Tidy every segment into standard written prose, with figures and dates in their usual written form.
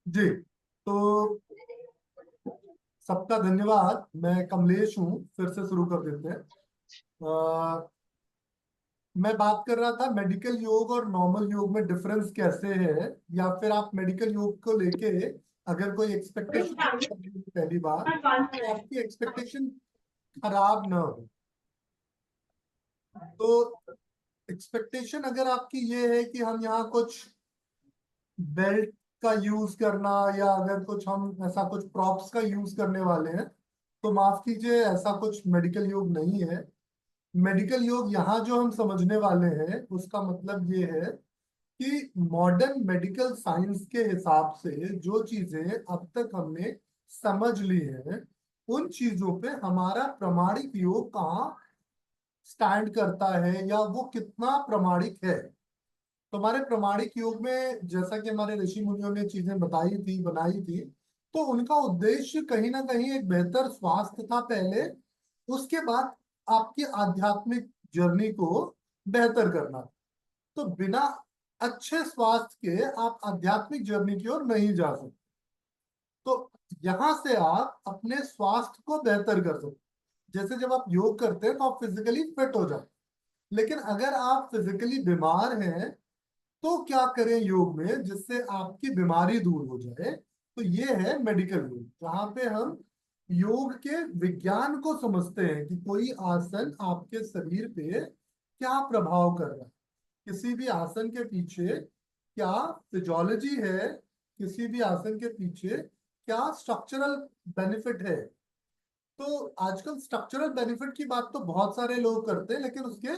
जी। तो सबका धन्यवाद। मैं कमलेश हूँ। फिर से शुरू कर देते हैं। मैं बात कर रहा था मेडिकल योग और नॉर्मल योग में डिफरेंस कैसे है, या फिर आप मेडिकल योग को लेके अगर कोई एक्सपेक्टेशन पहली बार, तो आपकी एक्सपेक्टेशन खराब ना हो। तो एक्सपेक्टेशन अगर आपकी ये है कि हम यहाँ कुछ बेल्ट का यूज करना, या अगर कुछ हम ऐसा कुछ प्रॉप्स का यूज करने वाले हैं, तो माफ कीजिए, ऐसा कुछ मेडिकल योग नहीं है। मेडिकल योग यहाँ जो हम समझने वाले हैं उसका मतलब ये है कि मॉडर्न मेडिकल साइंस के हिसाब से जो चीजें अब तक हमने समझ ली हैं, उन चीजों पे हमारा प्रमाणिक योग कहाँ स्टैंड करता है, या वो कितना प्रमाणिक है। तो हमारे प्रमाणिक योग में जैसा कि हमारे ऋषि मुनियों ने चीजें बताई थी, बनाई थी, तो उनका उद्देश्य कहीं ना कहीं एक बेहतर स्वास्थ्य था पहले, उसके बाद आपकी आध्यात्मिक जर्नी को बेहतर करना। तो बिना अच्छे स्वास्थ्य के आप आध्यात्मिक जर्नी की ओर नहीं जा सकते। तो यहां से आप अपने स्वास्थ्य को बेहतर कर सकते। जैसे जब आप योग करते हैं तो आप फिजिकली फिट हो जाते हैं, लेकिन अगर आप फिजिकली बीमार हैं तो क्या करें योग में जिससे आपकी बीमारी दूर हो जाए। तो ये है मेडिकल योग, जहाँ पे हम योग के विज्ञान को समझते हैं कि कोई आसन आपके शरीर पे क्या प्रभाव कर रहा है, किसी भी आसन के पीछे क्या फिजियोलॉजी है, किसी भी आसन के पीछे क्या स्ट्रक्चरल बेनिफिट है। तो आजकल स्ट्रक्चरल बेनिफिट की बात तो बहुत सारे लोग करते हैं, लेकिन उसके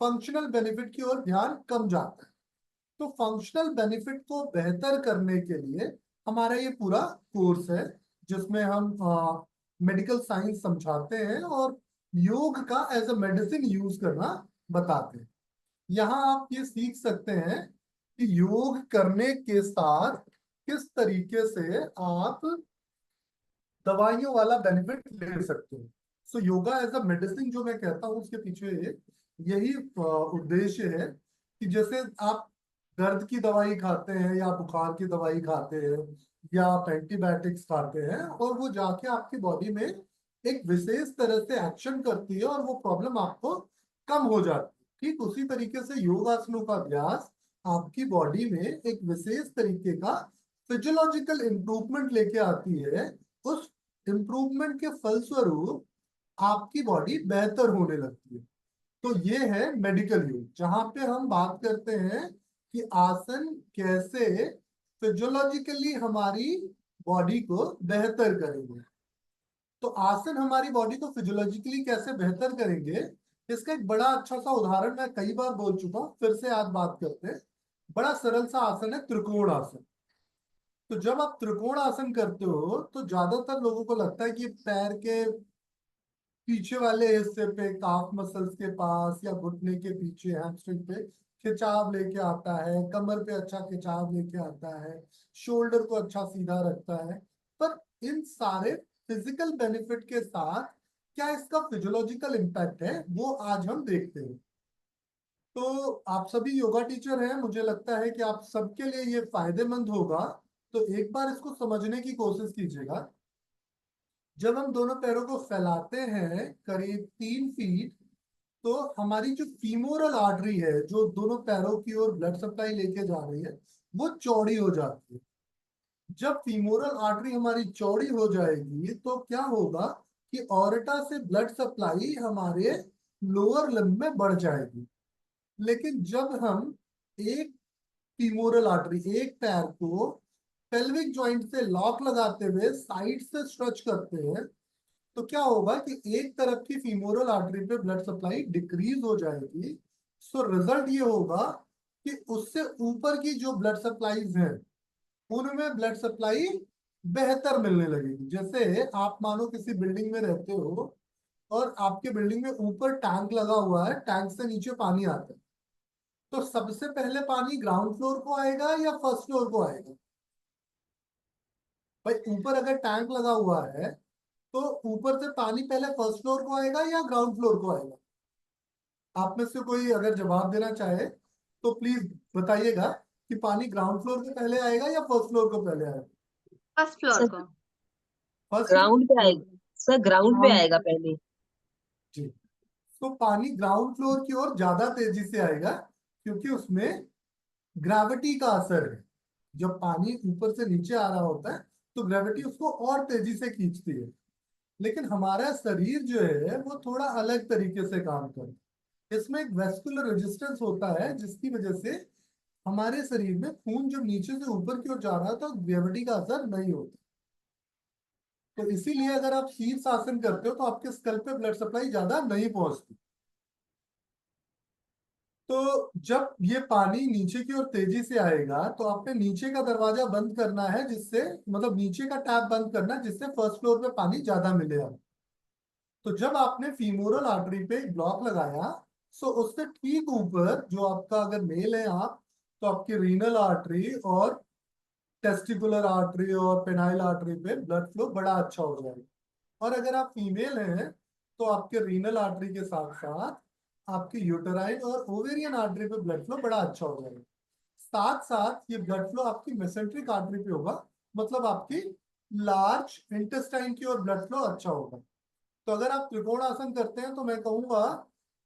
फंक्शनल बेनिफिट की ओर ध्यान कम जाता है। तो फंक्शनल बेनिफिट को बेहतर करने के लिए हमारा ये पूरा कोर्स है, जिसमें हम मेडिकल साइंस समझाते हैं और योग का एज अ मेडिसिन यूज करना बताते हैं। यहाँ आप ये सीख सकते हैं कि योग करने के साथ किस तरीके से आप दवाइयों वाला बेनिफिट ले सकते हो। सो योगा एज अ मेडिसिन जो मैं कहता हूँ, उसके पीछे यही उद्देश्य है कि जैसे आप दर्द की दवाई खाते हैं, या बुखार की दवाई खाते हैं, या आप एंटीबायोटिक्स खाते हैं, और वो जाके आपकी बॉडी में एक विशेष तरह से एक्शन करती है और वो प्रॉब्लम आपको कम हो जाती है। ठीक उसी तरीके से योगासनों का अभ्यास आपकी बॉडी में एक विशेष तरीके का फिजियोलॉजिकल इंप्रूवमेंट लेके आती है। उस इम्प्रूवमेंट के फलस्वरूप आपकी बॉडी बेहतर होने लगती है। तो ये है मेडिकल योग, जहां पे हम बात करते हैं कि आसन कैसे फिजियोलॉजिकली हमारी बॉडी को बेहतर करेंगे। तो आसन हमारी बॉडी को फिजियोलॉजिकली कैसे बेहतर करेंगे, इसका एक बड़ा अच्छा सा उदाहरण मैं कई बार बोल चुका हूँ, फिर से आज बात करते हैं। बड़ा सरल सा आसन है त्रिकोण आसन। तो जब आप त्रिकोण आसन करते हो तो ज्यादातर लोगों को लगता है कि पैर के पीछे वाले हिस्से पे, काफ मसल्स के पास या घुटने के पीछे, हैमस्ट्रिंग पे खिंचाव लेके आता है, कमर पे अच्छा खिंचाव लेके आता है, शोल्डर को अच्छा सीधा रखता है। पर इन सारे फिजिकल बेनिफिट के साथ क्या इसका फिजियोलॉजिकल इम्पैक्ट है, वो आज हम देखते हैं। तो आप सभी योगा टीचर हैं, मुझे लगता है कि आप सबके लिए ये फायदेमंद होगा। तो एक बार इसको समझने की कोशिश कीजिएगा। जब हम दोनों पैरों को फैलाते हैं करीब 3 फीट, तो हमारी जो फीमोरल आर्टरी है, जो दोनों पैरों की ओर ब्लड सप्लाई लेके जा रही है, वो चौड़ी हो जाती है। जब फीमोरल आर्टरी हमारी चौड़ी हो जाएगी तो क्या होगा कि ऑर्टा से ब्लड सप्लाई हमारे लोअर लिम्ब में बढ़ जाएगी। लेकिन जब हम एक फीमोरल आर्टरी, एक पैर को पेल्विक जॉइंट से लॉक लगाते हुए साइड से स्ट्रेच करते हैं, तो क्या होगा कि एक तरफ की फीमोरल आर्टरी पे ब्लड सप्लाई डिक्रीज हो जाएगी। सो रिजल्ट ये होगा कि उससे ऊपर की जो ब्लड सप्लाईज हैं, उनमें ब्लड सप्लाई बेहतर मिलने लगेगी। जैसे आप मानो किसी बिल्डिंग में रहते हो और आपके बिल्डिंग में ऊपर टैंक लगा हुआ है, टैंक से नीचे पानी आता है, तो सबसे पहले पानी ग्राउंड फ्लोर को आएगा या फर्स्ट फ्लोर को आएगा? भाई ऊपर अगर टैंक लगा हुआ है तो ऊपर से पानी पहले फर्स्ट फ्लोर को आएगा या ग्राउंड फ्लोर को आएगा? आप में से कोई अगर जवाब देना चाहे तो प्लीज बताइएगा। कि पानी ग्राउंड फ्लोर पे पहले आएगा या फर्स्ट फ्लोर को पहले आएगा? फर्स्ट फ्लोर सर को। फर्स्ट ग्राउंड पे फ्लोर। आएगा, सर ग्राउंड पे ग्राउंड। आएगा पहले। जी। तो पानी ग्राउंड फ्लोर की ओर ज्यादा तेजी से आएगा क्योंकि उसमें ग्रेविटी का असर है। जब पानी ऊपर से नीचे आ रहा होता है तो ग्रेविटी उसको और तेजी से खींचती है। लेकिन हमारा शरीर जो है वो थोड़ा अलग तरीके से काम करता है। इसमें एक वेस्कुलर रेजिस्टेंस होता है जिसकी वजह से हमारे शरीर में खून जब नीचे से ऊपर की ओर जा रहा है तो ग्रेविटी का असर नहीं होता। तो इसीलिए अगर आप शीर्ष आसन करते हो तो आपके स्कल पे ब्लड सप्लाई ज्यादा नहीं पहुंचती। तो जब ये पानी नीचे की ओर तेजी से आएगा तो आपने नीचे का दरवाजा बंद करना है, जिससे मतलब नीचे का टैप बंद करना है जिससे फर्स्ट फ्लोर पे पानी ज्यादा मिलेगा। तो जब आपने फीमोरल आर्टरी पे ब्लॉक लगाया सो उससे ठीक ऊपर जो आपका, अगर मेल है आप, तो आपकी रीनल आर्टरी और टेस्टिकुलर आर्टरी और पेनाइल आर्टरी पे ब्लड फ्लो बड़ा अच्छा हो जाएगा। और अगर आप फीमेल हैं तो आपके रीनल आर्टरी के साथ साथ आपकी यूटेराइन और ओवेरियन आर्टरी पे ब्लड फ्लो बड़ा अच्छा हो जाएगा। साथ साथ ये ब्लड फ्लो आपकी मेसेंट्रिक आर्टरी पे होगा, मतलब आपकी लार्ज इंटेस्टाइन की ओर ब्लड फ्लो अच्छा होगा। तो अगर आप त्रिकोण आसन करते हैं तो मैं कहूंगा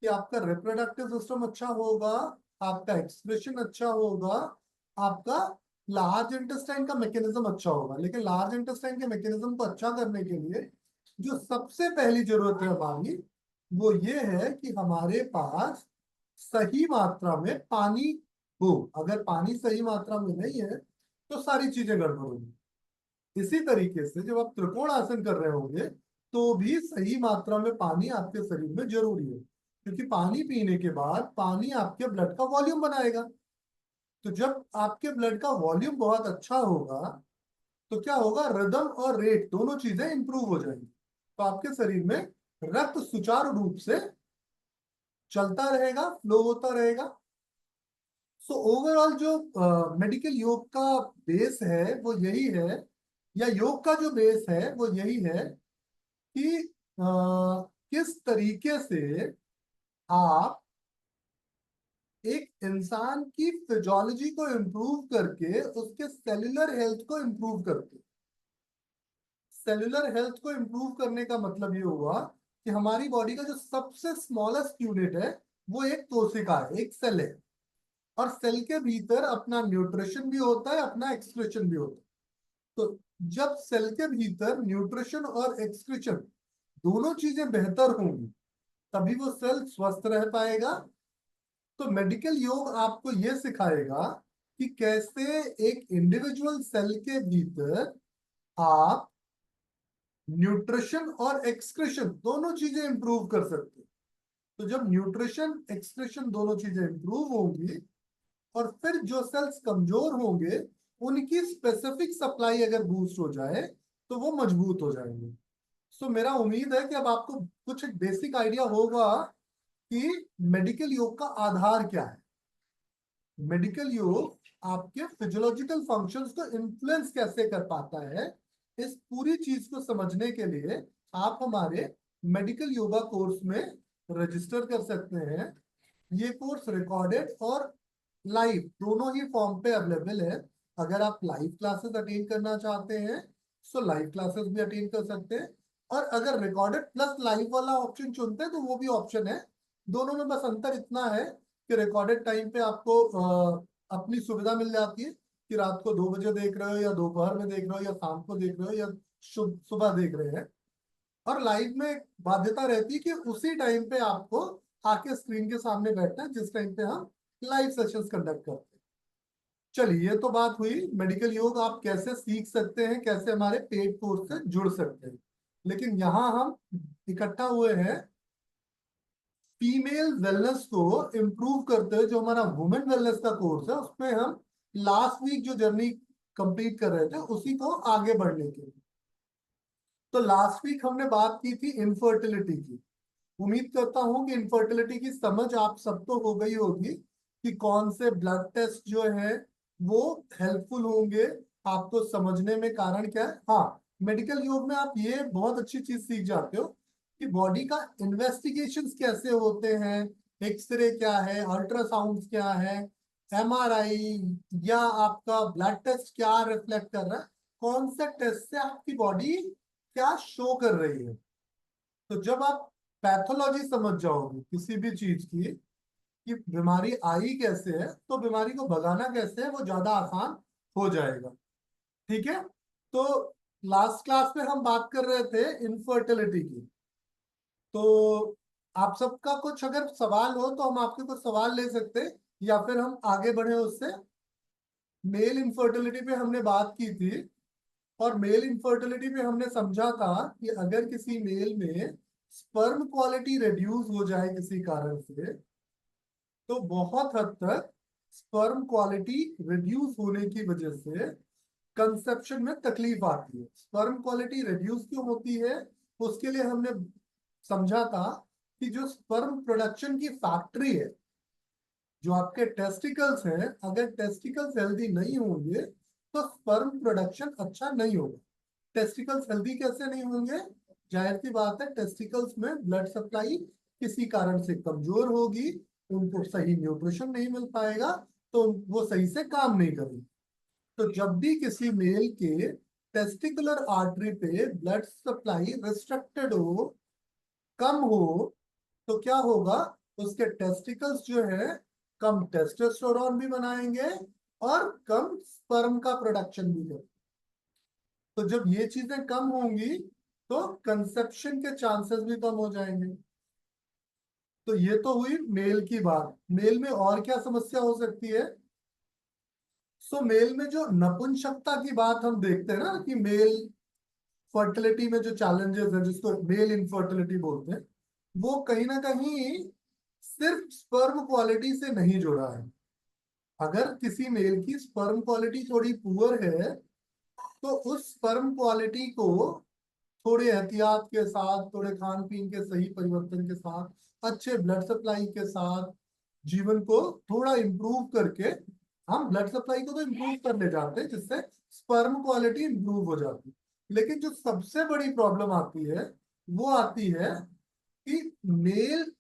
कि आपका रिप्रोडक्टिव सिस्टम अच्छा होगा, आपका एक्सप्रेशन अच्छा होगा, आपका लार्ज इंटेस्टाइन का मैकेनिज्म अच्छा होगा। लेकिन लार्ज इंटेस्टाइन के मैकेनिज्म को अच्छा करने के लिए जो सबसे पहली जरूरत है हमारी वो ये है कि हमारे पास सही मात्रा में पानी हो। अगर पानी सही मात्रा में नहीं है तो सारी चीजें गड़बड़ होंगी। इसी तरीके से जब आप त्रिकोण आसन कर रहे होंगे तो भी सही मात्रा में पानी आपके शरीर में जरूरी है, क्योंकि पानी पीने के बाद पानी आपके ब्लड का वॉल्यूम बनाएगा। तो जब आपके ब्लड का वॉल्यूम बहुत अच्छा होगा तो क्या होगा, रिदम और रेट दोनों चीजें इंप्रूव हो जाएंगी। तो आपके शरीर में रक्त सुचारू रूप से चलता रहेगा, फ्लो होता रहेगा। सो ओवरऑल जो मेडिकल योग का बेस है वो यही है, या योग का जो बेस है वो यही है कि किस तरीके से आप एक इंसान की फिजियोलॉजी को इम्प्रूव करके उसके सेलुलर हेल्थ को इम्प्रूव करते। सेलुलर हेल्थ को इम्प्रूव करने का मतलब ये हुआ कि हमारी बॉडी का जो सबसे स्मॉलेस्ट यूनिट है वो एक कोशिका है, एक सेल है। और सेल के भीतर अपना न्यूट्रिशन भी होता है, अपना एक्सक्रीशन भी होता है। तो जब सेल के भीतर न्यूट्रिशन और एक्सक्रीशन दोनों चीजें बेहतर होंगी तभी वो सेल स्वस्थ रह पाएगा। तो मेडिकल योग आपको यह सिखाएगा कि कैसे एक इंडिविजुअल सेल के भीतर आप न्यूट्रिशन और एक्सक्रीशन दोनों चीजें इंप्रूव कर सकते हैं। तो जब न्यूट्रिशन एक्सक्रीशन दोनों चीजें इंप्रूव होंगी और फिर जो सेल्स कमजोर होंगे उनकी स्पेसिफिक सप्लाई अगर बूस्ट हो जाए तो वो मजबूत हो जाएंगे। सो मेरा उम्मीद है कि अब आपको कुछ एक बेसिक आइडिया होगा कि मेडिकल योग का आधार क्या है। मेडिकल योग आपके फिजियोलॉजिकल फंक्शंस को इन्फ्लुएंस कैसे कर पाता है, इस पूरी चीज को समझने के लिए आप हमारे मेडिकल योगा कोर्स में रजिस्टर कर सकते हैं। ये कोर्स रिकॉर्डेड और लाइव दोनों ही फॉर्म पे अवेलेबल है। अगर आप लाइव क्लासेस अटेंड करना चाहते हैं सो लाइव क्लासेस भी अटेंड कर सकते हैं, और अगर रिकॉर्डेड प्लस लाइव वाला ऑप्शन चुनते हैं तो वो भी ऑप्शन है। दोनों में बस अंतर इतना है कि रिकॉर्डेड टाइम पे आपको अपनी सुविधा मिल जाती है कि रात को 2 बजे देख रहे हो या दोपहर में देख रहे हो या शाम को देख रहे हो या सुबह देख रहे हैं। और लाइव में एक बाध्यता रहती है कि उसी टाइम पे आपको आके स्क्रीन के सामने बैठना है जिस टाइम पे हम लाइव सेशंस कंडक्ट करते हैं। चलिए, ये तो बात हुई मेडिकल योग आप कैसे सीख सकते हैं, कैसे हमारे पेड कोर्स से जुड़ सकते हैं। लेकिन यहाँ हम इकट्ठा हुए हैं फीमेल वेलनेस को इम्प्रूव करते हुए। जो हमारा वुमेन वेलनेस का कोर्स है उसमें हम लास्ट वीक जो जर्नी कंप्लीट कर रहे थे उसी को आगे बढ़ने के लिए। तो लास्ट वीक हमने बात की थी इनफर्टिलिटी की। उम्मीद करता हूं कि इनफर्टिलिटी की समझ आप सबको हो गई होगी कि कौन से ब्लड टेस्ट जो है वो हेल्पफुल होंगे आपको समझने में। कारण क्या है, हाँ, मेडिकल योग में आप ये बहुत अच्छी चीज सीख जाते हो कि बॉडी का इन्वेस्टिगेशंस कैसे होते हैं, एक्सरे क्या है, अल्ट्रासाउंड क्या है, एमआरआई या आपका ब्लड टेस्ट क्या रिफ्लेक्ट कर रहा है, कौन से टेस्ट से आपकी बॉडी क्या शो कर रही है। तो जब आप पैथोलॉजी समझ जाओगे किसी भी चीज की, कि बीमारी आई कैसे है तो बीमारी को भगाना कैसे है, वो ज्यादा आसान हो जाएगा। ठीक है। तो लास्ट क्लास में हम बात कर रहे थे इनफर्टिलिटी की। तो आप सबका कुछ अगर सवाल हो तो हम आपके कुछ सवाल ले सकते हैं, या फिर हम आगे बढ़े उससे। मेल इनफर्टिलिटी पे हमने बात की थी, और मेल इनफर्टिलिटी पे हमने समझा था कि अगर किसी मेल में स्पर्म क्वालिटी रिड्यूस हो जाए किसी कारण से, तो बहुत हद तक स्पर्म क्वालिटी रिड्यूस होने की वजह से कंसेप्शन में तकलीफ आती है। स्पर्म क्वालिटी रिड्यूस क्यों होती है, उसके लिए हमने समझा था कि जो स्पर्म प्रोडक्शन की फैक्ट्री है, जो आपके टेस्टिकल्स हैं, अगर टेस्टिकल्स हेल्दी नहीं होंगे तो स्पर्म प्रोडक्शन अच्छा नहीं होगा। टेस्टिकल्स हेल्दी कैसे नहीं होंगे, जाहिर सी बात है, टेस्टिकल्स में ब्लड सप्लाई किसी कारण से कमजोर होगी, उनको सही न्यूट्रिशन नहीं मिल पाएगा, तो वो सही से काम नहीं करेंगे। तो जब भी किसी मेल के टेस्टिकुलर आर्टरी पे ब्लड सप्लाई रिस्ट्रिक्टेड हो, कम हो, तो क्या होगा, उसके टेस्टिकल्स जो है कम टेस्टोस्टेरोन भी बनाएंगे और कम स्पर्म का प्रोडक्शन भी करेंगे। तो जब ये चीजें कम होंगी तो कंसेप्शन के चांसेस भी कम हो जाएंगे। तो ये तो हुई मेल की बात। मेल में और क्या समस्या हो सकती है। सो मेल में जो नपुंसकता की बात हम देखते हैं ना, कि मेल फर्टिलिटी में जो चैलेंजेस है, जिसको मेल इनफर्टिलिटी बोलते हैं, वो कहीं ना कहीं सिर्फ स्पर्म क्वालिटी से नहीं जुड़ा है। अगर किसी मेल की स्पर्म क्वालिटी थोड़ी पुअर है, तो उस स्पर्म क्वालिटी को थोड़े एहतियात के साथ, थोड़े खान पीन के सही परिवर्तन के साथ, अच्छे ब्लड सप्लाई के साथ, जीवन को थोड़ा इम्प्रूव करके, हम ब्लड सप्लाई को तो इम्प्रूव करने जाते हैं जिससे स्पर्म क्वालिटी इम्प्रूव हो जाती है। लेकिन जो सबसे बड़ी प्रॉब्लम आती है, वो आती है कि मेल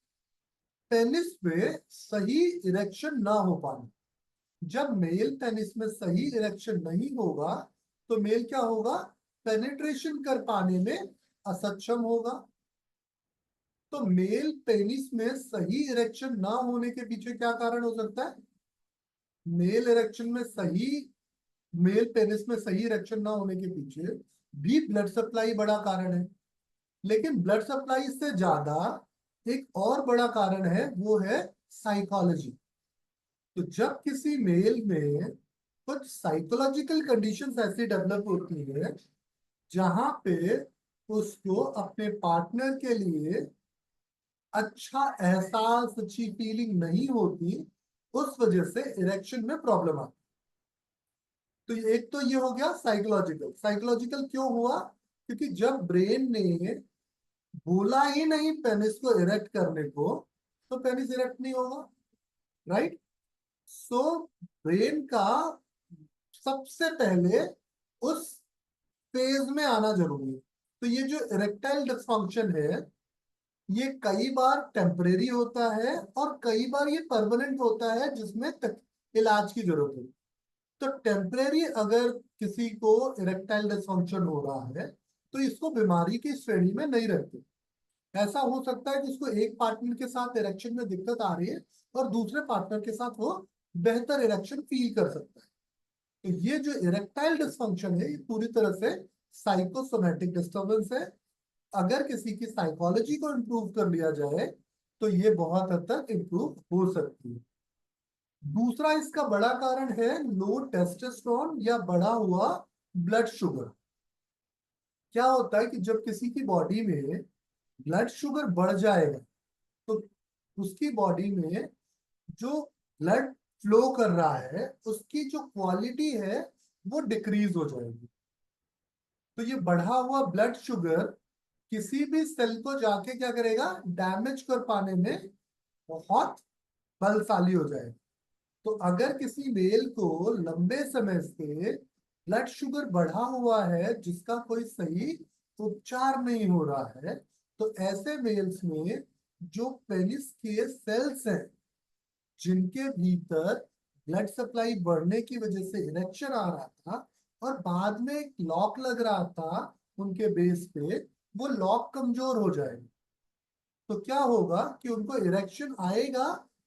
पेनिस पे सही इरेक्शन ना हो पाना। जब मेल पेनिस में सही इरेक्शन नहीं होगा, तो मेल क्या होगा, पेनिट्रेशन कर पाने में असक्षम होगा। तो मेल पेनिस में सही इरेक्शन ना होने के पीछे क्या कारण हो सकता है। मेल इरेक्शन में सही मेल पेनिस में सही इरेक्शन ना होने के पीछे भी ब्लड सप्लाई बड़ा कारण है। लेकिन ब्लड सप्लाई से ज्यादा एक और बड़ा कारण है, वो है साइकोलॉजी। तो जब किसी मेल में कुछ साइकोलॉजिकल कंडीशंस ऐसी डेवलप होती है, जहां पे उसको अपने पार्टनर के लिए अच्छा एहसास, अच्छी फीलिंग नहीं होती, उस वजह से इरेक्शन में प्रॉब्लम आती। तो एक तो ये हो गया साइकोलॉजिकल। साइकोलॉजिकल क्यों हुआ, क्योंकि जब ब्रेन ने बोला ही नहीं पेनिस को इरेक्ट करने को, तो पेनिस इरेक्ट नहीं होगा। राइट। सो ब्रेन का सबसे पहले उस फेज में आना जरूरी है। तो ये जो इरेक्टाइल डिसफंक्शन है, ये कई बार टेम्परेरी होता है और कई बार ये परमानेंट होता है, जिसमें इलाज की जरूरत है। तो टेम्परेरी अगर किसी को इरेक्टाइल डिसफंक्शन हो रहा है, तो इसको बीमारी की श्रेणी में नहीं रखते। ऐसा हो सकता है कि उसको एक पार्टनर के साथ इरेक्शन में दिक्कत आ रही है और दूसरे पार्टनर के साथ वो बेहतर इरेक्शन फील कर सकता है। तो ये जो इरेक्टाइल डिसफंक्शन है, ये पूरी तरह से साइकोसोमेटिक डिस्टर्बेंस है। अगर किसी की साइकोलॉजी को इम्प्रूव कर लिया जाए, तो ये बहुत हद तक इम्प्रूव हो सकती है। दूसरा इसका बड़ा कारण है लो टेस्टोस्टेरोन या बढ़ा हुआ ब्लड शुगर। क्या होता है कि जब किसी की बॉडी में ब्लड शुगर बढ़ जाएगा, तो उसकी बॉडी में जो ब्लड फ्लो कर रहा है, उसकी जो क्वालिटी है वो डिक्रीज हो जाएगी। तो ये बढ़ा हुआ ब्लड शुगर किसी भी सेल को जाके क्या करेगा, डैमेज कर पाने में बहुत बलशाली हो जाएगा। तो अगर किसी मेल को लंबे समय से ब्लड शुगर बढ़ा हुआ है, जिसका कोई सही उपचार नहीं हो रहा है, तो ऐसे मेल्स में जो पेनिस के सेल्स हैं, जिनके भीतर ब्लड सप्लाई बढ़ने की वजह से इरेक्शन आ रहा था, और बाद में एक लॉक लग रहा था उनके बेस पे, वो लॉक कमजोर हो जाएगा, तो क्या होगा कि उनको इरेक्शन आएगा,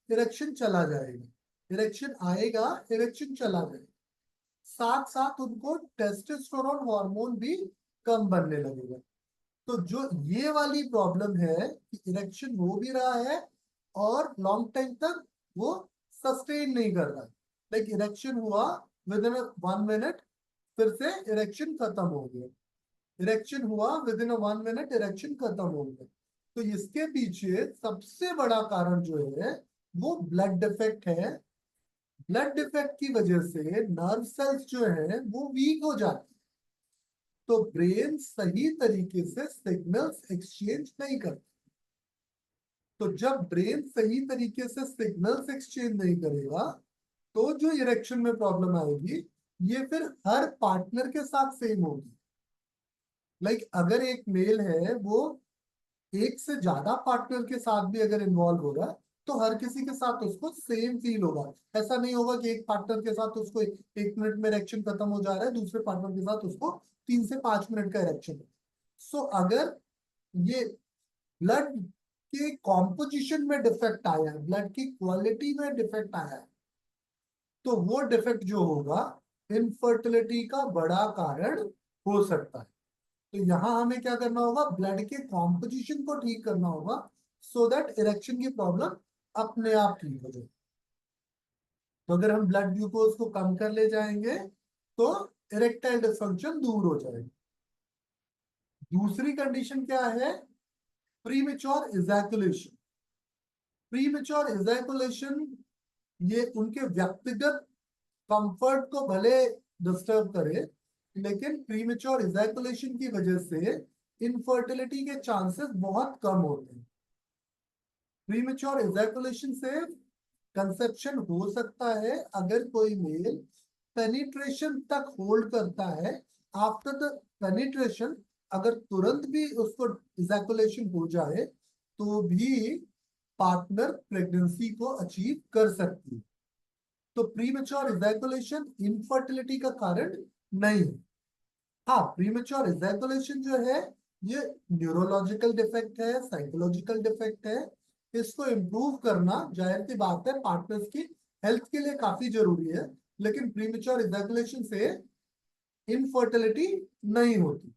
इरेक्शन चला जाएगा, इरेक्शन आएगा, इरेक्शन चला जाएगा, साथ साथ उनको टेस्टोस्टेरोन हार्मोन भी कम बनने लगेगा। तो जो ये वाली प्रॉब्लम है कि इरेक्शन हो भी रहा है और लॉन्ग टाइम तक वो सस्टेन नहीं कर रहा, लाइक इरेक्शन हुआ विद इन 1 मिनट, फिर से इरेक्शन खत्म हो गया, इरेक्शन हुआ विद इन 1 मिनट, इरेक्शन खत्म हो गया। तो इसके पीछे सबसे बड़ा कारण जो है वो ब्लड डिफेक्ट है। ब्लड डिफेक्ट की वजह से नर्व सेल्स जो है वो वीक हो जाते हैं, तो ब्रेन सही तरीके से सिग्नल्स एक्सचेंज नहीं करता। तो जब ब्रेन सही तरीके से सिग्नल्स एक्सचेंज नहीं करेगा, तो जो इरेक्शन में प्रॉब्लम आएगी ये फिर हर पार्टनर के साथ सेम होगी। लाइक अगर एक मेल है वो एक से ज्यादा पार्टनर के साथ भी अगर इन्वॉल्व हो रहा है, तो हर किसी के साथ उसको सेम फील होगा। ऐसा नहीं होगा कि एक पार्टनर के साथ उसको 1 मिनट में इरेक्शन खत्म हो जा रहा है, दूसरे पार्टनर के साथ उसको 3 से 5 मिनट का इरेक्शन। सो अगर ये ब्लड के कॉम्पोजिशन में डिफेक्ट आया है, ब्लड की क्वालिटी में डिफेक्ट आया है, तो वो डिफेक्ट जो होगा इनफर्टिलिटी का बड़ा कारण हो सकता है। तो यहाँ हमें क्या करना होगा, ब्लड के कॉम्पोजिशन को ठीक करना होगा, सो दैट इरेक्शन की प्रॉब्लम अपने आप ठीक हो जाए। तो अगर हम ब्लड ग्लूकोज को कम कर ले जाएंगे तो इरेक्टाइल डिसफंक्शन दूर हो जाएगा। दूसरी कंडीशन क्या है, प्रीमेच्योर इजैकुलेशन। प्रीमेच्योर इजैकुलेशन ये उनके व्यक्तिगत कंफर्ट को भले डिस्टर्ब करे, लेकिन प्रीमेच्योर इजैकुलेशन की वजह से इनफर्टिलिटी के चांसेस बहुत कम होते हैं। प्रीमेच्योर इजैकुलेशन से कंसेप्शन हो सकता है अगर कोई मेल पेनिट्रेशन तक होल्ड करता है। आफ्टर द पेनिट्रेशन अगर तुरंत भी उसको इजैकुलेशन हो जाए तो भी पार्टनर प्रेगनेंसी को अचीव कर सकती है। तो प्रीमेच्योर इजैकुलेशन इनफर्टिलिटी का कारण नहीं है। हाँ, प्रीमेच्योर इजैकुलेशन जो है ये न्यूरोलॉजिकल डिफेक्ट है, साइकोलॉजिकल डिफेक्ट है। इसको इम्प्रूव करना जाहिर सी बात है पार्टनर्स की हेल्थ के लिए काफी जरूरी है, लेकिन प्रीमेच्योर इजैकुलेशन से इनफर्टिलिटी नहीं होती।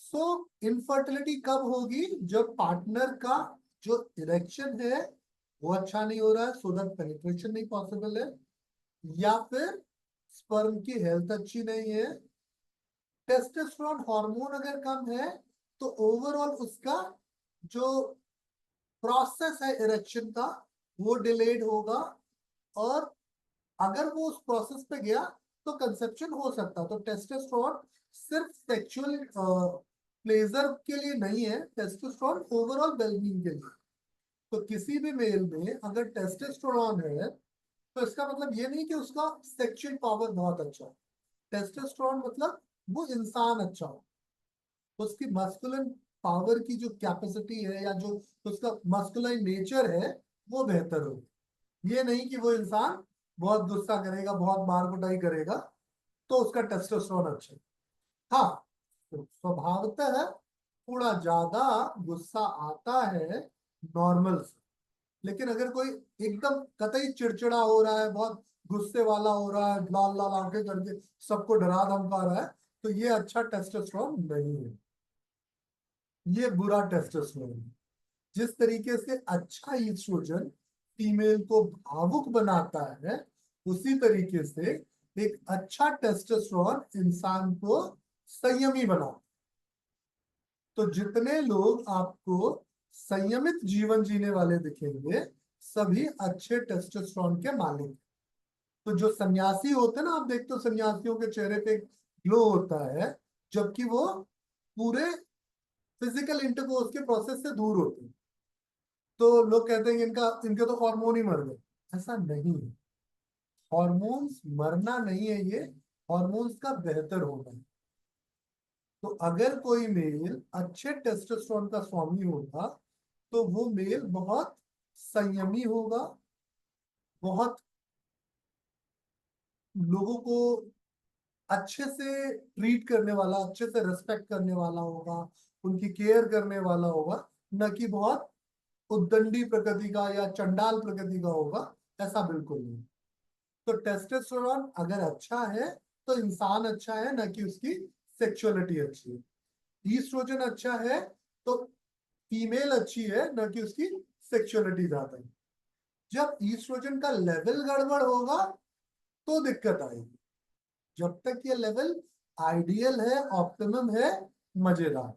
सो इनफर्टिलिटी कब होगी, जब पार्टनर का जो इरेक्शन है वो अच्छा नहीं हो रहा है, सो दैट पेनिट्रेशन नहीं पॉसिबल है, या फिर स्पर्म की हेल्थ अच्छी नहीं है। टेस्टोस्टेरोन हार्मोन अगर कम है तो ओवरऑल उसका जो प्रोसेस है इरेक्शन का वो डिलेड होगा, और अगर वो उस प्रोसेस पे गया तो कंसेप्शन हो सकता। तो टेस्टोस्टेरोन सिर्फ सेक्सुअल प्लेजर के लिए नहीं है, टेस्टोस्टेरोन ओवरऑल वेलबींग के लिए। तो किसी भी मेल में अगर टेस्टोस्टेरोन है तो इसका मतलब ये नहीं कि उसका सेक्सुअल पावर बहुत अच्छा है। टेस्टोस्टेरोन मतलब वो इंसान अच्छा हो, उसकी मस्कुलिन पावर की जो कैपेसिटी है या जो उसका मस्कुलाइन नेचर है वो बेहतर हो। ये नहीं कि वो इंसान बहुत गुस्सा करेगा, बहुत मार कुटाई करेगा तो उसका टेस्टोस्टेरोन अच्छा है। हाँ, तो स्वभावतः थोड़ा ज्यादा गुस्सा आता है नॉर्मल से, लेकिन अगर कोई एकदम कतई चिड़चिड़ा हो रहा है, बहुत गुस्से वाला हो रहा है, लाल लाल आंखें करके सबको डरा धमका रहा है, तो ये अच्छा टेस्टोस्टेरोन नहीं है, ये बुरा टेस्टोस्टेरोन है। जिस तरीके से अच्छा ईस्ट्रोजन फीमेल को भावुक बनाता है, उसी तरीके से एक अच्छा टेस्टोस्टेरोन इंसान को संयमी बनाता है। तो जितने लोग आपको संयमित जीवन जीने वाले दिखेंगे सभी अच्छे टेस्टोस्टेरोन के मालिक हैं। तो जो सन्यासी होते हैं ना, आप देखते हो सन्यासियों के चेहरे पे ग्लो होता है, जबकि वो पूरे फिजिकल इंटरकोर्स के प्रोसेस से दूर होते हैं। तो लोग कहते हैं कि इनके तो हार्मोन ही मर गए। ऐसा नहीं है, हॉर्मोन्स मरना नहीं है, ये हॉर्मोन्स का बेहतर होना है। तो अगर कोई मेल अच्छे टेस्टोस्टेरोन का स्वामी होगा तो वो मेल बहुत संयमी होगा, बहुत लोगों को अच्छे से ट्रीट करने वाला, अच्छे से रेस्पेक्ट करने वाला होगा, उनकी केयर करने वाला होगा, न कि बहुत उद्दंडी प्रकृति का या चंडाल प्रकृति का होगा। ऐसा बिल्कुल नहीं। तो टेस्टोस्टेरोन अगर अच्छा है तो इंसान अच्छा है, न कि उसकी सेक्सुअलिटी अच्छी है। ईस्ट्रोजन अच्छा है तो फीमेल अच्छी है, न कि उसकी सेक्सुअलिटी ज्यादा है। जब ईस्ट्रोजन का लेवल गड़बड़ होगा तो दिक्कत आएगी। जब तक ये लेवल आइडियल है, ऑप्टिमम है, मजेदार।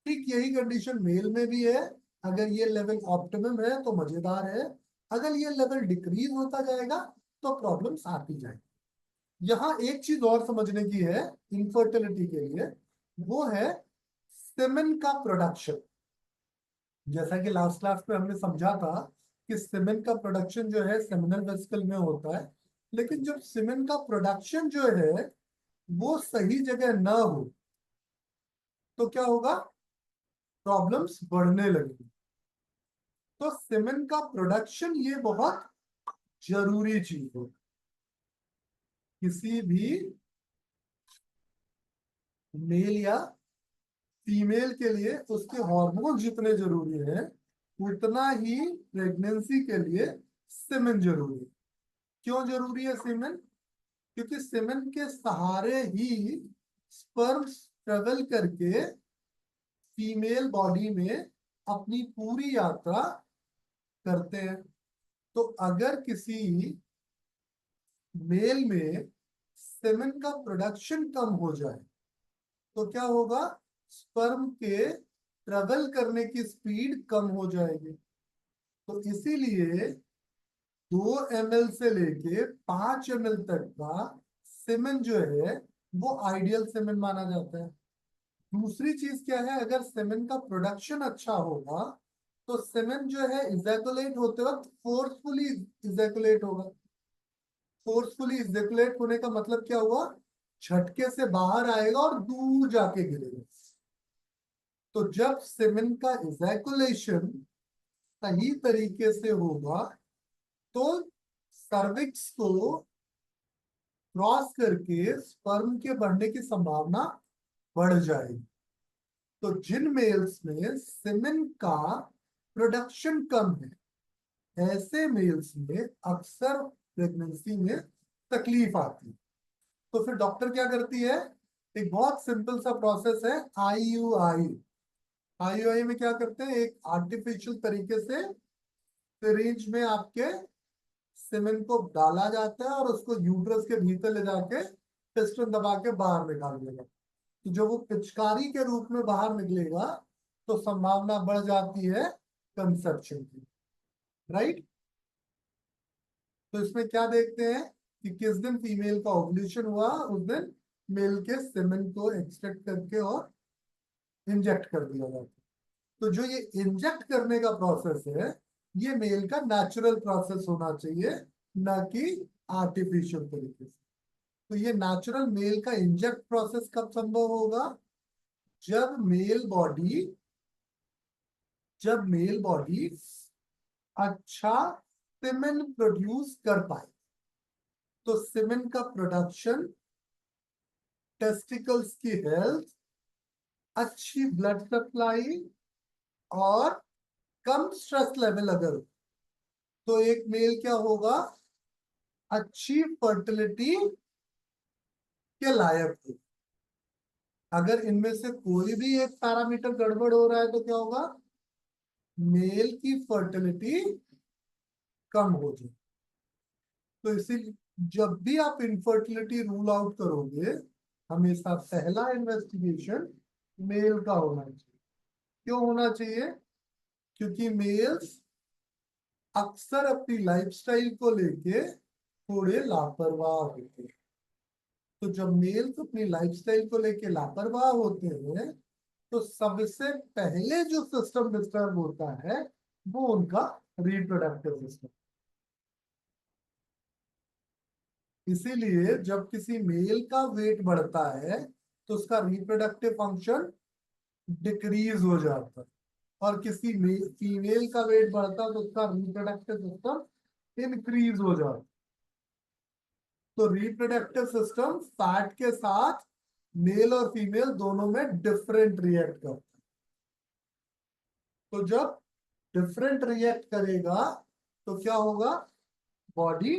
ठीक यही कंडीशन मेल में भी है। अगर ये लेवल ऑप्टिमम है तो मजेदार है, अगर ये लेवल डिक्रीज होता जाएगा तो प्रॉब्लम्स आती जाएगी। यहाँ एक चीज और समझने की है इनफर्टिलिटी के लिए, वो है सेमेन का प्रोडक्शन। जैसा कि लास्ट क्लास में हमने समझा था कि सीमेन का प्रोडक्शन जो है सेमिनल वेसिकल में होता है। लेकिन जब सीमेन का प्रोडक्शन जो है वो सही जगह ना हो तो क्या होगा, प्रॉब्लम्स बढ़ने लगेगी। तो सीमेन का प्रोडक्शन ये बहुत जरूरी चीज है किसी भी मेल या फीमेल के लिए। उसके हार्मोन जितने जरूरी है उतना ही प्रेगनेंसी के लिए सीमेन जरूरी है। क्यों जरूरी है सीमेन? क्योंकि सीमेन के सहारे ही स्पर्म्स ट्रेवल करके फीमेल बॉडी में अपनी पूरी यात्रा करते हैं। तो अगर किसी मेल में सीमेन का प्रोडक्शन कम हो जाए तो क्या होगा, स्पर्म के ट्रेवल करने की स्पीड कम हो जाएगी। तो इसीलिए 2 ml से लेके 5 ml तक का सीमेन जो है वो आइडियल सीमेन माना जाता है। दूसरी चीज क्या है, अगर सेमेन का प्रोडक्शन अच्छा होगा तो सेमेन जो है इजैकुलेट होते वक्त फोर्सफुली इजैकुलेट होगा। फोर्सफुली इजैकुलेट होने का मतलब क्या हुआ, झटके से बाहर आएगा और दूर जाके गिरेगा। तो जब सेमेन का इजैकुलेशन सही तरीके से होगा तो सर्विक्स को क्रॉस करके स्पर्म के बढ़ने की संभावना बढ़ जाएगी। तो जिन मेल्स में सीमेन का प्रोडक्शन कम है ऐसे मेल्स में अक्सर प्रेगनेंसी में तकलीफ आती है। तो फिर डॉक्टर क्या करती है, एक बहुत सिंपल सा प्रोसेस है आईयूआई। आईयूआई में क्या करते हैं, एक आर्टिफिशियल तरीके से सिरिंज में आपके सीमेन को डाला जाता है और उसको यूट्रस के भीतर ले जाके पिस्टन दबा के बाहर निकाल देगा। कि जो वो पिचकारी के रूप में बाहर निकलेगा तो संभावना बढ़ जाती है कंसेप्शन की। राइट। तो इसमें क्या देखते हैं कि किस दिन फीमेल का ओवुलेशन हुआ उस दिन मेल के सेमेन को एक्सट्रैक्ट करके और इंजेक्ट कर दिया जाता है। तो जो ये इंजेक्ट करने का प्रोसेस है ये मेल का नेचुरल प्रोसेस होना चाहिए, ना कि आर्टिफिशियल तरीके से। तो ये नेचुरल मेल का इंजेक्ट प्रोसेस कब संभव होगा, जब मेल बॉडी अच्छा सीमेन प्रोड्यूस कर पाए। तो सीमेन का प्रोडक्शन, टेस्टिकल्स की हेल्थ, अच्छी ब्लड सप्लाई और कम स्ट्रेस लेवल अगर हो, तो एक मेल क्या होगा, अच्छी फर्टिलिटी के लायक हो। अगर इनमें से कोई भी एक पैरामीटर गड़बड़ हो रहा है तो क्या होगा, मेल की फर्टिलिटी कम हो जाए। तो इसीलिए जब भी आप इनफर्टिलिटी रूल आउट करोगे हमेशा पहला इन्वेस्टिगेशन मेल का होना चाहिए। क्यों होना चाहिए, क्योंकि मेल्स अक्सर अपनी लाइफस्टाइल को लेके थोड़े लापरवाह होते हैं। तो जब मेल्स अपनी लाइफस्टाइल को लेके लापरवाह होते हैं तो सबसे पहले जो सिस्टम डिस्टर्ब होता है वो उनका रिप्रोडक्टिव सिस्टम। इसीलिए जब किसी मेल का वेट बढ़ता है तो उसका रिप्रोडक्टिव फंक्शन डिक्रीज हो जाता है, और किसी फीमेल का वेट बढ़ता है तो उसका रिप्रोडक्टिव सिस्टम इंक्रीज हो जाता है। तो रिप्रोडक्टिव सिस्टम फैट के साथ मेल और फीमेल दोनों में डिफरेंट रिएक्ट करता है। तो जब डिफरेंट रिएक्ट करेगा तो क्या होगा, बॉडी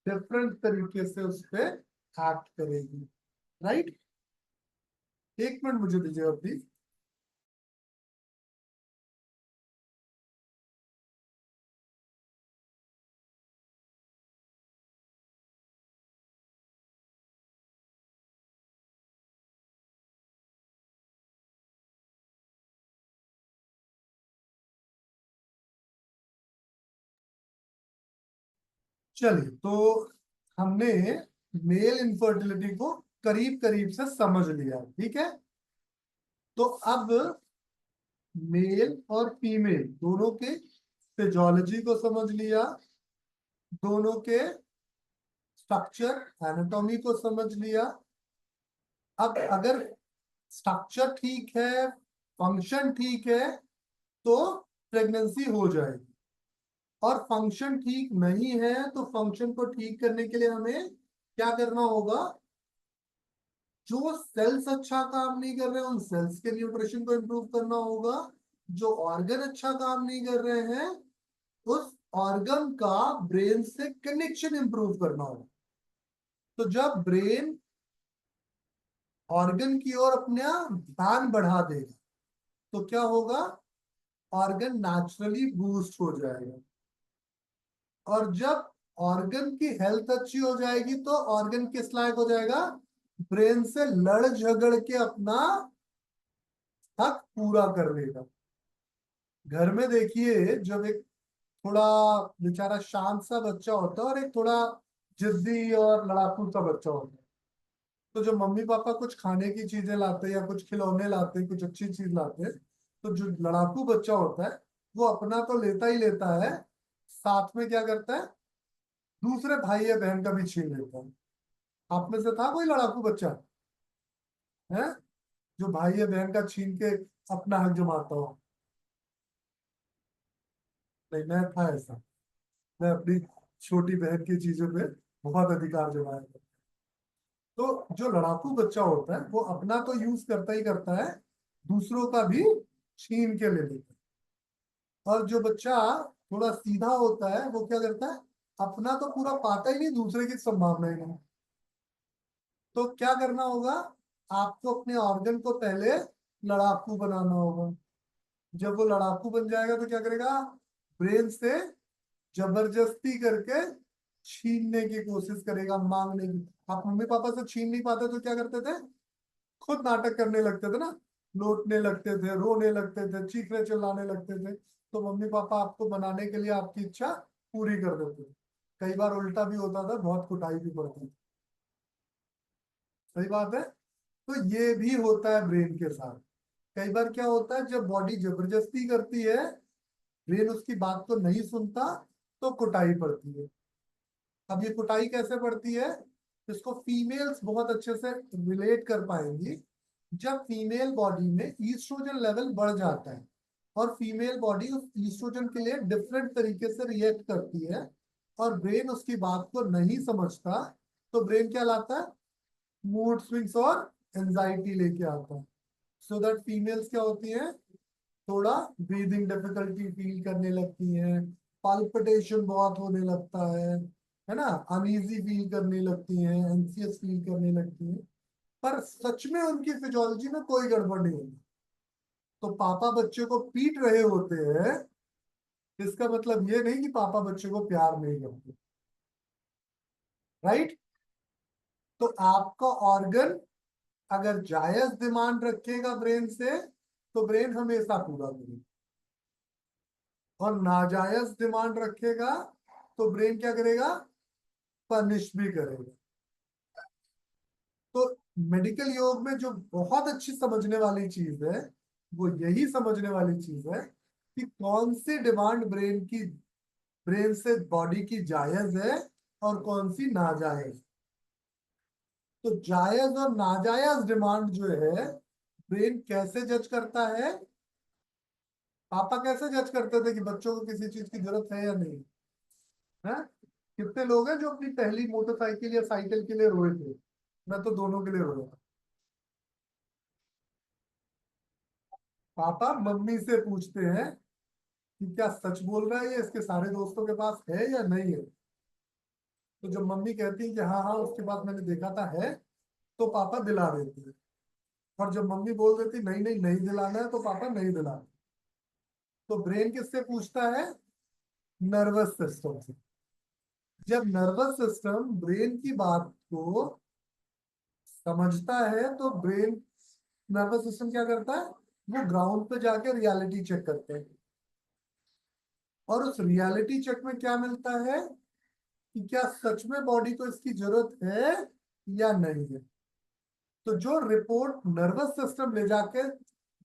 डिफरेंट तरीके से उस पर एक्ट करेगी। राइट, एक मिनट मुझे दीजिए अभी। चलिए, तो हमने मेल इनफर्टिलिटी को करीब करीब से समझ लिया, ठीक है। तो अब मेल और फीमेल दोनों के फिजियोलॉजी को समझ लिया, दोनों के स्ट्रक्चर एनाटॉमी को समझ लिया। अब अगर स्ट्रक्चर ठीक है, फंक्शन ठीक है, तो प्रेगनेंसी हो जाएगी। और फंक्शन ठीक नहीं है तो फंक्शन को ठीक करने के लिए हमें क्या करना होगा, जो सेल्स अच्छा काम नहीं कर रहे हैं उन सेल्स के न्यूट्रिशन को इंप्रूव करना होगा, जो ऑर्गन अच्छा काम नहीं कर रहे हैं उस ऑर्गन का ब्रेन से कनेक्शन इंप्रूव करना होगा। तो जब ब्रेन ऑर्गन की ओर अपना ध्यान बढ़ा देगा तो क्या होगा, ऑर्गन नेचुरली बूस्ट हो जाएगा। और जब ऑर्गन की हेल्थ अच्छी हो जाएगी तो ऑर्गन किस लायक हो जाएगा, ब्रेन से लड़ झगड़ के अपना हक पूरा कर लेगा। घर में देखिए, जब एक थोड़ा बेचारा शांत सा बच्चा होता है और एक थोड़ा जिद्दी और लड़ाकू सा बच्चा होता है, तो जो मम्मी पापा कुछ खाने की चीजें लाते हैं या कुछ खिलौने लाते हैं, कुछ अच्छी चीज लाते हैं, तो जो लड़ाकू बच्चा होता है वो अपना तो लेता ही लेता है, साथ में क्या करता है, दूसरे भाई या बहन का भी छीन लेता है। आप में से था कोई लड़ाकू बच्चा है जो भाई या बहन का छीन के अपना हक जमाता हो? नहीं, मैं था ऐसा। मैं अपनी छोटी बहन की चीजों पे बहुत अधिकार जमाया था। तो जो लड़ाकू बच्चा होता है वो अपना तो यूज करता ही करता है, दूसरों का भी छीन के ले लेता है। और जो बच्चा थोड़ा सीधा होता है वो क्या करता है, अपना तो पूरा पाता ही नहीं, दूसरे की संभावना ही नहीं। तो क्या करना होगा, आपको अपने ऑर्गन को पहले लड़ाकू बनाना होगा। जब वो लड़ाकू बन जाएगा तो क्या करेगा, ब्रेन से जबरदस्ती करके छीनने की कोशिश करेगा, मांगने की। आप मम्मी पापा से छीन नहीं पाते तो क्या करते थे, खुद नाटक करने लगते थे ना, लौटने लगते थे, रोने लगते थे, चीखने चिल्लाने लगते थे। तो मम्मी पापा आपको बनाने के लिए आपकी इच्छा पूरी कर देते थे। कई बार उल्टा भी होता था, बहुत कुटाई भी पड़ती थी। सही बात है। तो ये भी होता है ब्रेन के साथ। कई बार क्या होता है, जब बॉडी जबरदस्ती करती है, ब्रेन उसकी बात को नहीं सुनता, तो कुटाई पड़ती है। अब ये कुटाई कैसे पड़ती है, इसको फीमेल्स बहुत अच्छे से रिलेट कर पाएंगी। जब फीमेल बॉडी में ईस्ट्रोजन लेवल बढ़ जाता है और फीमेल बॉडी उस ईस्ट्रोजन के लिए डिफरेंट तरीके से रिएक्ट करती है और ब्रेन उसकी बात को नहीं समझता, तो ब्रेन क्या लाता है, मूड स्विंग्स और एंजाइटी लेके आता है। सो दैट फीमेल्स क्या होती हैं, थोड़ा ब्रीदिंग डिफिकल्टी फील करने लगती हैं, पाल्पिटेशन बहुत होने लगता है ना, अनईजी फील करने लगती हैं, एंसियस फील करने लगती हैं। पर सच में उनकी फिजियोलॉजी में कोई गड़बड़ नहीं होती। तो पापा बच्चे को पीट रहे होते हैं, इसका मतलब ये नहीं कि पापा बच्चे को प्यार नहीं करते। राइट। तो आपका ऑर्गन अगर जायज डिमांड रखेगा ब्रेन से तो ब्रेन हमेशा पूरा करेगा, और नाजायज डिमांड रखेगा तो ब्रेन क्या करेगा, पनिश भी करेगा। तो मेडिकल योग में जो बहुत अच्छी समझने वाली चीज है वो यही समझने वाली चीज है कि कौन सी डिमांड ब्रेन से बॉडी की जायज है और कौन सी नाजायज। तो जायज और नाजायज डिमांड जो है, ब्रेन कैसे जज करता है, पापा कैसे जज करते थे कि बच्चों को किसी चीज की जरूरत है या नहीं है, कितने लोग हैं जो अपनी पहली मोटरसाइकिल या साइकिल के लिए रोए थे? मैं तो दोनों के लिए रोया। पापा मम्मी से पूछते हैं कि क्या सच बोल रहा है ये, इसके सारे दोस्तों के पास है या नहीं है। तो जब मम्मी कहती है कि हाँ हाँ उसके पास मैंने देखा था है, तो पापा दिला देते हैं। और जब मम्मी बोल देती नहीं नहीं नहीं दिलाना है, तो पापा नहीं दिलाते। तो ब्रेन किससे पूछता है? नर्वस सिस्टम से। जब नर्वस सिस्टम ब्रेन की बात को समझता है, तो ब्रेन, नर्वस सिस्टम क्या करता है? वो ग्राउंड पे जाके रियलिटी चेक करते हैं। और उस रियलिटी चेक में क्या मिलता है कि क्या सच में बॉडी को इसकी जरूरत है या नहीं है। तो जो रिपोर्ट नर्वस सिस्टम ले जाके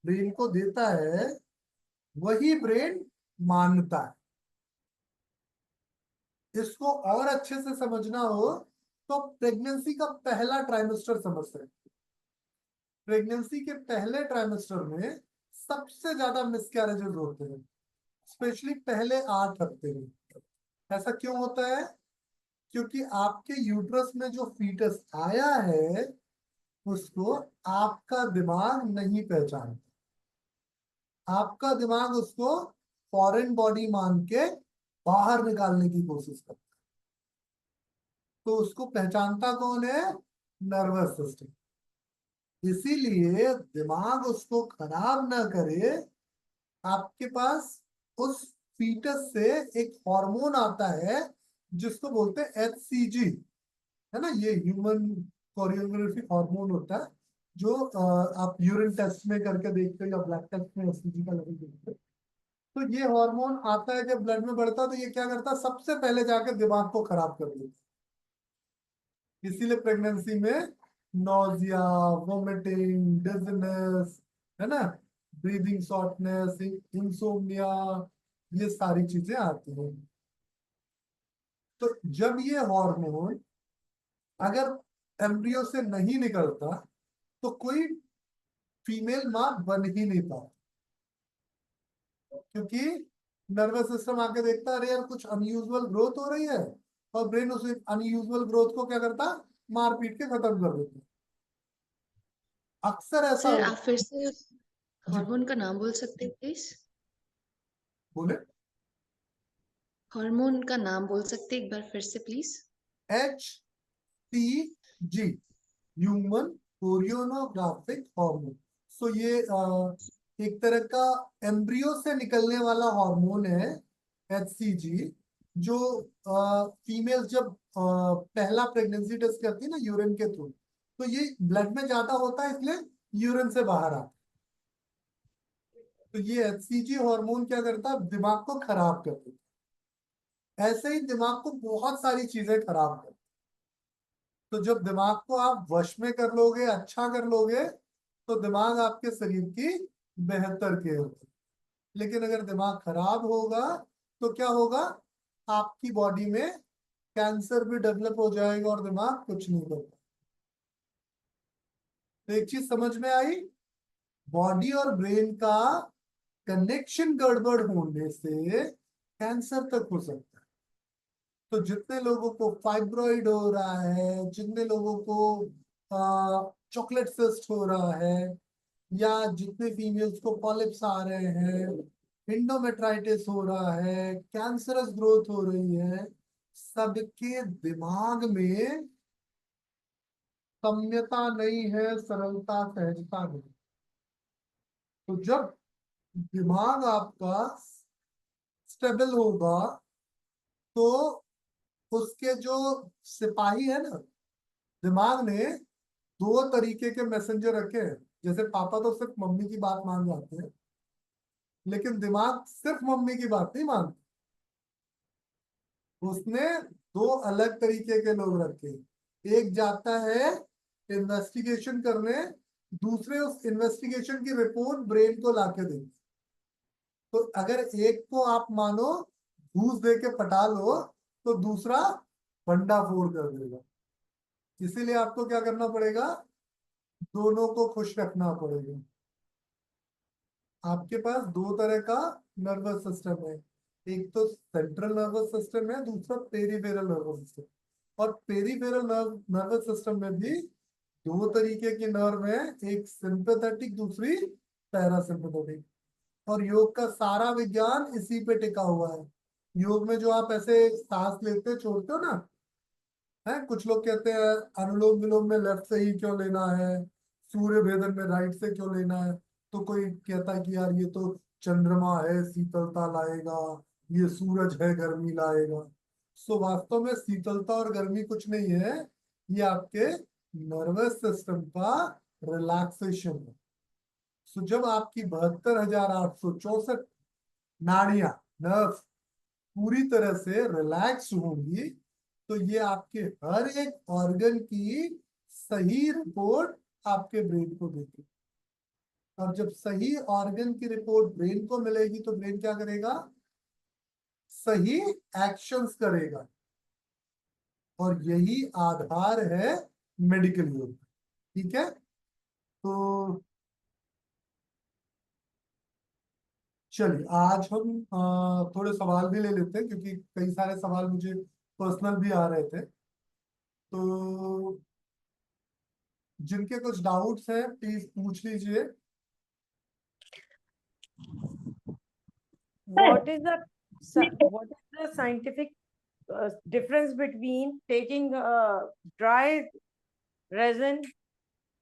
ब्रेन को देता है, वही ब्रेन मानता है। इसको और अच्छे से समझना हो तो प्रेगनेंसी का पहला ट्राइमेस्टर समझ सकते। प्रेगनेंसी के पहले ट्राइमेस्टर में सबसे ज्यादा मिसकैरेजेस होते हैं, स्पेशली पहले 8 हफ्ते में। ऐसा क्यों होता है? क्योंकि आपके यूट्रस में जो फीटस आया है, उसको आपका दिमाग नहीं पहचानता। आपका दिमाग उसको फॉरेन बॉडी मान के बाहर निकालने की कोशिश करता है। तो उसको पहचानता कौन है? Nervous system. इसीलिए दिमाग उसको खराब ना करे, आपके पास उस फीटस से एक हार्मोन आता है जिसको बोलते हैं HCG, है ना। ये ह्यूमन कोरियोग्राफिक हार्मोन होता है, जो आप यूरिन टेस्ट में करके देखते हो या ब्लड टेस्ट में HCG का लेवल देखते हो। तो ये हार्मोन आता है जब ब्लड में बढ़ता है, तो ये क्या करता है? सबसे पहले जाकर दिमाग को खराब कर देता है। इसीलिए प्रेगनेंसी में नोजिया, वोमिटिंग, डिजनेस, है ना, ब्रीदिंग शॉर्टनेस, इंसोम्निया, ये सारी चीजें आती हैं। तो जब ये हार्मोन अगर एम्ब्रियो से नहीं निकलता, तो कोई फीमेल मां बन ही नहीं पाती। क्योंकि नर्वस सिस्टम आके देखता है, अरे यार कुछ अनयूजुअल ग्रोथ हो रही है, और ब्रेन उस अनयूजुअल ग्रोथ को क्या करता? मार पीट के खत्म कर देता है। अक्सर ऐसा सर हो। आप फिर से जी, हार्मोन का नाम बोल सकते हैं प्लीज? बोले। हार्मोन का नाम बोल सकते हैं एक बार फिर से please? HCG, human chorionic gonadotropic hormone. So ये एक तरह का एम्ब्रियो से निकलने वाला हार्मोन है, HCG। जो फीमेल जब पहला प्रेगनेंसी टेस्ट करती है ना यूरिन के थ्रू, तो ये ब्लड में ज्यादा होता है, इसलिए यूरिन से बाहर आता है। तो ये HCG हार्मोन क्या करता है? दिमाग को खराब कर देता है। ऐसे ही दिमाग को बहुत सारी चीजें खराब करती है। तो जब दिमाग को आप वश में कर लोगे, अच्छा कर लोगे, तो दिमाग आपके शरीर की बेहतर केयर होगी। लेकिन अगर दिमाग खराब होगा, तो क्या होगा? आपकी बॉडी में कैंसर भी डेवलप हो जाएगा और दिमाग कुछ नहीं करता। तो एक चीज समझ में आई, बॉडी और ब्रेन का कनेक्शन गड़बड़ होने से कैंसर तक हो सकता है। तो जितने लोगों को फाइब्रॉइड हो रहा है, जितने लोगों को चॉकलेट सिस्ट हो रहा है, या जितने फीमेल्स को पॉलिप्स आ रहे हैं, इंडोमेट्राइटिस हो रहा है, कैंसरस ग्रोथ हो रही है, सबके दिमाग में सम्यता नहीं है, सरलता सहजता नहीं। तो जब दिमाग आपका स्टेबल होगा, तो उसके जो सिपाही है ना, दिमाग ने 2 तरीके के मैसेंजर रखे हैं। जैसे पापा तो सिर्फ मम्मी की बात मान जाते हैं, लेकिन दिमाग सिर्फ मम्मी की बात नहीं मानता। उसने 2 अलग तरीके के लोग रखे। एक जाता है इन्वेस्टिगेशन करने, दूसरे उस इन्वेस्टिगेशन की रिपोर्ट ब्रेन को लाके देते। तो अगर एक को आप मानो घूस दे के पटा लो, तो दूसरा भंडा फोड़ कर देगा। इसीलिए आपको क्या करना पड़ेगा? दोनों को खुश रखना पड़ेगा। आपके पास 2 तरह का नर्वस सिस्टम है। एक तो सेंट्रल नर्वस सिस्टम है, दूसरा पेरिफेरल नर्वस सिस्टम। और पेरिफेरल नर्वस सिस्टम में भी दो तरीके के नर्व हैं, एक सिंपैथेटिक, दूसरी पैरासिम्पैथेटिक। और योग का सारा विज्ञान इसी पे टिका हुआ है। योग में जो आप ऐसे सांस लेते छोड़ते हो ना, है, कुछ लोग कहते हैं अनुलोम विलोम में लेफ्ट से ही क्यों लेना है, सूर्य भेदन में राइट से क्यों लेना है। तो कोई कहता है कि यार ये तो चंद्रमा है, शीतलता लाएगा, ये सूरज है, गर्मी लाएगा। सो वास्तव में शीतलता और गर्मी कुछ नहीं है, ये आपके नर्वस सिस्टम का रिलैक्सेशन है। सो जब आपकी 72,864 नाड़ियां, नर्व पूरी तरह से रिलैक्स होंगी, तो ये आपके हर एक ऑर्गन की सही रिपोर्ट आपके ब्रेन को देगी। और जब सही ऑर्गन की रिपोर्ट ब्रेन को मिलेगी तो ब्रेन क्या करेगा? सही एक्शंस करेगा। और यही आधार है मेडिकल योग। ठीक है, तो चलिए आज हम थोड़े सवाल भी ले लेते हैं, क्योंकि कई सारे सवाल मुझे पर्सनल भी आ रहे थे। तो जिनके कुछ डाउट्स हैं प्लीज पूछ लीजिए। What is the scientific difference between taking dry resin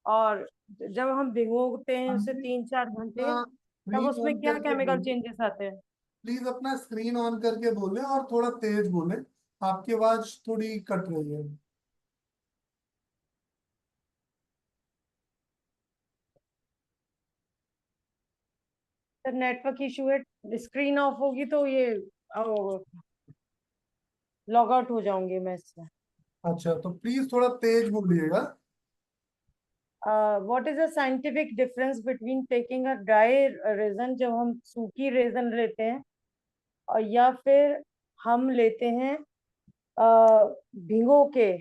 और जब हम भिगोते हैं उसे 3-4 घंटे, तब स्क्रीन उसमें ऑन क्या करके केमिकल बोलें, चेंजेस आते हैं? प्लीज अपना स्क्रीन ऑन करके बोलें और थोड़ा तेज बोलें, आपकी आवाज थोड़ी कट रही है। सर नेटवर्क इशू है, स्क्रीन ऑफ होगी तो ये लॉग आउट हो जाऊंगी मैं इससे। अच्छा, तो प्लीज थोड़ा तेज बोलिएगा। What is the scientific difference between taking a dry raisin, जब हम सूखी रेजन लेते हैं, और या फिर हम लेते हैं भिगो के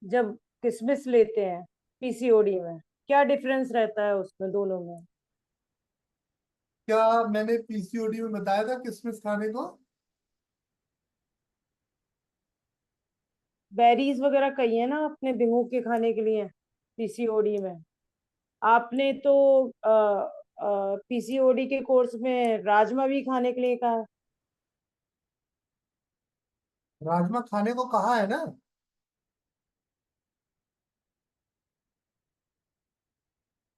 जब किशमिश लेते हैं पीसीओडी में, क्या डिफरेंस रहता है उसमें दोनों में? क्या मैंने पीसीओडी में बताया था किसमिस खाने को? बेरीज वगैरह कही है ना आपने भिगो के खाने के लिए पीसीओडी में। आपने तो पीसीओडी के कोर्स में राजमा भी खाने के लिए कहा। राजमा खाने को कहा है ना।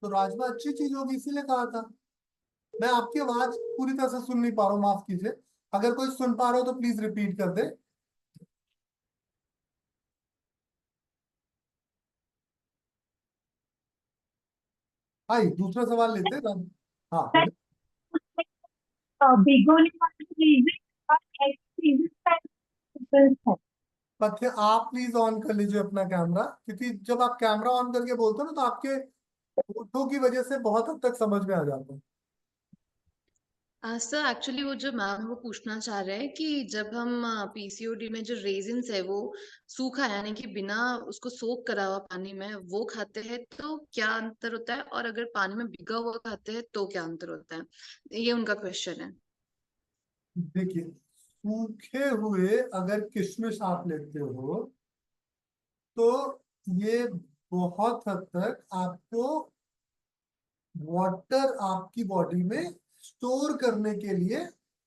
तो राजमा अच्छी चीज होगी इसीलिए कहा था। मैं आपकी आवाज पूरी तरह से सुन नहीं पा रहा हूँ, माफ कीजिए। अगर कोई सुन पा रहा हो तो प्लीज रिपीट कर दे। हाँ, दूसरा सवाल लेते हैं हाँ बोले। भिगोने वाली चीजें और ऐसी चीजें का डिफरेंस है। पत्ते आप प्लीज ऑन कर लीजिए अपना कैमरा, क्योंकि जब आप कैमरा ऑन करके बोलते हो ना तो आपके फोटो की वजह से बहुत हद तक समझ में आ जाता है। सर एक्चुअली वो जो मैम वो पूछना चाह रहे हैं कि जब हम पीसीओडी में जो रेजिन्स है वो सूखा यानी कि बिना उसको सोक करा हुआ पानी में वो खाते हैं तो क्या अंतर होता है, और अगर पानी में भिगा हुआ खाते हैं तो क्या अंतर होता है, ये उनका क्वेश्चन है। देखिए, सूखे हुए अगर किशमिश आप लेते हो तो ये बहुत हद तक आपको वाटर आपकी बॉडी में स्टोर करने के लिए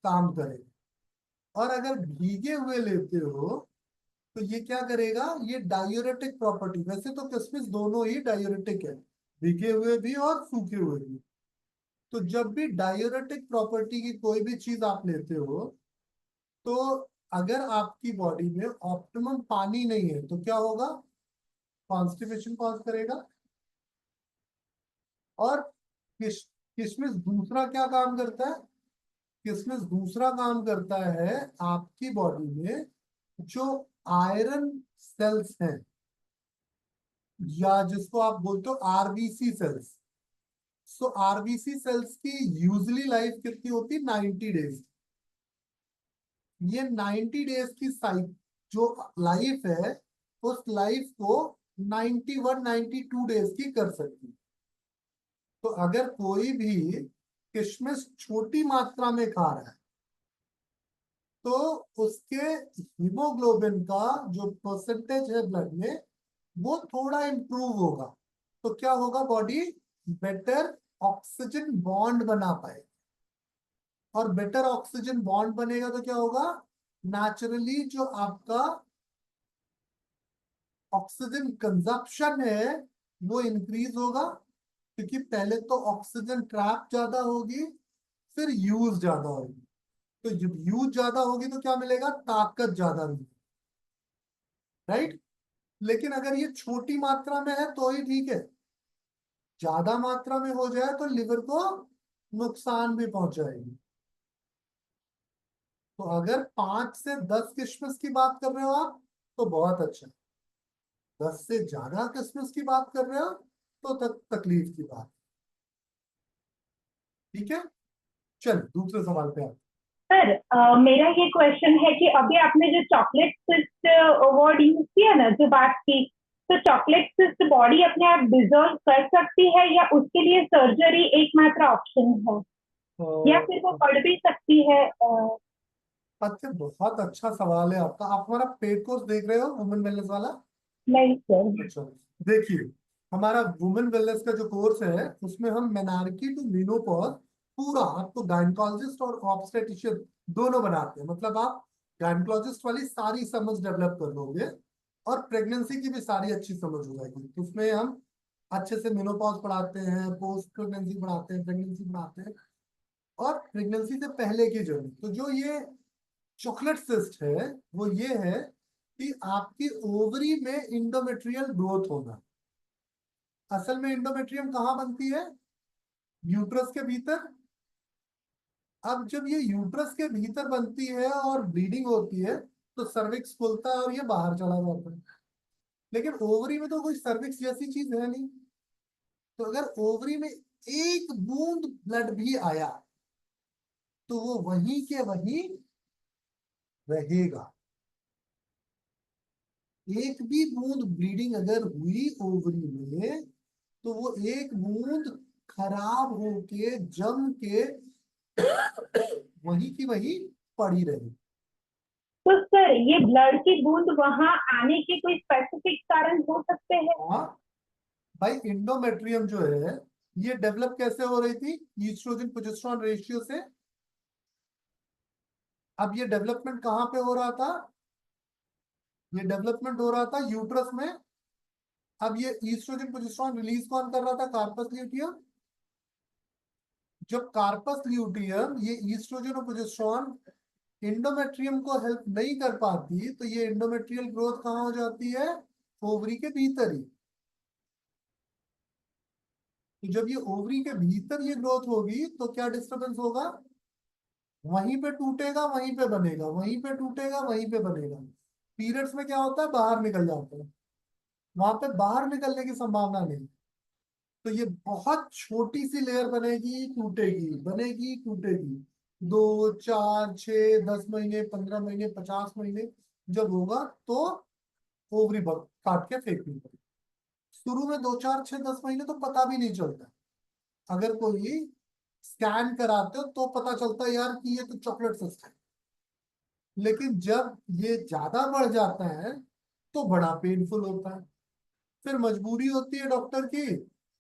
काम करेगा। और अगर भीगे हुए लेते हो तो ये क्या करेगा? ये डायूरेटिक प्रॉपर्टी, वैसे तो किशमिश दोनों ही डायूरेटिक है, भीगे हुए भी और सूखे हुए भी। तो जब भी डायूरेटिक प्रॉपर्टी की कोई भी चीज आप लेते हो, तो अगर आपकी बॉडी में ऑप्टिमम पानी नहीं है तो क्या होगा? कॉन्स्टिपेशन कॉज करेगा। और किशमिश दूसरा क्या काम करता है? किशमिश दूसरा काम करता है आपकी बॉडी में जो आयरन सेल्स हैं, या जिसको आप बोलते हो आरबीसी सेल्स। सो आरबीसी सेल्स की यूजली लाइफ कितनी होती है? 90 डेज। ये 90 डेज की साइकिल जो लाइफ है, उस लाइफ को 91-92 डेज की कर सकती है। तो अगर कोई भी किशमिश छोटी मात्रा में खा रहा है तो उसके हीमोग्लोबिन का जो परसेंटेज है ब्लड में वो थोड़ा इंप्रूव होगा। तो क्या होगा, बॉडी बेटर ऑक्सीजन बॉन्ड बना पाए, और बेटर ऑक्सीजन बॉन्ड बनेगा तो क्या होगा, नेचुरली जो आपका ऑक्सीजन कंजप्शन है वो इंक्रीज होगा, क्योंकि पहले तो ऑक्सीजन ट्रैप ज्यादा होगी, फिर यूज ज्यादा होगी। तो जब यूज ज्यादा होगी तो क्या मिलेगा, ताकत ज्यादा मिलेगी, राइट। लेकिन अगर ये छोटी मात्रा में है तो ही ठीक है, ज्यादा मात्रा में हो जाए तो लिवर को नुकसान भी पहुंचाएगी। तो अगर 5 से 10 किशमिश की बात कर रहे हो आप तो बहुत अच्छा, 10 से ज्यादा किशमिश की बात कर रहे हो तो तकलीफ की बात। ठीक है, चल दूसरे सवाल पे आप। सर मेरा ये क्वेश्चन है कि अभी आपने जो चॉकलेट सिस्ट वर्ड यूज किया ना, जो बात की, तो चॉकलेट सिस्ट बॉडी अपने आप डिसॉल्व कर सकती है या उसके लिए सर्जरी एकमात्र ऑप्शन है, या फिर वो बढ़ भी सकती है? अच्छा, बहुत अच्छा सवाल है आपका। आप हमारा पेड कोर्स देख रहे हो, वुमेन वेलनेस वाला? नहीं सर। अच्छा, देखिए, हमारा वुमेन वेलनेस का जो कोर्स है उसमें हम मेनार्की टू मेनोपॉज पूरा आपको गायनेकोलॉजिस्ट और ऑब्स्टेट्रिशियन दोनों बनाते हैं। मतलब आप गायनेकोलॉजिस्ट वाली सारी समझ डेवलप कर लोगे और प्रेगनेंसी की भी सारी अच्छी समझ हो जाएगी। तो उसमें हम अच्छे से मेनोपॉज पढ़ाते हैं, पोस्ट प्रेगनेंसी पढ़ाते हैं, प्रेगनेंसी पढ़ाते हैं, और प्रेगनेंसी से पहले की जर्नी। तो जो ये चॉकलेट सिस्ट है वो ये है कि आपकी ओवरी में इंडोमेट्रियल ग्रोथ होना। असल में इंडोमेट्रियम कहाँ बनती है, यूट्रस के भीतर। अब जब ये यूट्रस के भीतर बनती है और ब्लीडिंग होती है तो सर्विक्स खुलता है और ये बाहर चला जाता है। लेकिन ओवरी में तो कोई सर्विक्स जैसी चीज है नहीं। तो अगर ओवरी में एक बूंद ब्लड भी आया तो वो वहीं के वहीं रहेगा। एक भी बूंद ब्लीडिंग अगर हुई ओवरी में तो वो एक बूंद खराब होके जम के वहीं की वहीं पड़ी रही। तो सर ये ब्लड की बूंद वहां आने के कोई स्पेसिफिक कारण हो सकते हैं? हाँ भाई, इंडोमेट्रियम जो है ये डेवलप कैसे हो रही थी, ईस्ट्रोजन प्रोजेस्टेरॉन रेशियो से। अब ये डेवलपमेंट कहाँ पे हो रहा था, ये डेवलपमेंट हो रहा था यूट्रस में। अब ये ईस्ट्रोजन प्रोजेस्टेरॉन रिलीज कौन कर रहा था, कार्पस ल्यूटियम। जब कार्पस ल्यूटियम ये ईस्ट्रोजन और प्रोजेस्टेरॉन इंडोमेट्रियम को हेल्प नहीं कर पाती तो ये इंडोमेट्रियल ग्रोथ कहाँ हो जाती है, ओवरी के भीतर ही। तो जब ये ओवरी के भीतर ये ग्रोथ होगी तो क्या डिस्टरबेंस होगा, वहीं पे टूटेगा वहीं पे बनेगा, वहीं पे टूटेगा वहीं पे बनेगा। पीरियड्स में क्या होता है, बाहर निकल जाते हैं, वहां पे बाहर निकलने की संभावना नहीं। तो ये बहुत छोटी सी लेयर बनेगी, टूटेगी, बनेगी, टूटेगी। 2, 4, 6, 10 महीने, 15 महीने, 50 महीने जब होगा तो ओवरी काट के फेंकनी पड़ेगी। शुरू में 2, 4, 6, 10 महीने तो पता भी नहीं चलता। अगर कोई स्कैन कराते हो तो पता चलता है यार कि ये तो चॉकलेट सिस्ट है। लेकिन जब ये ज्यादा बढ़ जाता है तो बड़ा पेनफुल होता है। फिर मजबूरी होती है डॉक्टर की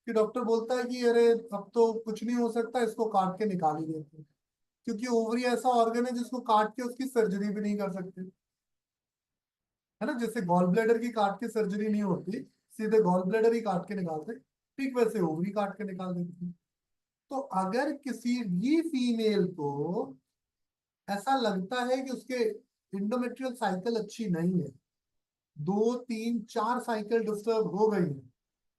कि डॉक्टर बोलता है कि अरे अब तो कुछ नहीं हो सकता, इसको काट के निकाल ही देते हैं। क्योंकि ओवरी ऐसा ऑर्गन है जिसको काट के उसकी सर्जरी भी नहीं कर सकते, है ना। जैसे गॉल ब्लैडर की काट के सर्जरी नहीं होती, सीधे गॉल ब्लैडर ही काट के निकालते, ठीक वैसे ओवरी काट के निकाल देते हैं। तो अगर किसी भी फीमेल को ऐसा लगता है कि उसके इंडोमेट्रियल साइकिल अच्छी नहीं है, 2, 3, 4 साइकिल डिस्टर्ब हो गई है,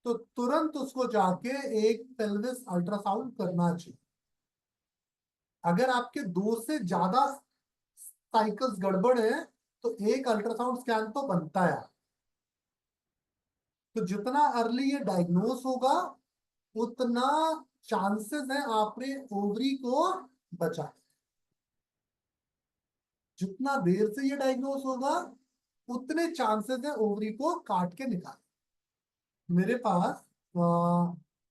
तो तुरंत उसको जाके एक पेल्विस अल्ट्रासाउंड करना चाहिए। अगर आपके 2 से ज्यादा साइकिल्स गड़बड़ है तो एक अल्ट्रासाउंड स्कैन तो बनता है। तो जितना अर्ली ये डायग्नोस होगा उतना चांसेस है आपने ओवरी को बचा। जितना देर से ये डायग्नोस होगा उतने चांसेस है ओवरी को काट के निकाल। मेरे पास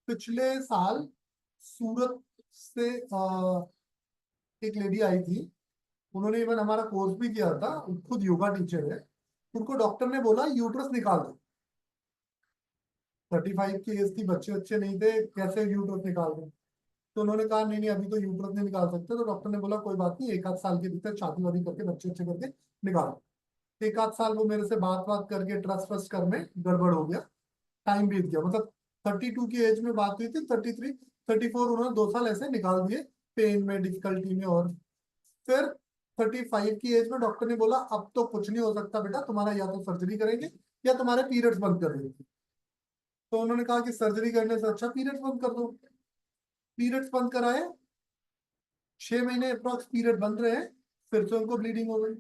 पिछले साल सूरत से एक लेडी आई थी, उन्होंने इवन हमारा कोर्स भी किया था, खुद योगा टीचर है। उनको डॉक्टर ने बोला यूट्रस निकाल दो। 35 की एज थी, बच्चे अच्छे नहीं थे, कैसे यूट्रस निकाल दो? तो उन्होंने कहा नहीं नहीं अभी तो यूट्रस नहीं निकाल सकते। तो डॉक्टर ने बोला कोई बात नहीं, 1 आध साल के भीतर शादी वादी करके बच्चे अच्छे करके निकालो। 1 आध साल वो मेरे से बात बात करके ट्रस्ट वस्ट करने गड़बड़ हो गया, टाइम बीत गया। मतलब 32 की एज में बात हुई थी, 33 34 उन्होंने 2 साल ऐसे निकाल दिए, पेन में डिफिकल्टी में। और फिर 35 की एज में डॉक्टर ने बोला अब तो कुछ नहीं हो सकता बेटा, तुम्हारा या तो सर्जरी करेंगे या तुम्हारे पीरियड्स बंद कर देंगे। तो उन्होंने कहा कि सर्जरी करने से अच्छा पीरियड्स बंद कर दो। पीरियड्स बंद कराए, 6 महीने अप्रॉक्स पीरियड बंद रहे, फिर से उनको ब्लीडिंग हो गई।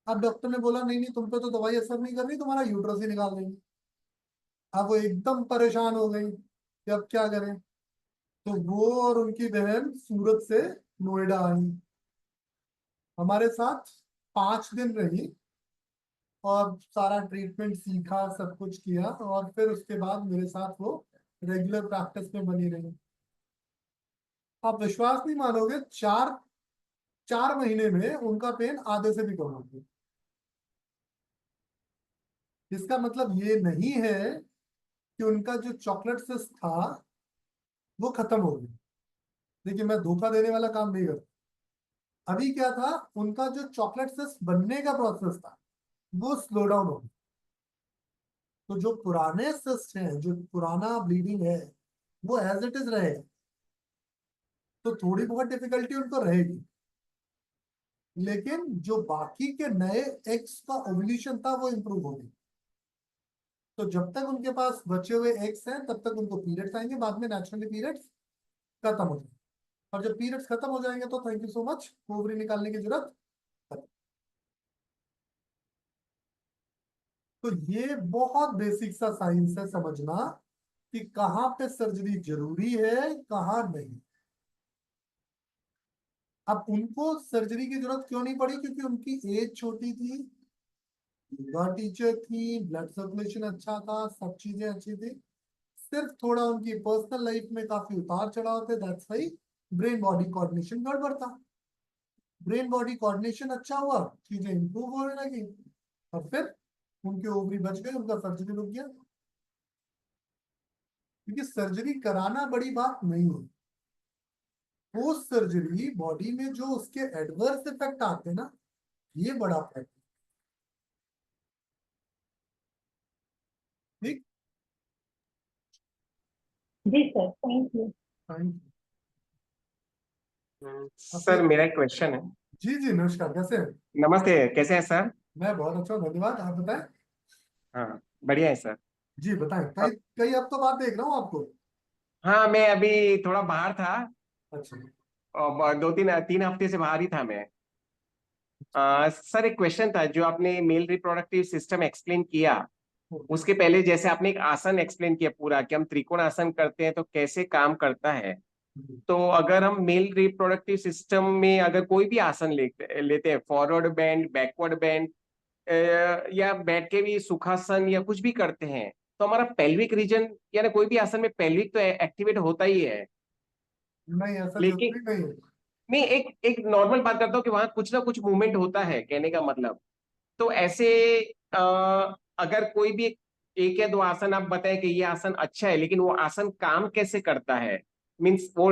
अब डॉक्टर ने बोला नहीं नहीं तुम पे तो दवाई असर नहीं कर रही, तुम्हारा यूट्रस ही निकाल देंगे। अब वो एकदम परेशान हो गई कि अब क्या करें। तो वो और उनकी बहन सूरत से नोएडा आई, हमारे साथ 5 दिन रही और सारा ट्रीटमेंट सीखा, सब कुछ किया। और फिर उसके बाद मेरे साथ वो रेगुलर प्रैक्टिस में बनी रही। आप विश्वास नहीं मानोगे, 4 महीने में उनका पेन आधे से भी कम हो गया। इसका मतलब ये नहीं है कि उनका जो चॉकलेट सिस्ट था वो खत्म हो गया। देखिए मैं धोखा देने वाला काम नहीं करता। अभी क्या था, उनका जो चॉकलेट सिस्ट बनने का प्रोसेस था वो स्लो डाउन हो गया। तो जो पुराने सिस्ट हैं, जो पुराना ब्लीडिंग है, वो एज इट इज रहेगा। तो थोड़ी बहुत डिफिकल्टी उनको रहेगी, लेकिन जो बाकी के नए एग्स का ओव्यूलेशन था वो इंप्रूव हो गई। तो जब तक उनके पास बचे हुए एग्स हैं तब तक उनको पीरियड्स आएंगे, बाद में नेचुरली पीरियड्स खत्म हो जाएंगे। और जब पीरियड्स खत्म हो जाएंगे तो thank you so much, ovary निकालने की जरूरत खत्म। तो ये बहुत बेसिक सा साइंस है समझना कि कहाँ पे सर्जरी जरूरी है कहाँ नहीं। अब उनको सर्जरी की जरूरत क्यों नहीं पड़ी? क्योंकि उनकी एज छोटी थी, योगा टीचर थी, ब्लड सर्कुलेशन अच्छा था, सब चीजें अच्छी थी। सिर्फ थोड़ा उनकी पर्सनल लाइफ में काफी उतार चढ़ाव थे, that's why brain body coordination गड़बड़ था। ब्रेन बॉडी कोऑर्डिनेशन अच्छा हुआ, चीजें इंप्रूव होने लगी, और फिर उनके ओवरी बच गए, उनका सर्जरी रुक गया। क्योंकि सर्जरी कराना बड़ी बात नहीं है, पोस्ट सर्जरी बॉडी में जो उसके एडवर्स इफेक्ट आते हैं ना, ये बड़ा फैक्ट। ठीक। जी sir, thank you. Thank sir मेरा एक क्वेश्चन है। जी जी नमस्कार, कैसे हैं? नमस्ते, कैसे हैं सर? मैं बहुत अच्छा हूँ, धन्यवाद। आप बताएं। हाँ, बढ़िया है सर। जी बताएं, कई कई हफ्तों बाद देख रहा हूँ आपको। हाँ, मैं अभी थोड़ा बाहर था अच्छा। और 2-3 हफ्ते से बाहर ही था मैं। सर एक क्वेश्चन था, जो आपने मेल रिप्रोडक्टिव सिस्टम एक्सप्लेन किया, उसके पहले जैसे आपने एक आसन एक्सप्लेन किया पूरा कि हम त्रिकोण आसन करते हैं तो कैसे काम करता है। तो अगर हम मेल रिप्रोडक्टिव सिस्टम में अगर कोई भी आसन लेते हैं, फॉरवर्ड बेंड, बैकवर्ड बेंड, या बैठ के भी सुखासन या कुछ भी करते हैं, तो हमारा पेल्विक रीजन यानी कोई भी आसन में पेल्विक तो एक्टिवेट होता ही है। नहीं ऐसा लेकिन जरूरी नहीं है। नहीं, एक एक नॉर्मल बात करता हूँ कि वहां कुछ ना कुछ मूवमेंट होता है, कहने का मतलब। तो ऐसे अ, अगर कोई भी एक या दो आसन आप बताएं कि ये आसन अच्छा है, लेकिन वो आसन काम कैसे करता है, मीन्स वो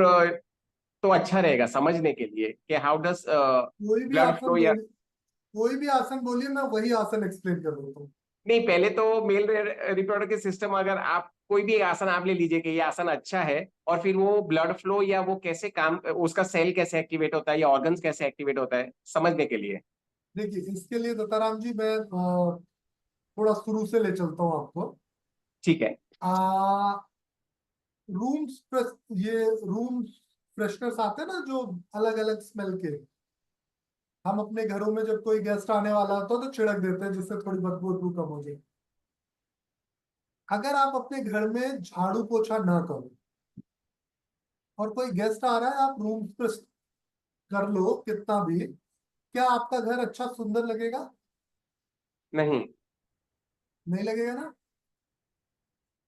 तो अच्छा रहेगा समझने के लिए कि हाउ डज कोई भी ब्लड आसन फ्लो या। बोलिए, कोई भी आसन बोलिए, मैं वही आसन एक्सप्लेन कर देता हूँ। नहीं, पहले तो मेल रिप्रोडक्टिव सिस्टम, अगर आप कोई भी आसन आप ले लीजिए कि ये आसन अच्छा है, और फिर वो ब्लड फ्लो या वो कैसे काम, उसका सेल कैसे एक्टिवेट होता है या ऑर्गन्स कैसे एक्टिवेट होता है समझने के लिए। देखिए इसके लिए दत्ताराम जी मैं थोड़ा शुरू से ले चलता हूँ आपको। ठीक है। आ, ये रूम फ्रेशनर्स आते हैं ना, जो अलग अलग स्मेल के, हम अपने घरों में जब कोई गेस्ट आने वाला होता है तो छिड़क देते हैं जिससे थोड़ी बदबू वदबू कम हो जाए। अगर आप अपने घर में झाड़ू पोछा ना करो और कोई गेस्ट आ रहा है, आप रूम फ्रेश कर लो कितना भी, क्या आपका घर अच्छा सुंदर लगेगा? नहीं। नहीं लगेगा ना।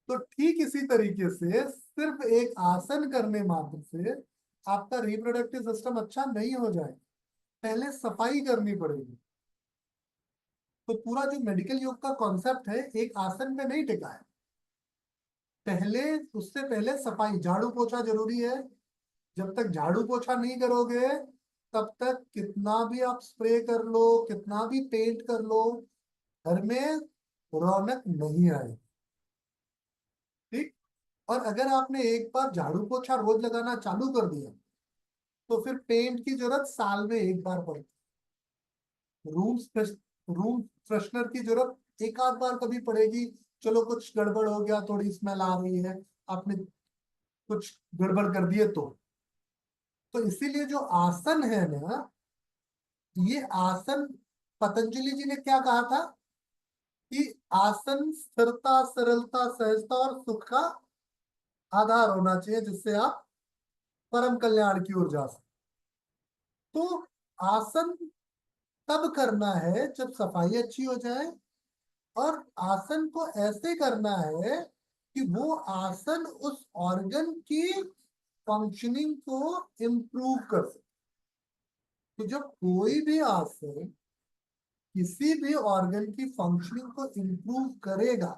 तो ठीक इसी तरीके से सिर्फ एक आसन करने मात्र से आपका रिप्रोडक्टिव सिस्टम अच्छा नहीं हो जाए। पहले सफाई करनी पड़ेगी। तो पूरा जो मेडिकल योग का कॉन्सेप्ट है एक आसन पे नहीं टिका है। पहले, उससे पहले सफाई, झाड़ू पोछा जरूरी है। जब तक झाड़ू पोछा नहीं करोगे तब तक कितना भी आप स्प्रे कर लो, कितना भी पेंट कर लो, घर में रौनक नहीं आएगी। ठीक। और अगर आपने एक बार झाड़ू पोछा रोज लगाना चालू कर दिया तो फिर पेंट की जरूरत साल में एक बार पड़ती है। रूम फ्रेशनर की जरूरत एक आध बार कभी पड़ेगी। चलो कुछ गड़बड़ हो गया, थोड़ी स्मेल आ रही है, आपने कुछ गड़बड़ कर दिए तो इसीलिए जो आसन है ना, ये आसन पतंजलि जी ने क्या कहा था कि आसन स्थिरता, सरलता, सहजता और सुख का आधार होना चाहिए, जिससे आप परम कल्याण की ओर जा सकें। तो आसन तब करना है जब सफाई अच्छी हो जाए, और आसन को ऐसे करना है कि वो आसन उस ऑर्गन की फंक्शनिंग को इम्प्रूव कर सके। तो जब कोई भी आसन किसी भी ऑर्गन की फंक्शनिंग को इम्प्रूव करेगा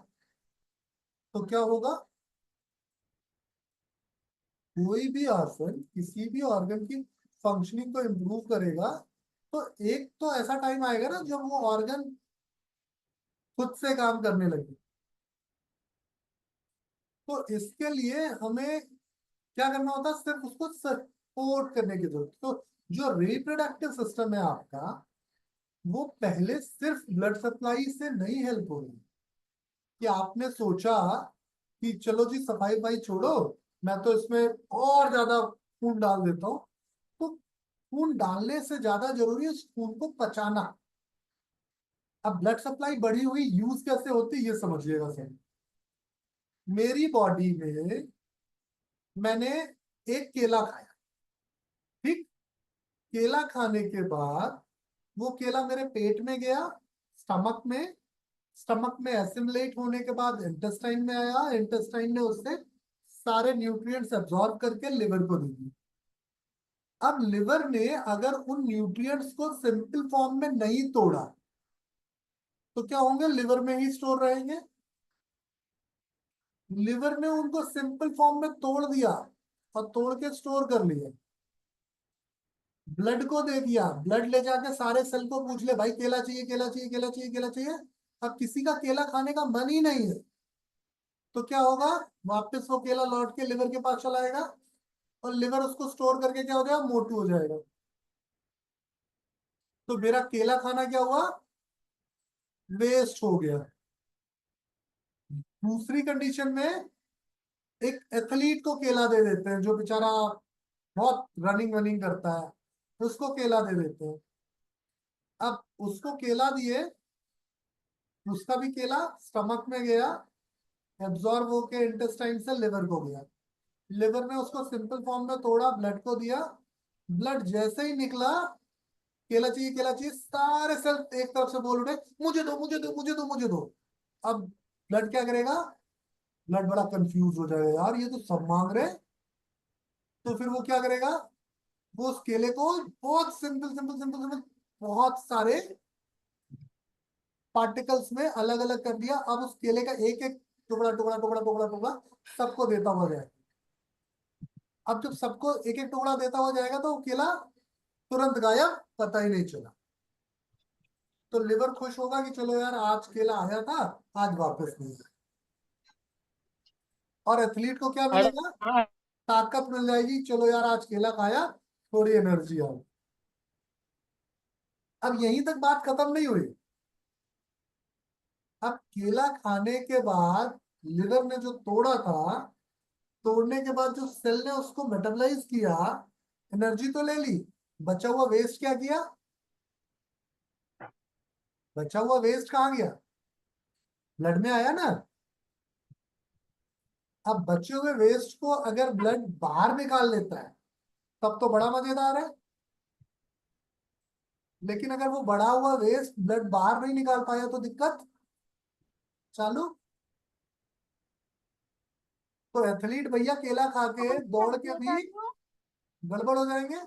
तो क्या होगा? कोई भी आसन किसी भी ऑर्गन की फंक्शनिंग को इम्प्रूव करेगा तो एक तो ऐसा टाइम आएगा ना जब वो ऑर्गन खुद से काम करने लगे। तो इसके लिए हमें क्या करना होता है? सिर्फ उसको सपोर्ट करने की जरूरत। तो जो रिप्रोडक्टिव सिस्टम है आपका, वो पहले सिर्फ ब्लड सप्लाई से नहीं हेल्प होगी कि आपने सोचा कि चलो जी सफाई भाई छोड़ो, मैं तो इसमें और ज्यादा खून डाल देता हूँ। तो खून डालने से ज्यादा जरूरी है उस खून को पचाना। अब ब्लड सप्लाई बढ़ी हुई यूज कैसे होती है ये समझिएगा सर। मेरी बॉडी में मैंने एक केला खाया, ठीक। केला खाने के बाद वो केला मेरे पेट में गया, स्टमक में। स्टमक में एसिमिलेट होने के बाद इंटेस्टाइन में आया, इंटेस्टाइन ने उससे सारे न्यूट्रिएंट्स एब्जॉर्ब करके लिवर को दे दिए। अब लिवर ने अगर उन न्यूट्रिएंट्स को सिंपल फॉर्म में नहीं तोड़ा तो क्या होंगे? लिवर में ही स्टोर रहेंगे। लिवर ने उनको सिंपल फॉर्म में तोड़ दिया और तोड़ के स्टोर कर लिया। ब्लड को दे दिया, ब्लड ले जाके सारे सेल को पूछ ले भाई केला चाहिए, केला चाहिए, केला चाहिए, केला चाहिए। अब किसी का केला खाने का मन ही नहीं है तो क्या होगा? वापस वो केला लौट के लिवर के पास चला आएगा और लिवर उसको स्टोर करके क्या हो जाएगा? मोटू हो जाएगा। तो मेरा केला खाना क्या हुआ? वेस्ट हो गया। दूसरी कंडीशन में एक एथलीट को केला दे देते हैं जो बेचारा बहुत रनिंग वनिंग करता है, उसको केला दे देते हैं। अब उसको केला दिए, उसका भी केला स्टमक में गया, एब्जॉर्ब होके इंटेस्टाइन से लिवर को गया। लिवर ने उसको सिंपल फॉर्म में तोड़ा, ब्लड को दिया। ब्लड जैसे ही निकला, केला चाहिए, केला चाहिए, सारे सेल एक तरफ से बोल उठे मुझे दो, मुझे दो, मुझे दो, मुझे दो। अब ब्लड क्या करेगा? ब्लड बड़ा कंफ्यूज हो जाएगा, यार ये तो सब मांग रहे हैं। तो फिर वो क्या करेगा? वो उस केले को बहुत सिंपल सिंपल सिंपल सिंपल बहुत सारे पार्टिकल्स में अलग अलग कर दिया। अब उस केले का एक एक टुकड़ा टुकड़ा टुकड़ा टुकड़ा टुकड़ा सबको देता हुआ जाएगा। अब जब सबको एक एक टुकड़ा देता हुआ जाएगा तो वो केला तुरंत गायब, पता ही नहीं चला। तो लिवर खुश होगा कि चलो यार आज केला आया था, आज वापस नहीं आया। और एथलीट को क्या अरे मिलेगा? हाँ। ताकत मिल जाएगी, चलो यार आज केला खाया, थोड़ी एनर्जी आ गई। अब यहीं तक बात खत्म नहीं हुई। अब केला खाने के बाद लिवर ने जो तोड़ा था, तोड़ने के बाद जो सेल ने उसको मेटाबलाइज किया, एनर्जी तो ले ली, बचा हुआ वेस्ट क्या किया? बचा हुआ वेस्ट कहाँ गया? ब्लड में आया ना। अब बचे हुए वेस्ट को अगर ब्लड बाहर निकाल लेता है तब तो बड़ा मजेदार है। लेकिन अगर वो बढ़ा हुआ वेस्ट ब्लड बाहर नहीं निकाल पाया तो दिक्कत चालू। तो एथलीट भैया केला खा के दौड़ के भी गड़बड़ हो जाएंगे।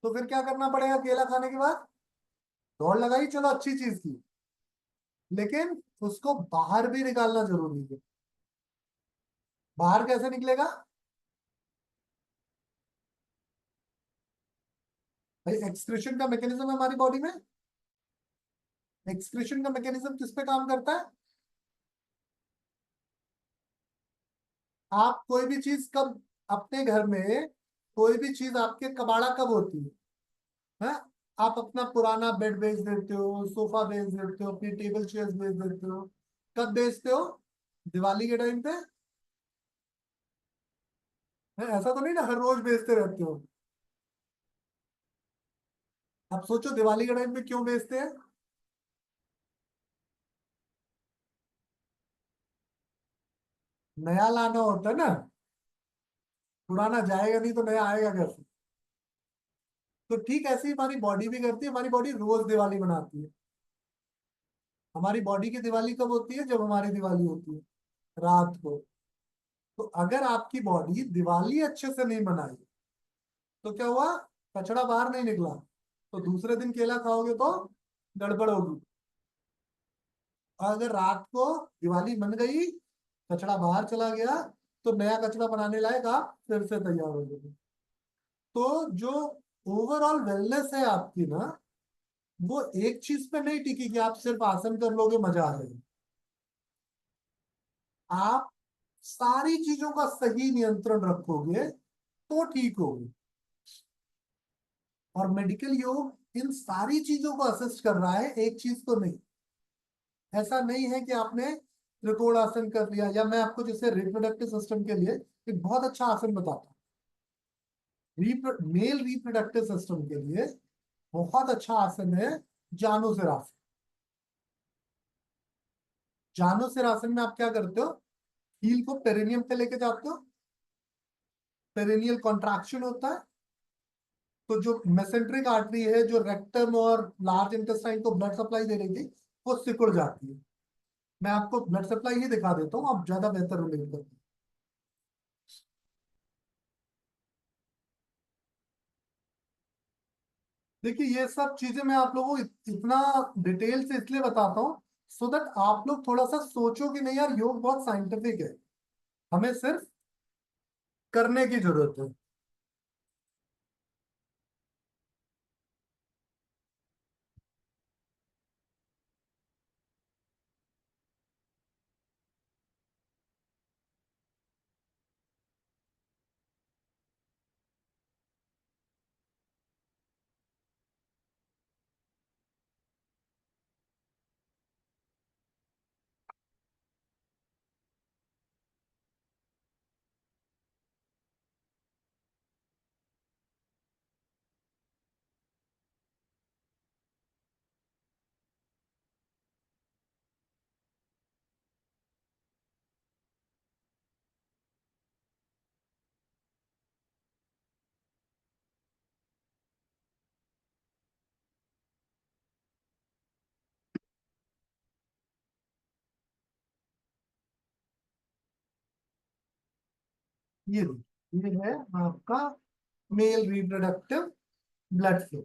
तो फिर क्या करना पड़ेगा? केला खाने के बाद दौड़ लगाई, चलो अच्छी चीज की, लेकिन उसको बाहर भी निकालना जरूरी है। बाहर कैसे निकलेगा भाई? एक्सक्रीशन का मैकेनिज्म है हमारी बॉडी में। एक्सक्रीशन का मैकेनिज्म किस पे काम करता है? आप कोई भी चीज कब अपने घर में, कोई भी चीज आपके कबाड़ा कब होती है? आप अपना पुराना बेड बेच देते हो, सोफा बेच देते हो, अपनी टेबल चेयर्स बेच देते हो। कब बेचते हो? दिवाली के टाइम पे। ऐसा तो नहीं ना हर रोज बेचते रहते हो। अब सोचो दिवाली के टाइम पे क्यों बेचते हैं? नया लाना होता है ना, पुराना जाएगा नहीं तो नया आएगा कैसे? तो ठीक ऐसे ही हमारी बॉडी भी करती है। हमारी बॉडी रोज दिवाली मनाती है। हमारी बॉडी की दिवाली कब होती है? जब हमारी दिवाली होती है रात को। तो अगर आपकी बॉडी दिवाली अच्छे से नहीं मनाई तो क्या हुआ? कचरा बाहर नहीं निकला, तो दूसरे दिन केला खाओगे तो गड़बड़ होगी। और अगर रात को दिवाली मन गई, कचरा बाहर चला गया, तो नया कचरा बनाने लायक आप फिर से तैयार हो गए। तो जो ओवरऑल वेलनेस है आपकी ना, वो एक चीज पे नहीं टिकी कि आप सिर्फ आसन कर लोगे मजा आ जाएगा। आप सारी चीजों का सही नियंत्रण रखोगे तो ठीक होगी। और मेडिकल योग इन सारी चीजों को असिस्ट कर रहा है, एक चीज को नहीं। ऐसा नहीं है कि आपने त्रिकोण आसन कर लिया, या मैं आपको जैसे रिप्रोडक्टिव सिस्टम के लिए एक बहुत अच्छा आसन बताता हूँ। मेल रिप्रोडक्टिव सिस्टम के लिए बहुत अच्छा आसन है जानुसिरासन। जानुसिरासन में आप क्या करते हो? हील को पेरिनियम पे लेके जाते हो, पेरिनियल कॉन्ट्रैक्शन होता है, तो जो मेसेंट्रिक आर्टरी है जो रेक्टम और लार्ज इंटेस्टाइन को ब्लड सप्लाई दे रही थी, वो सिकुड़ जाती है। मैं आपको ब्लड सप्लाई ही दिखा देता हूँ, आप ज्यादा बेहतर रिलेट करते हैं। देखिए ये सब चीजें मैं आप लोगों को इतना डिटेल से इसलिए बताता हूँ सो दैट आप लोग थोड़ा सा सोचो कि नहीं यार, योग बहुत साइंटिफिक है, हमें सिर्फ करने की जरूरत है। ये देखिए, ये है आपका मेल रिप्रोडक्टिव ब्लड फ्लो।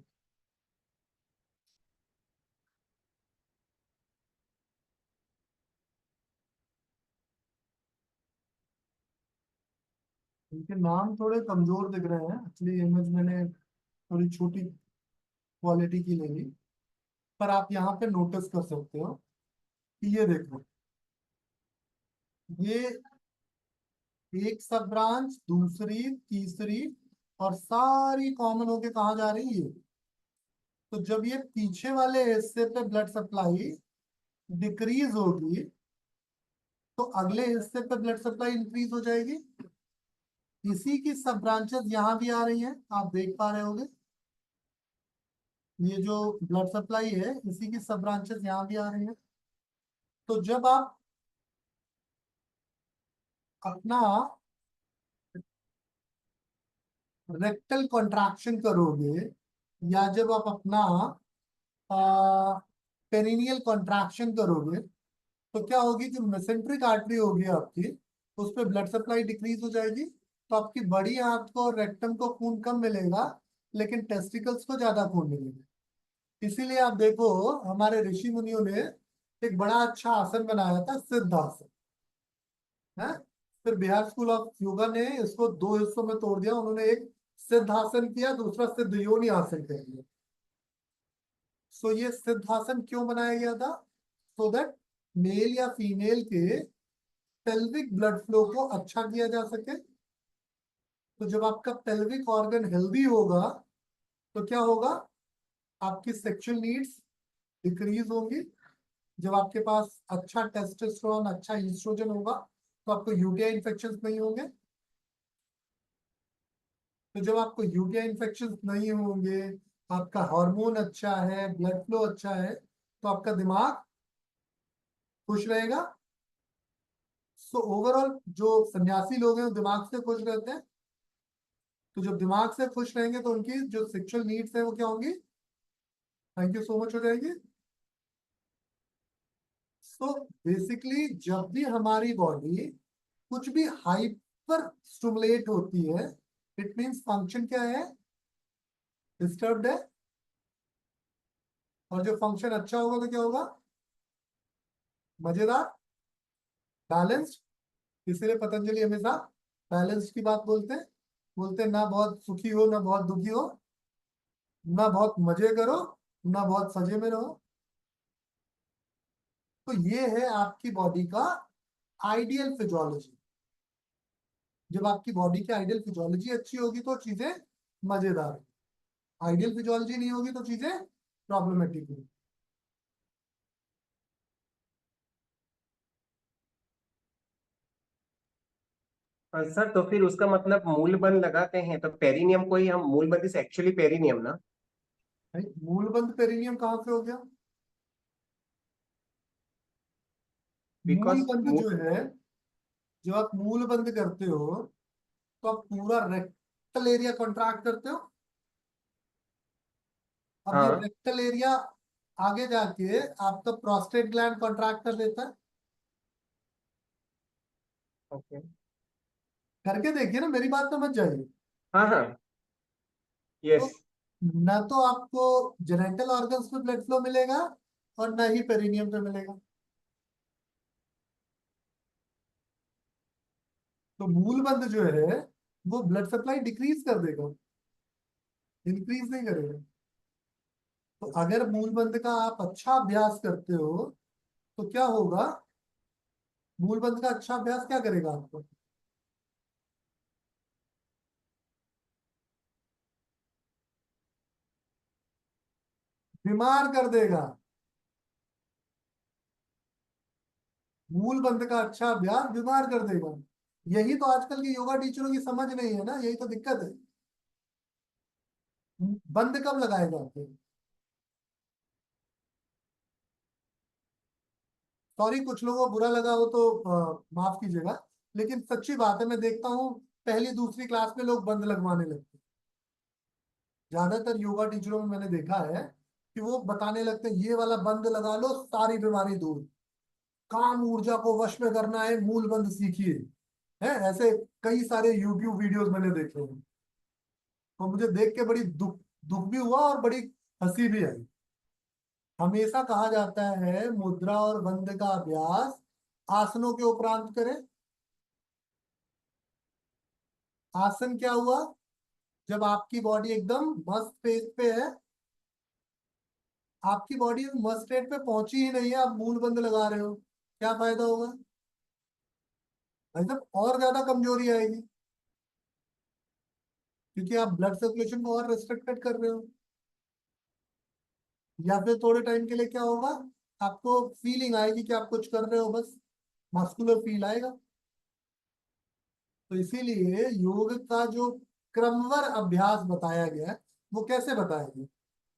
इनके नाम थोड़े कमजोर दिख रहे हैं, एक्चुअली इमेज मैंने थोड़ी छोटी क्वालिटी की ले ली। पर आप यहाँ पे नोटिस कर सकते हो कि ये देखो, ये एक सब ब्रांच, दूसरी, तीसरी, और सारी कॉमन होके कहाँ जा रही है? तो जब ये पीछे वाले हिस्से पे ब्लड सप्लाई डिक्रीज होगी तो अगले हिस्से पे ब्लड सप्लाई इंक्रीज हो जाएगी। इसी की सब ब्रांचेस यहाँ भी आ रही हैं, आप देख पा रहे होंगे। ये जो ब्लड सप्लाई है इसी की सब ब्रांचेस यहाँ भी आ रही हैं। तो जब आप अपना रेक्टल कॉन्ट्रैक्शन करोगे, या जब आप अपना पेरिनियल कॉन्ट्रैक्शन करोगे, तो क्या होगी? जो मेसेंट्रिक आर्टरी होगी आपकी, उस पर ब्लड सप्लाई डिक्रीज हो जाएगी, तो आपकी बड़ी आंत को और रेक्टम को खून कम मिलेगा, लेकिन टेस्टिकल्स को ज्यादा खून मिलेगा। इसीलिए आप देखो हमारे ऋषि मुनियों ने एक बड़ा अच्छा आसन बनाया था, सिद्धासन है। फिर बिहार स्कूल ऑफ योगा ने इसको दो हिस्सों में तोड़ दिया, उन्होंने एक सिद्धासन किया, दूसरा सिद्ध योनि आसन कर दिया। सो ये सिद्धासन क्यों बनाया गया था? सो दैट मेल या फीमेल के पेल्विक ब्लड फ्लो को अच्छा किया जा सके। तो जब आपका पेल्विक ऑर्गन हेल्दी होगा तो क्या होगा, आपकी सेक्सुअल नीड्स डिक्रीज होंगी। जब आपके पास अच्छा टेस्टोस्टेरोन, अच्छा ईस्ट्रोजन होगा तो आपको यूटीआई इन्फेक्शंस नहीं होंगे। तो जब आपको यूटीआई इन्फेक्शंस नहीं होंगे, आपका हार्मोन अच्छा है, ब्लड फ्लो अच्छा है, तो आपका दिमाग खुश रहेगा। सो ओवरऑल जो सन्यासी लोग हैं वो दिमाग से खुश रहते हैं। तो जब दिमाग से खुश रहेंगे तो उनकी जो सेक्सुअल नीड्स है वो क्या होंगी, थैंक यू सो मच, हो जाएगी। सो बेसिकली जब भी हमारी बॉडी कुछ भी हाइपर स्टिमुलेट होती है, इट मींस फंक्शन क्या है, डिस्टर्ब्ड है। और जो फंक्शन अच्छा होगा तो क्या होगा, मजेदार, बैलेंस्ड। इसीलिए पतंजलि हमेशा बैलेंस की बात बोलते हैं। बोलते हैं ना बहुत सुखी हो ना बहुत दुखी हो, ना बहुत मजे करो ना बहुत सजे में रहो। तो ये है आपकी बॉडी का आइडियल फिजियोलॉजी। जब आपकी बॉडी की आइडियल फिजियोलॉजी अच्छी होगी तो चीजें मजेदार, आइडियल फिजियोलॉजी नहीं होगी तो चीजें प्रॉब्लमेटिक होगी। सर तो फिर उसका मतलब मूलबंध लगाते हैं तो पेरिनियम को ही हम मूलबंध इज एक्चुअली पेरिनियम ना? भाई मूलबंध पेरिनियम कहाँ से हो गया? बिकॉज मूलबंध जो है, जब आप मूलबंध करते हो तो आप पूरा रेक्टल एरिया कॉन्ट्रैक्ट करते हो। अब ये हाँ, रेक्टल एरिया आगे जाके आपका प्रोस्टेट ग्लैंड कॉन्ट्रैक्ट कर देता है। ओके, करके देखिए ना, मेरी बात तो मत जाइए। हाँ हाँ, तो यस। ना तो आपको जेनेटल ऑर्गन्स पे ब्लड फ्लो मिलेगा और ना ही पेरिनियम पे मिलेगा। तो मूलबंध जो है वो ब्लड सप्लाई डिक्रीज कर देगा, इंक्रीज नहीं करेगा। तो अगर मूलबंध का आप अच्छा अभ्यास करते हो तो क्या होगा, मूलबंध का अच्छा अभ्यास क्या करेगा आपको, बीमार कर देगा। मूलबंध का अच्छा अभ्यास बीमार कर देगा। यही तो आजकल के योगा टीचरों की समझ नहीं है ना, यही तो दिक्कत है। बंद कब लगाए जाते हैं? सॉरी कुछ लोगों को बुरा लगा हो तो माफ कीजिएगा, लेकिन सच्ची बात है, मैं देखता हूँ पहली दूसरी क्लास में लोग बंद लगवाने लगते हैं। ज्यादातर योगा टीचरों में मैंने देखा है कि वो बताने लगते हैं ये वाला बंद लगा लो सारी बीमारी दूर, काम ऊर्जा को वश में करना है, मूल बंद सीखिए। है ऐसे कई सारे यूट्यूब वीडियोस मैंने देखे हैं। तो मुझे देख के बड़ी दुख दुख भी हुआ और बड़ी हंसी भी आई। हमेशा कहा जाता है मुद्रा और बंध का अभ्यास आसनों के उपरांत करें। आसन क्या हुआ, जब आपकी बॉडी एकदम मस्त पेज पे है, आपकी बॉडी मस्त स्टेट पे पहुंची ही नहीं है, आप मूल बंद लगा रहे हो, क्या फायदा होगा? भाई साहब और ज्यादा कमजोरी आएगी, क्योंकि आप ब्लड सर्कुलेशन को और रिस्ट्रिक्टेड कर रहे हो। या फिर थोड़े टाइम के लिए क्या होगा, आपको फीलिंग आएगी कि आप कुछ कर रहे हो, बस मस्कुलर फील आएगा। तो इसीलिए योग का जो क्रमवार अभ्यास बताया गया है वो कैसे बताया गया,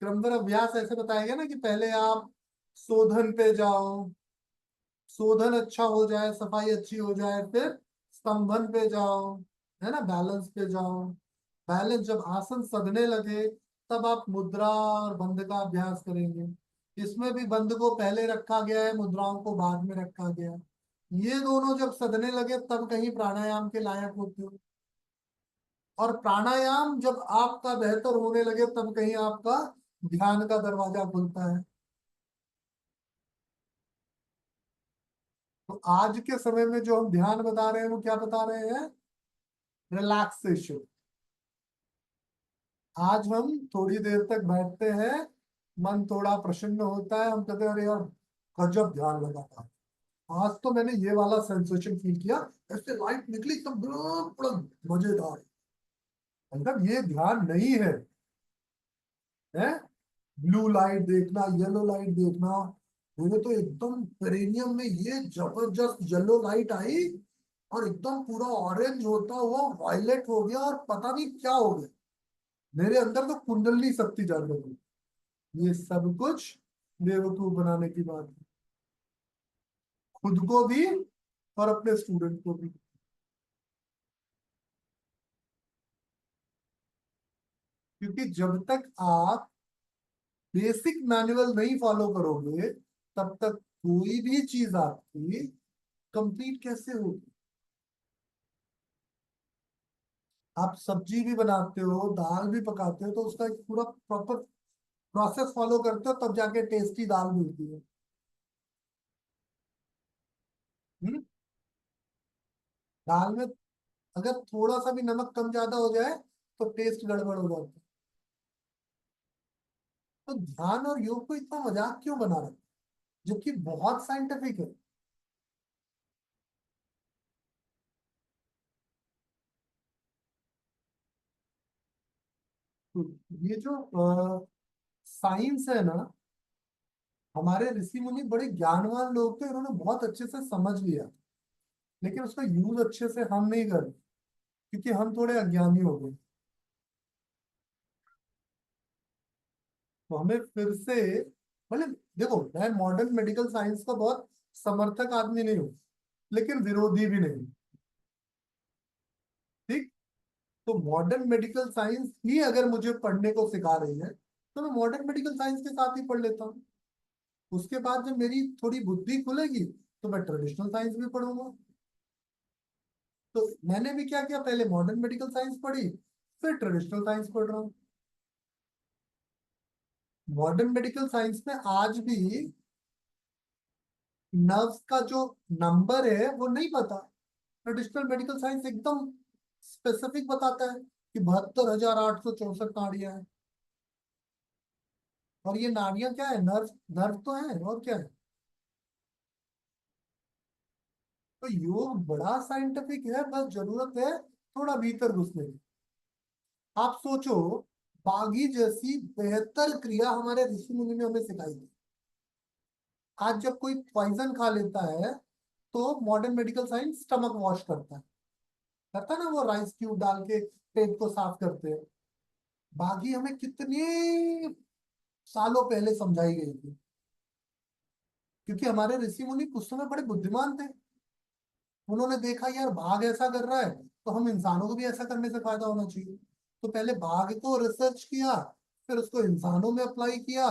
क्रमवार अभ्यास ऐसे बताया गया ना कि पहले आप शोधन पे जाओ, शोधन अच्छा हो जाए, सफाई अच्छी हो जाए, फिर स्तंभन पे जाओ, है ना, बैलेंस पे जाओ। बैलेंस जब आसन सधने लगे तब आप मुद्रा और बंध का अभ्यास करेंगे। इसमें भी बंध को पहले रखा गया है, मुद्राओं को बाद में रखा गया है। ये दोनों जब सधने लगे तब कहीं प्राणायाम के लायक होते हो। और प्राणायाम जब आपका बेहतर होने लगे तब कहीं आपका ध्यान का दरवाजा खुलता है। तो आज के समय में जो हम ध्यान बता रहे हैं वो क्या बता रहे हैं? रिलैक्सेशन। आज हम थोड़ी देर तक बैठते हैं, मन थोड़ा प्रसन्न होता है, हम कहते हैं अरे यार गजब ध्यान लगा था। आज तो मैंने ये वाला सेंसेशन फील किया, ऐसे लाइट निकली तो बड़ा मजेदार। मतलब ये ध्यान नहीं है, है? ब्लू लाइट देखना, येलो लाइट देखना। मेरे तो एकदम पेरेनियम में ये जबरदस्त येलो लाइट आई और एकदम पूरा ऑरेंज होता हुआ वायलेट हो गया और पता नहीं क्या हो गया, मेरे अंदर तो कुंडली शक्ति जागृत हुई। ये सब कुछ बेवकूफ बनाने की बात है, खुद को भी और अपने स्टूडेंट को भी। क्योंकि जब तक आप बेसिक मैनुअल नहीं फॉलो करोगे तब तक कोई भी चीज आपकी कंप्लीट कैसे होगी? आप सब्जी भी बनाते हो, दाल भी पकाते हो, तो उसका एक पूरा प्रॉपर प्रोसेस फॉलो करते हो, तब जाके टेस्टी दाल मिलती है। हम्म? दाल में अगर थोड़ा सा भी नमक कम ज्यादा हो जाए तो टेस्ट गड़बड़ हो जाता है। तो ध्यान और योग को इतना मजाक क्यों बना रहे हैं, जबकि बहुत साइंटिफिक है। तो ये जो साइंस है ना, हमारे ऋषि मुनि बड़े ज्ञानवान लोग थे, उन्होंने बहुत अच्छे से समझ लिया, लेकिन उसका यूज अच्छे से हम नहीं कर रहे, क्योंकि हम थोड़े अज्ञानी हो गए। तो हमें फिर से, मतलब देखो, मैं मॉडर्न मेडिकल साइंस का बहुत समर्थक आदमी नहीं हूँ, लेकिन विरोधी भी नहीं। ठीक? तो मॉडर्न मेडिकल साइंस ही अगर मुझे पढ़ने को सिखा रही है तो मैं मॉडर्न मेडिकल साइंस के साथ ही पढ़ लेता हूँ। उसके बाद जब मेरी थोड़ी बुद्धि खुलेगी तो मैं ट्रेडिशनल साइंस भी पढ़ूंगा। तो मैंने भी क्या किया, पहले मॉडर्न मेडिकल साइंस पढ़ी, फिर ट्रेडिशनल साइंस पढ़ रहा हूँ। मॉडर्न मेडिकल साइंस में आज भी नर्व्स का जो नंबर है वो नहीं पता। ट्रेडिशनल मेडिकल साइंस एकदम स्पेसिफिक बताता है कि 72,864 नाड़ियां हैं। और ये नाड़ियां क्या है? नर्व, नर्व तो है, और क्या है? तो योग बड़ा साइंटिफिक है, बस जरूरत है थोड़ा भीतर घुसने की। आप सोचो, बागी जैसी बेहतर क्रिया हमारे ऋषि मुनि ने हमें सिखाई थी। आज जब कोई पॉइजन खा लेता है तो modern medical science stomach wash करता है ना, वो राइस क्यूब डाल के पेट को साफ करते हैं। बागी हमें कितने सालों पहले समझाई गई थी, क्योंकि हमारे ऋषि मुनि उस समय बड़े बुद्धिमान थे। उन्होंने देखा यार बाघ ऐसा कर रहा है, तो हम इंसानों को भी ऐसा करने से फायदा होना चाहिए। तो पहले बाघ को रिसर्च किया, फिर उसको इंसानों में अप्लाई किया,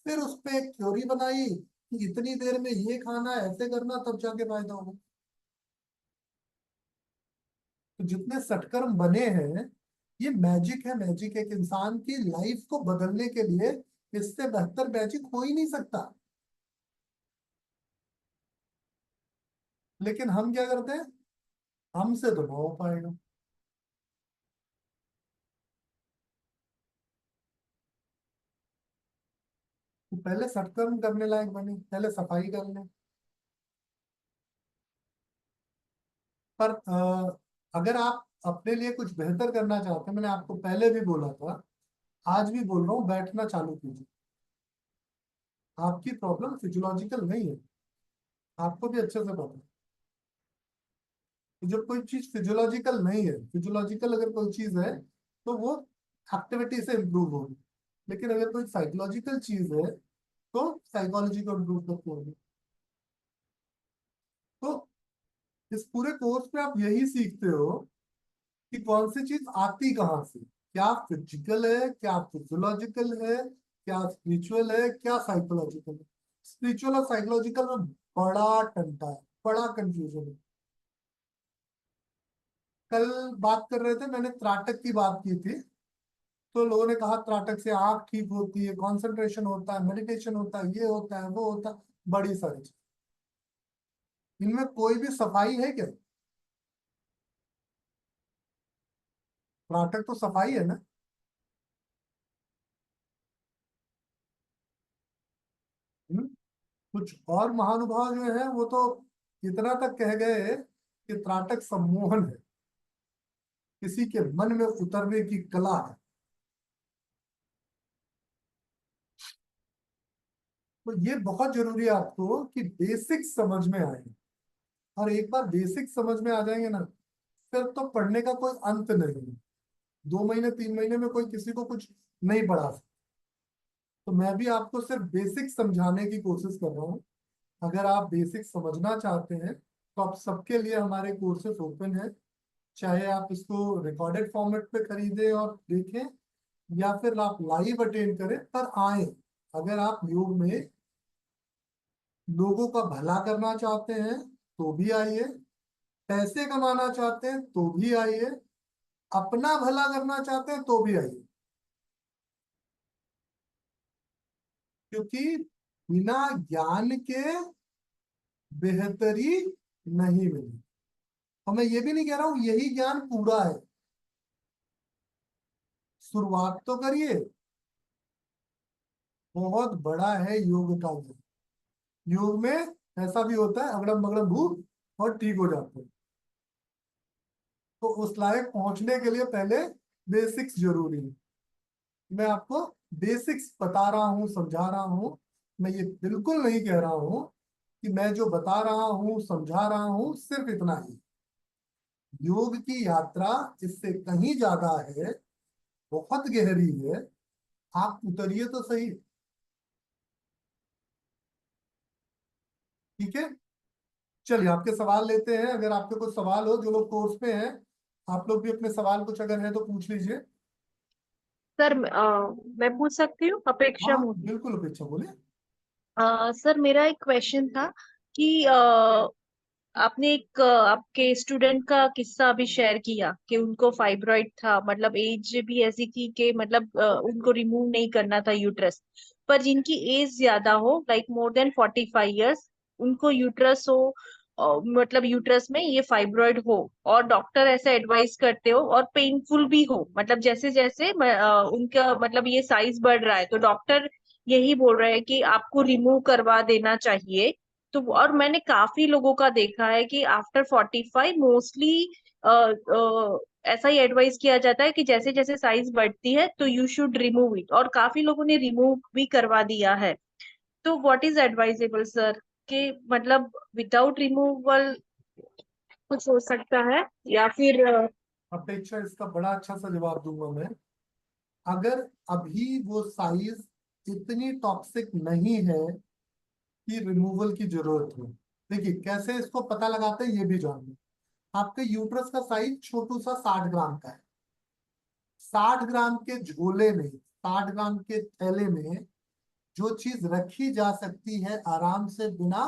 फिर उस पर एक थ्योरी बनाई कि इतनी देर में ये खाना है, ऐसे करना, तब जाके फायदा होगा। तो जितने सटकर्म बने हैं, ये मैजिक है। मैजिक एक इंसान की लाइफ को बदलने के लिए इससे बेहतर मैजिक हो ही नहीं सकता। लेकिन हम क्या करते हैं, हमसे तो ना हो पाएगा। तो पहले सत्कर्म करने लायक बने, पहले सफाई कर लें। पर अगर आप अपने लिए कुछ बेहतर करना चाहते हैं, मैंने आपको पहले भी बोला था, आज भी बोल रहा हूँ, बैठना चालू कीजिए। आपकी प्रॉब्लम फिजियोलॉजिकल नहीं है, आपको भी अच्छे से पता है। तो जब कोई चीज फिजियोलॉजिकल नहीं है, फिजियोलॉजिकल अगर कोई चीज है तो वो एक्टिविटी से इम्प्रूव होगी, लेकिन अगर कोई साइकोलॉजिकल चीज है तो साइकोलॉजी को इम्प्रूव करती होगी। तो इस पूरे कोर्स में आप यही सीखते हो कि कौन सी चीज आती कहाँ से, क्या फिजिकल है, क्या फिजियोलॉजिकल है, क्या स्पिरिचुअल है, क्या साइकोलॉजिकल है। स्पिरिचुअल और साइकोलॉजिकल में बड़ा टंटा है, बड़ा कंफ्यूजन है। कल बात कर रहे थे, मैंने त्राटक की बात की थी, तो लोगों ने कहा त्राटक से आंख ठीक होती है, कंसंट्रेशन होता है, मेडिटेशन होता है, ये होता है, वो होता है, बड़ी सारी चीज। इनमें कोई भी सफाई है क्या? त्राटक तो सफाई है ना? हम्म? कुछ और महानुभाव जो है वो तो इतना तक कह गए कि त्राटक सम्मोहन है, किसी के मन में उतरने की कला है। तो ये बहुत जरूरी है आपको कि बेसिक समझ में आए, और एक बार बेसिक समझ में आ जाएंगे ना, फिर तो पढ़ने का कोई अंत नहीं है। 2 महीने 3 महीने में कोई किसी को कुछ नहीं पढ़ा सकता। तो मैं भी आपको सिर्फ बेसिक समझाने की कोशिश कर रहा हूँ। अगर आप बेसिक समझना चाहते हैं तो आप सबके लिए हमारे कोर्सेज ओपन है, चाहे आप इसको रिकॉर्डेड फॉर्मेट पे खरीदें और देखें, या फिर आप लाइव अटेंड करें, पर आए। अगर आप योग में लोगों का भला करना चाहते हैं तो भी आइए, पैसे कमाना चाहते हैं तो भी आइए, अपना भला करना चाहते हैं तो भी आइए, क्योंकि बिना ज्ञान के बेहतरी नहीं मिली। और मैं ये भी नहीं कह रहा हूं यही ज्ञान पूरा है, शुरुआत तो करिए। बहुत बड़ा है योग का ज्ञान। योग में ऐसा भी होता है अगड़म बगड़म भूख और ठीक हो जाते हैं। तो उस लायक पहुंचने के लिए पहले बेसिक्स जरूरी है। मैं आपको बेसिक्स बता रहा हूँ, समझा रहा हूँ। मैं ये बिल्कुल नहीं कह रहा हूँ कि मैं जो बता रहा हूँ समझा रहा हूँ सिर्फ इतना ही। योग की यात्रा इससे कहीं ज्यादा है, बहुत गहरी है। आप उतरिए तो सही। ठीक है, चलिए आपके सवाल लेते हैं। अगर आपके कुछ सवाल हो, जो लोग कोर्स पे हैं, आप लोग भी अपने सवाल कुछ अगर है तो पूछ लीजिए। सर मैं पूछ सकती हूँ? अपेक्षा हाँ मोदी। बिल्कुल, अपेक्षा बोलिए। सर मेरा एक क्वेश्चन था कि आपने एक आपके स्टूडेंट का किस्सा अभी शेयर किया कि उनको फाइब्रॉइड था, मतलब एज भी ऐसी थी कि मतलब उनको रिमूव नहीं करना था यूट्रस। पर जिनकी एज ज्यादा हो, लाइक मोर देन 45 इयर्स, उनको यूट्रस हो, मतलब यूट्रस में ये फाइब्रॉइड हो, और डॉक्टर ऐसा एडवाइस करते हो और पेनफुल भी हो, मतलब जैसे जैसे उनका मतलब ये साइज बढ़ रहा है, तो डॉक्टर यही बोल रहे हैं कि आपको रिमूव करवा देना चाहिए। तो और मैंने काफी लोगों का देखा है कि आफ्टर 45 मोस्टली ऐसा ही एडवाइस किया जाता है कि जैसे जैसे साइज बढ़ती है तो यू शुड रिमूव इट, और काफी लोगों ने रिमूव भी करवा दिया है। तो व्हाट इज एडवाइजेबल सर, कि मतलब विदाउट रिमूवल कुछ हो सकता है या फिर अपेक्षा, इसका बड़ा अच्छा सा जवाब दूंगा मैं। अगर अभी वो साइज इतनी टॉक्सिक नहीं है कि रिमूवल की जरूरत हो, देखिए कैसे इसको पता लगाते हैं ये भी जान लो। आपके यूट्रस का साइज छोटू सा 60 ग्राम का है। 60 ग्राम के झोले में, 60 ग्राम के थैले में जो चीज रखी जा सकती है आराम से बिना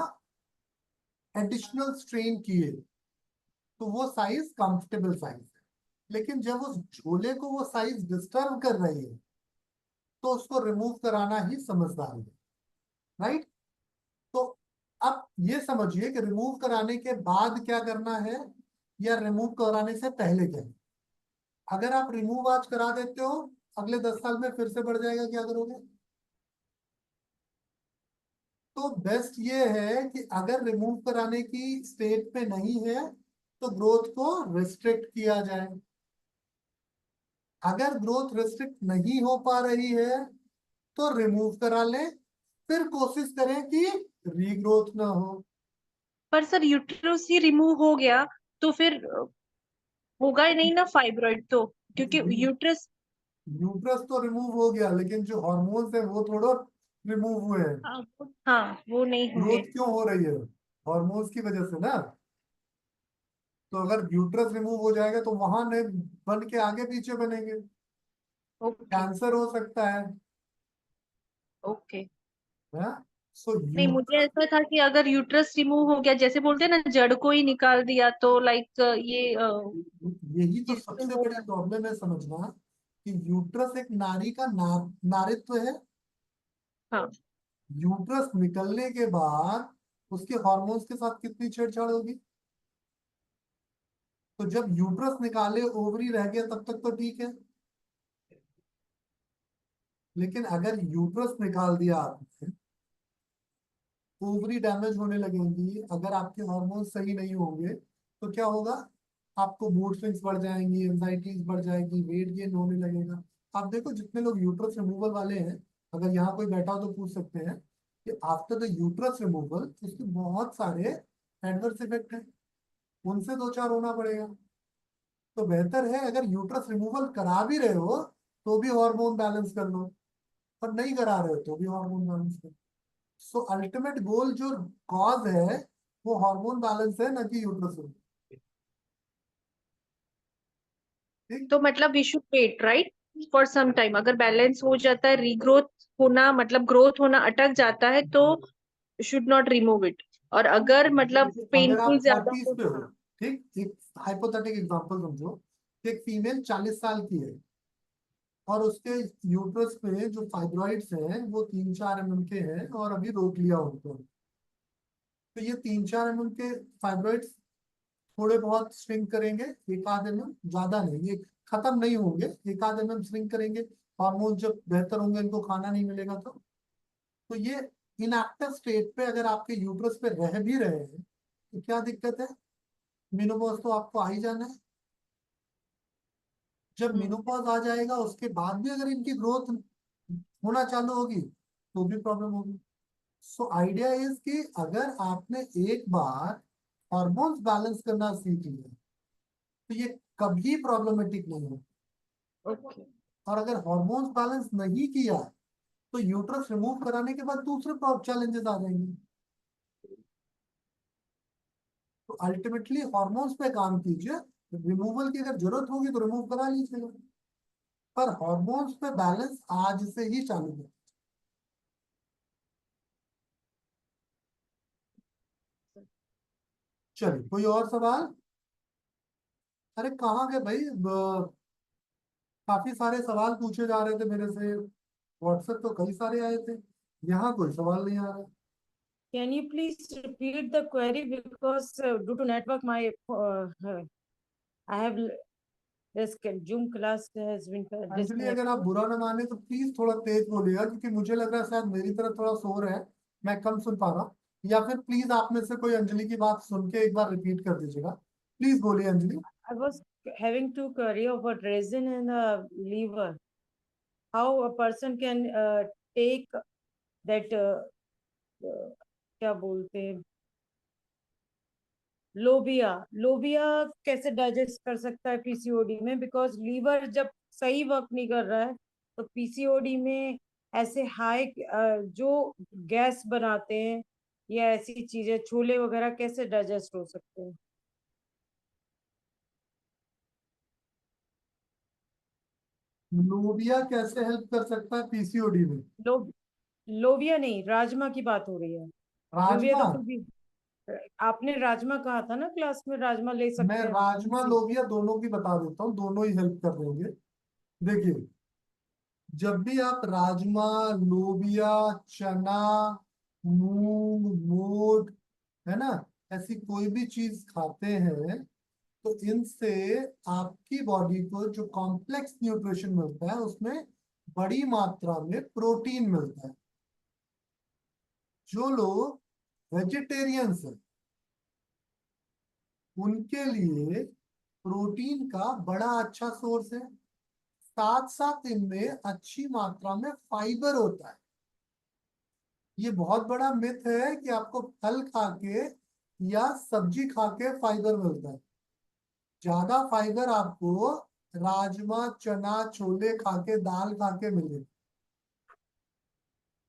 एडिशनल स्ट्रेन किए, तो वो साइज कंफर्टेबल साइज है। लेकिन जब उस झोले को वो साइज डिस्टर्ब कर रही है तो उसको रिमूव कराना ही समझदारी है। राइट? तो अब ये समझिए कि रिमूव कराने के बाद क्या करना है या रिमूव कराने से पहले क्या है। अगर आप रिमूव आज करा देते हो, अगले 10 साल में फिर से बढ़ जाएगा, क्या करोगे? तो बेस्ट ये है कि अगर रिमूव कराने की स्टेट पे नहीं है तो ग्रोथ को रिस्ट्रिक्ट किया जाए। अगर ग्रोथ रिस्ट्रिक्ट नहीं हो पा रही है तो रिमूव करा लें, फिर कोशिश करें कि रीग्रोथ ना हो। पर सर यूट्रस ही रिमूव हो गया तो फिर होगा ही नहीं ना फाइब्रॉइड तो, क्योंकि यूट्रस। यूट्रस तो रिमूव हो गया, लेकिन जो हॉर्मोन्स है वो थोड़ा रिमूव हुए हैं। हाँ वो नहीं होंगे। ग्रोथ क्यों हो रही है? हॉर्मोन्स की वजह से ना। तो अगर यूट्रस रिमूव हो जाएगा तो वहां ने बन के आगे पीछे बनेंगे, ओके। कैंसर हो सकता है। ओके। हाँ? सो नहीं, मुझे ऐसा था कि अगर यूट्रस रिमूव हो गया, जैसे बोलते हैं ना, जड़ को ही निकाल दिया, तो लाइक ये यही तो इससे सबसे बड़ी होगा। प्रॉब्लम है समझना, कि यूट्रस एक नारी का नारित्व है। हाँ। यूट्रस निकलने के बाद उसके हार्मोन्स के साथ कितनी छेड़छाड़ होगी। तो जब यूट्रस निकाले ओवरी रह गया तब तक तो ठीक है, लेकिन अगर यूट्रस निकाल दिया आपने, ओवरी डैमेज होने लगेंगी, अगर आपके हार्मोन सही नहीं होंगे तो क्या होगा, आपको मूड स्विंग्स बढ़ जाएंगी, एंजाइटीज बढ़ जाएगी, वेट गेन होने लगेगा। आप देखो जितने लोग यूट्रस रिमूवल वाले हैं, अगर यहाँ कोई बैठा हो तो पूछ सकते हैं कि आफ्टर द यूट्रस रिमूवल उसके बहुत सारे एडवर्स इफेक्ट हैं, उनसे दो चार होना पड़ेगा। तो बेहतर है अगर यूट्रस रिमूवल करा भी रहे हो तो भी हार्मोन बैलेंस कर लो, और नहीं करा रहे हो तो भी हार्मोन बैलेंस कर लो। सो अल्टीमेट गोल जो कॉज है वो हार्मोन बैलेंस है, ना कि यूट्रस। ठीक। तो मतलब we should wait right for some time, अगर बैलेंस हो जाता है, रीग्रोथ होना मतलब ग्रोथ होना अटक जाता है, तो शुड नॉट रिमूव इट। और अगर मतलब देखिए, अगर पेनफुल आप ज्यादा 40s हो, पे हो, हाँ। ठीक, एक हाइपोथेटिक एग्जांपल समझो कि एक फीमेल 40 साल की है और उसके यूट्रस पे जो फाइब्रॉइड्स हैं वो 3-4 mm के हैं और अभी रोक लिया उनको। तो ये 3-4 mm के फाइब्रॉइड्स थोड़े बहुत स्विंग करेंगे, 1-8 mm, ज्यादा नहीं, ये खत्म नहीं होंगे, 1-8 mm स्विंग करेंगे। हार्मोन जब बेहतर होंगे, इनको खाना नहीं मिलेगा तो ये इनएक्टिव स्टेट पे अगर आपके यूट्रस पे रह भी रहे हैं तो क्या दिक्कत है, मेनोपॉज तो आपको आ ही जाना है। जब मेनोपॉज आ जाएगा उसके बाद भी अगर इनकी ग्रोथ होना चालू होगी तो भी प्रॉब्लम होगी। सो आइडिया इज कि अगर आपने एक बार हार्मोन्स बैलेंस करना सीख लिया तो ये कभी प्रॉब्लमेटिक नहीं है। ओके। और अगर हार्मोन्स बैलेंस नहीं किया तो यूट्रस रिमूव कराने के बाद दूसरे चैलेंजेस आ जाएंगे। तो अल्टीमेटली हार्मोन्स पे काम कीजिए, रिमूवल की अगर जरूरत होगी तो रिमूव करा लीजिएगा, पर हार्मोन्स पे बैलेंस आज से ही चालू है। चलिए, कोई और सवाल। अरे कहाँ गए भाई, काफी सारे सवाल पूछे जा रहे थे मेरे से, व्हाट्सएप तो कई सारे आए थे, यहाँ कोई सवाल नहीं आ रहा। Can you please repeat the query, because due to network my I have this Zoom class has been Anjali अगर आप disconnected. बुरा ना माने तो प्लीज थोड़ा तेज बोलिएगा, क्योंकि मुझे लग रहा है शायद मेरी तरफ थोड़ा शोर है, मैं कम सुन पा रहा हूँ। या फिर प्लीज आप में से कोई अंजलि की बात सुन के एक बार रिपीट कर दीजिएगा, प्लीज बोलिए Anjali. I was having two query about resin and liver. How a person can take that क्या बोलते हैं, लोबिया लोबिया कैसे डाइजेस्ट कर सकता है पीसीओडी में, बिकॉज लीवर जब सही वर्क नहीं कर रहा है तो पीसीओडी में ऐसे हाई जो गैस बनाते हैं या ऐसी चीजें छोले वगैरह कैसे डाइजेस्ट हो सकते हैं। लोबिया कैसे हेल्प कर सकता है पीसीओडी में। लो लोबिया नहीं, राजमा की बात हो रही है। लोबिया राजमा। तो कुछ भी, आपने राजमा कहा था ना क्लास में, राजमा ले मैं सकते हैं। राजमा लोबिया दोनों की बता देता हूँ, दोनों ही हेल्प कर देंगे। देखिए, जब भी आप राजमा, लोबिया, चना, मूंग, मोठ, है ना, ऐसी कोई भी चीज खाते हैं तो इनसे आपकी बॉडी को जो कॉम्प्लेक्स न्यूट्रिशन मिलता है उसमें बड़ी मात्रा में प्रोटीन मिलता है। जो लोग वेजिटेरियंस हैं उनके लिए प्रोटीन का बड़ा अच्छा सोर्स है, साथ साथ इनमें अच्छी मात्रा में फाइबर होता है। ये बहुत बड़ा मिथ है कि आपको फल खा के या सब्जी खा के फाइबर मिलता है। ज्यादा फाइबर आपको राजमा, चना, छोले खा के, दाल खा के मिले।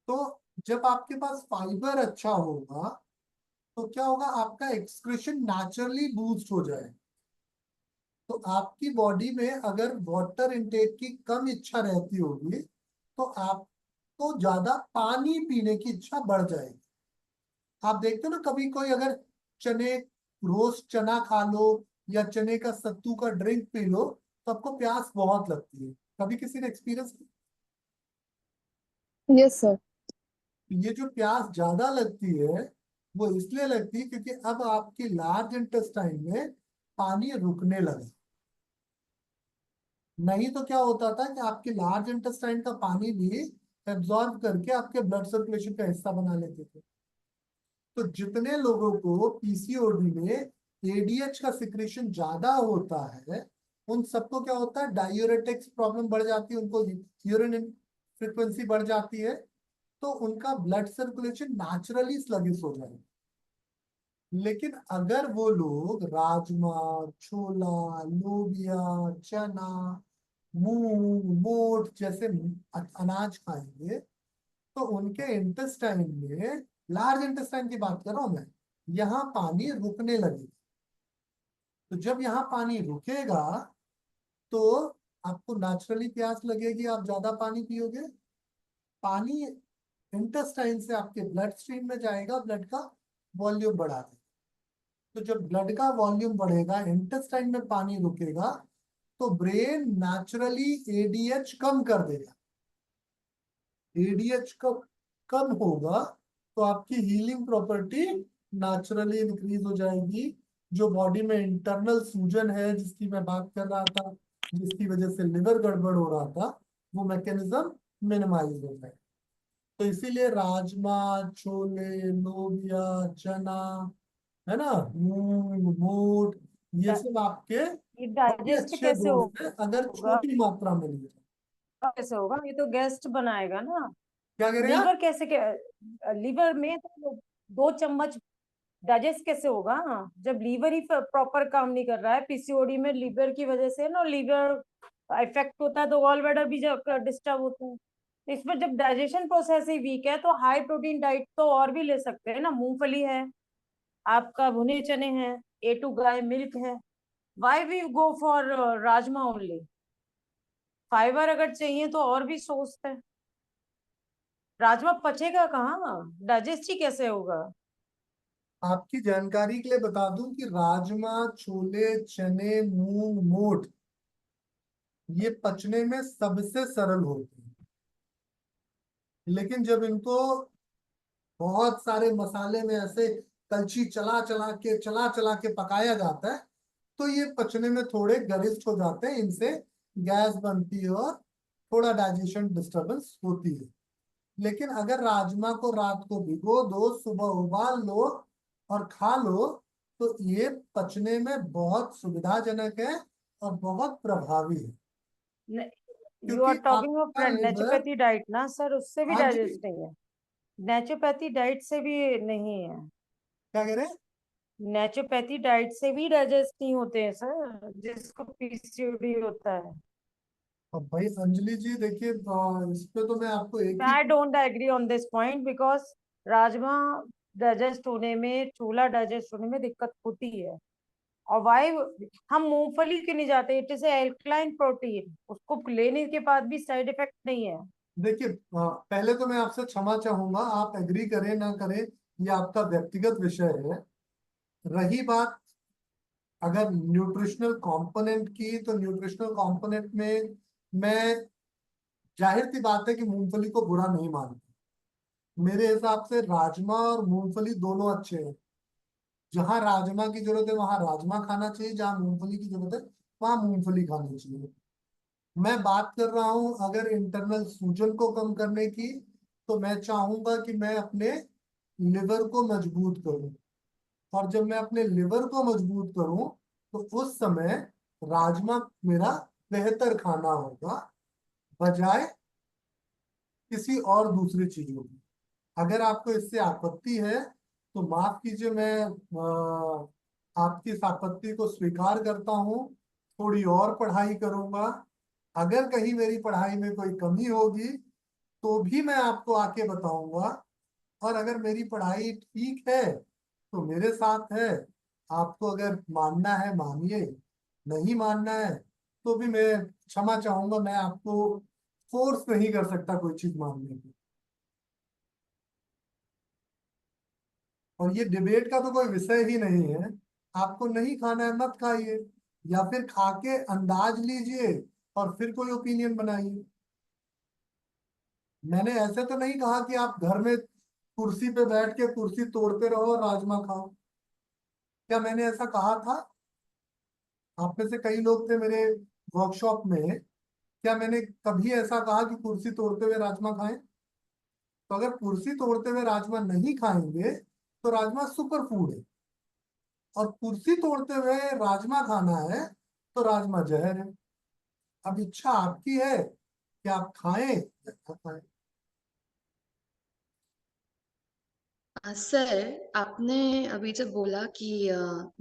तो जब आपके पास फाइबर अच्छा होगा तो क्या होगा, आपका एक्सक्रीशन नेचुरली बूस्ट हो जाए। तो आपकी बॉडी में अगर वाटर इनटेक की कम इच्छा रहती होगी तो आपको तो ज्यादा पानी पीने की इच्छा बढ़ जाएगी। आप देखते हो ना, कभी कोई अगर चने, रोज चना खा लो या चने का सत्तू का ड्रिंक पी लो तो आपको प्यास बहुत लगती है। कभी किसी ने एक्सपीरियंस किया? Yes sir. ये जो प्यास ज्यादा लगती है वो इसलिए लगती है क्योंकि अब आपकी लार्ज इंटेस्टाइन में पानी रुकने लगा। नहीं तो क्या होता था कि आपके लार्ज इंटेस्टाइन का पानी भी एब्जॉर्ब करके आपके ब्लड सर्कुलेशन का हिस्सा बना लेते थे। तो जितने लोगों को पीसीओडी में एडीएच का सिक्रेशन ज्यादा होता है उन सबको क्या होता है, डायूरेटिक्स प्रॉब्लम बढ़ जाती है, उनको यूरिन फ्रीक्वेंसी बढ़ जाती है, तो उनका ब्लड सर्कुलेशन नेचुरली स्लगिश हो जाएगा। लेकिन अगर वो लोग राजमा, छोला, लोबिया, चना, मूंग, मोठ जैसे अनाज खाएंगे तो उनके इंटेस्टाइन में, लार्ज इंटेस्टाइन की बात कर रहा हूं मैं, यहाँ पानी रुकने लगेगा। तो जब यहाँ पानी रुकेगा तो आपको नेचुरली प्यास लगेगी, आप ज्यादा पानी पियोगे। पानी इंटेस्टाइन से आपके ब्लड स्ट्रीम में जाएगा, ब्लड का वॉल्यूम बढ़ा देगा। तो जब ब्लड का वॉल्यूम बढ़ेगा, इंटेस्टाइन में पानी रुकेगा, तो ब्रेन नेचुरली एडीएच कम कर देगा। एडीएच कम होगा तो आपकी हीलिंग प्रॉपर्टी नेचुरली इंक्रीज हो जाएगी। जो बॉडी में इंटरनल सूजन है जिसकी मैं बात कर रहा था, जिसकी वजह से लिवर गड़बड़ हो रहा था, वो मैकेनिज्म मिनिमाइज हो जाए। तो इसीलिए राजमा, छोले, लोबिया, चना, है ना, मूंग, मोठ, ये सब आपके ये काफी डाइजेस्ट अच्छे कैसे दोस्त हैं अगर होगा? छोटी मात्रा में लिए। कैसे होगा? ये तो गेस्ट बनाएगा ना। क्या कह रहे हैं आप? लीवर कैसे लीवर में तो 2 चम्मच डाइजेस्ट कैसे होगा जब लीवर ही प्रॉपर काम नहीं कर रहा है? पीसीओडी में लीवर की वजह से ना, लीवर इफेक्ट होता है तो गॉल ब्लैडर भी डिस्टर्ब होता है। तो इसमें जब डाइजेशन प्रोसेस ही वीक है तो हाई प्रोटीन डाइट तो और भी ले सकते हैं ना। मूंगफली है, आपका भुने चने हैं, A2 गाय मिल्क है। Why we go for rajma only? Fibre अगर चाहिए तो और भी सोर्स है। राजमा पचेगा कहाँ? डाइजेस्ट ही कैसे होगा? आपकी जानकारी के लिए बता दूं कि राजमा, छोले, चने, मूंग, मोठ ये पचने में सबसे सरल होते हैं। लेकिन जब इनको बहुत सारे मसाले में ऐसे कलछी चला चला के पकाया जाता है तो ये पचने में थोड़े गरिष्ठ हो जाते हैं, इनसे गैस बनती है और थोड़ा डाइजेशन डिस्टरबेंस होती है। लेकिन अगर राजमा को रात को भिगो दो, सुबह उबाल लो और खा लो तो ये पचने में बहुत सुविधाजनक है और बहुत प्रभावी है। यू आर क्योंकि टॉकिंग ऑफ आपका लिवर, नेचुरोपैथी डाइट ना सर, उससे भी हाँ जी, डाइजेस्ट नहीं है। नेचुरोपैथी डाइट से भी नहीं है। क्या कह रहे हैं? नेचुरोपैथी डाइट से भी डाइजेस्ट नहीं होते हैं सर, जिसको पीसीओडी होता है। अब भाई अंजलि जी देखिए, इस पे तो मैं आपको एक ही, I don't agree on this point because rajma digest होने में, छोला डाइजेस्ट होने में दिक्कत होती है। और वाई हम मूंगफली क्यों नहीं जाते? इट इज एल्कलाइन प्रोटीन, उसको लेने के बाद भी साइड इफेक्ट नहीं है। देखिए पहले तो मैं आपसे क्षमा चाहूंगा, आप एग्री करें ना करें ये आपका व्यक्तिगत विषय है। रही बात अगर न्यूट्रिशनल कंपोनेंट की, तो न्यूट्रिशनल कंपोनेंट में मैं, जाहिर सी बात है कि मूंगफली को बुरा नहीं मानता। मेरे हिसाब से राजमा और मूंगफली दोनों अच्छे हैं। जहां राजमा की जरूरत है वहां राजमा खाना चाहिए, जहां मूंगफली की जरूरत है वहां मूंगफली खानी चाहिए। मैं बात कर रहा हूं अगर इंटरनल सूजन को कम करने की, तो मैं चाहूंगा कि मैं अपने लिवर को मजबूत करूं। और जब मैं अपने लिवर को मजबूत करूं तो उस समय राजमा मेरा बेहतर खाना होगा बजाय किसी और दूसरी चीजों की। अगर आपको इससे आपत्ति है तो माफ कीजिए, मैं आपकी इस आपत्ति को स्वीकार करता हूँ, थोड़ी और पढ़ाई करूंगा। अगर कहीं मेरी पढ़ाई में कोई कमी होगी तो भी मैं आपको आके बताऊंगा। और अगर मेरी पढ़ाई ठीक है तो मेरे साथ है, आपको अगर मानना है मानिए, नहीं मानना है तो भी मैं क्षमा चाहूंगा, मैं आपको फोर्स नहीं कर सकता कोई चीज मानने की। और ये डिबेट का तो कोई विषय ही नहीं है। आपको नहीं खाना है मत खाइए, या फिर खा के अंदाज लीजिए और फिर कोई ओपिनियन बनाइए। मैंने ऐसे तो नहीं कहा कि आप घर में कुर्सी पे बैठ के कुर्सी तोड़ते रहो और राजमा खाओ। क्या मैंने ऐसा कहा था? आप में से कई लोग थे मेरे वर्कशॉप में, क्या मैंने कभी ऐसा कहा कि कुर्सी तोड़ते हुए राजमा खाएं? तो अगर कुर्सी तोड़ते हुए राजमा नहीं खाएंगे तो राजमा सुपर फूड है, और कुर्सी तोड़ते हुए राजमा खाना है तो राजमा जहर है। अब इच्छा आपकी है कि आप खाएं या ना खाएं। सर, आपने अभी जब बोला कि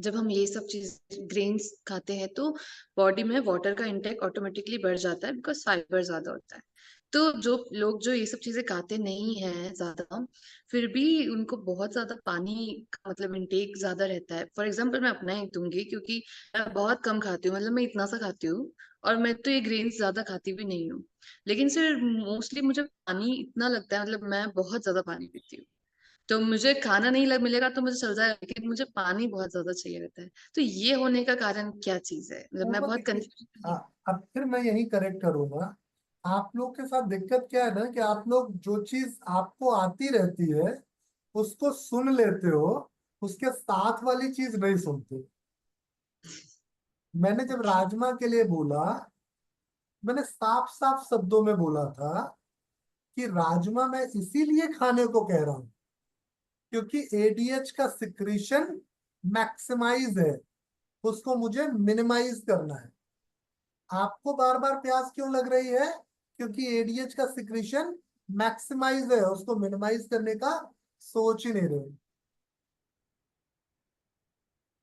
जब हम ये सब चीज ग्रेन्स खाते हैं तो बॉडी में वाटर का इंटेक ऑटोमेटिकली बढ़ जाता है बिकॉज फाइबर ज्यादा होता है। तो जो लोग जो ये सब चीजें खाते नहीं हैं ज्यादा, फिर भी उनको बहुत ज्यादा पानी का मतलब इंटेक ज्यादा रहता है। फॉर एग्जाम्पल मैं अपना ही दूंगी, क्योंकि मैं बहुत कम खाती हूँ, मतलब मैं इतना सा खाती हूँ, और मैं तो ये ग्रेन्स ज्यादा खाती भी नहीं हूँ। लेकिन सिर्फ मोस्टली मुझे पानी इतना लगता है, मतलब मैं बहुत ज्यादा पानी पीती हूँ। तो मुझे खाना नहीं मिलेगा तो मुझे चल जाएगा, लेकिन मुझे पानी बहुत ज्यादा चाहिए रहता है। तो ये होने का कारण क्या चीज है? मतलब मैं वो बहुत देखिए, कंफ्यूज। अब फिर मैं यही करेक्ट करूंगा। आप लोग के साथ दिक्कत क्या है ना, कि आप लोग जो चीज आपको आती रहती है उसको सुन लेते हो, उसके साथ वाली चीज नहीं सुनते। मैंने जब ओके। राजमा के लिए बोला, मैंने साफ साफ शब्दों में बोला था कि राजमा मैं इसीलिए खाने को कह रहा हूं क्योंकि एडीएच का सिक्रीशन मैक्सिमाइज है, उसको मुझे मिनिमाइज करना है। आपको बार बार प्यास क्यों लग रही है? क्योंकि एडीएच का सिक्रीशन मैक्सिमाइज है, उसको मिनिमाइज करने का सोच ही नहीं रहे।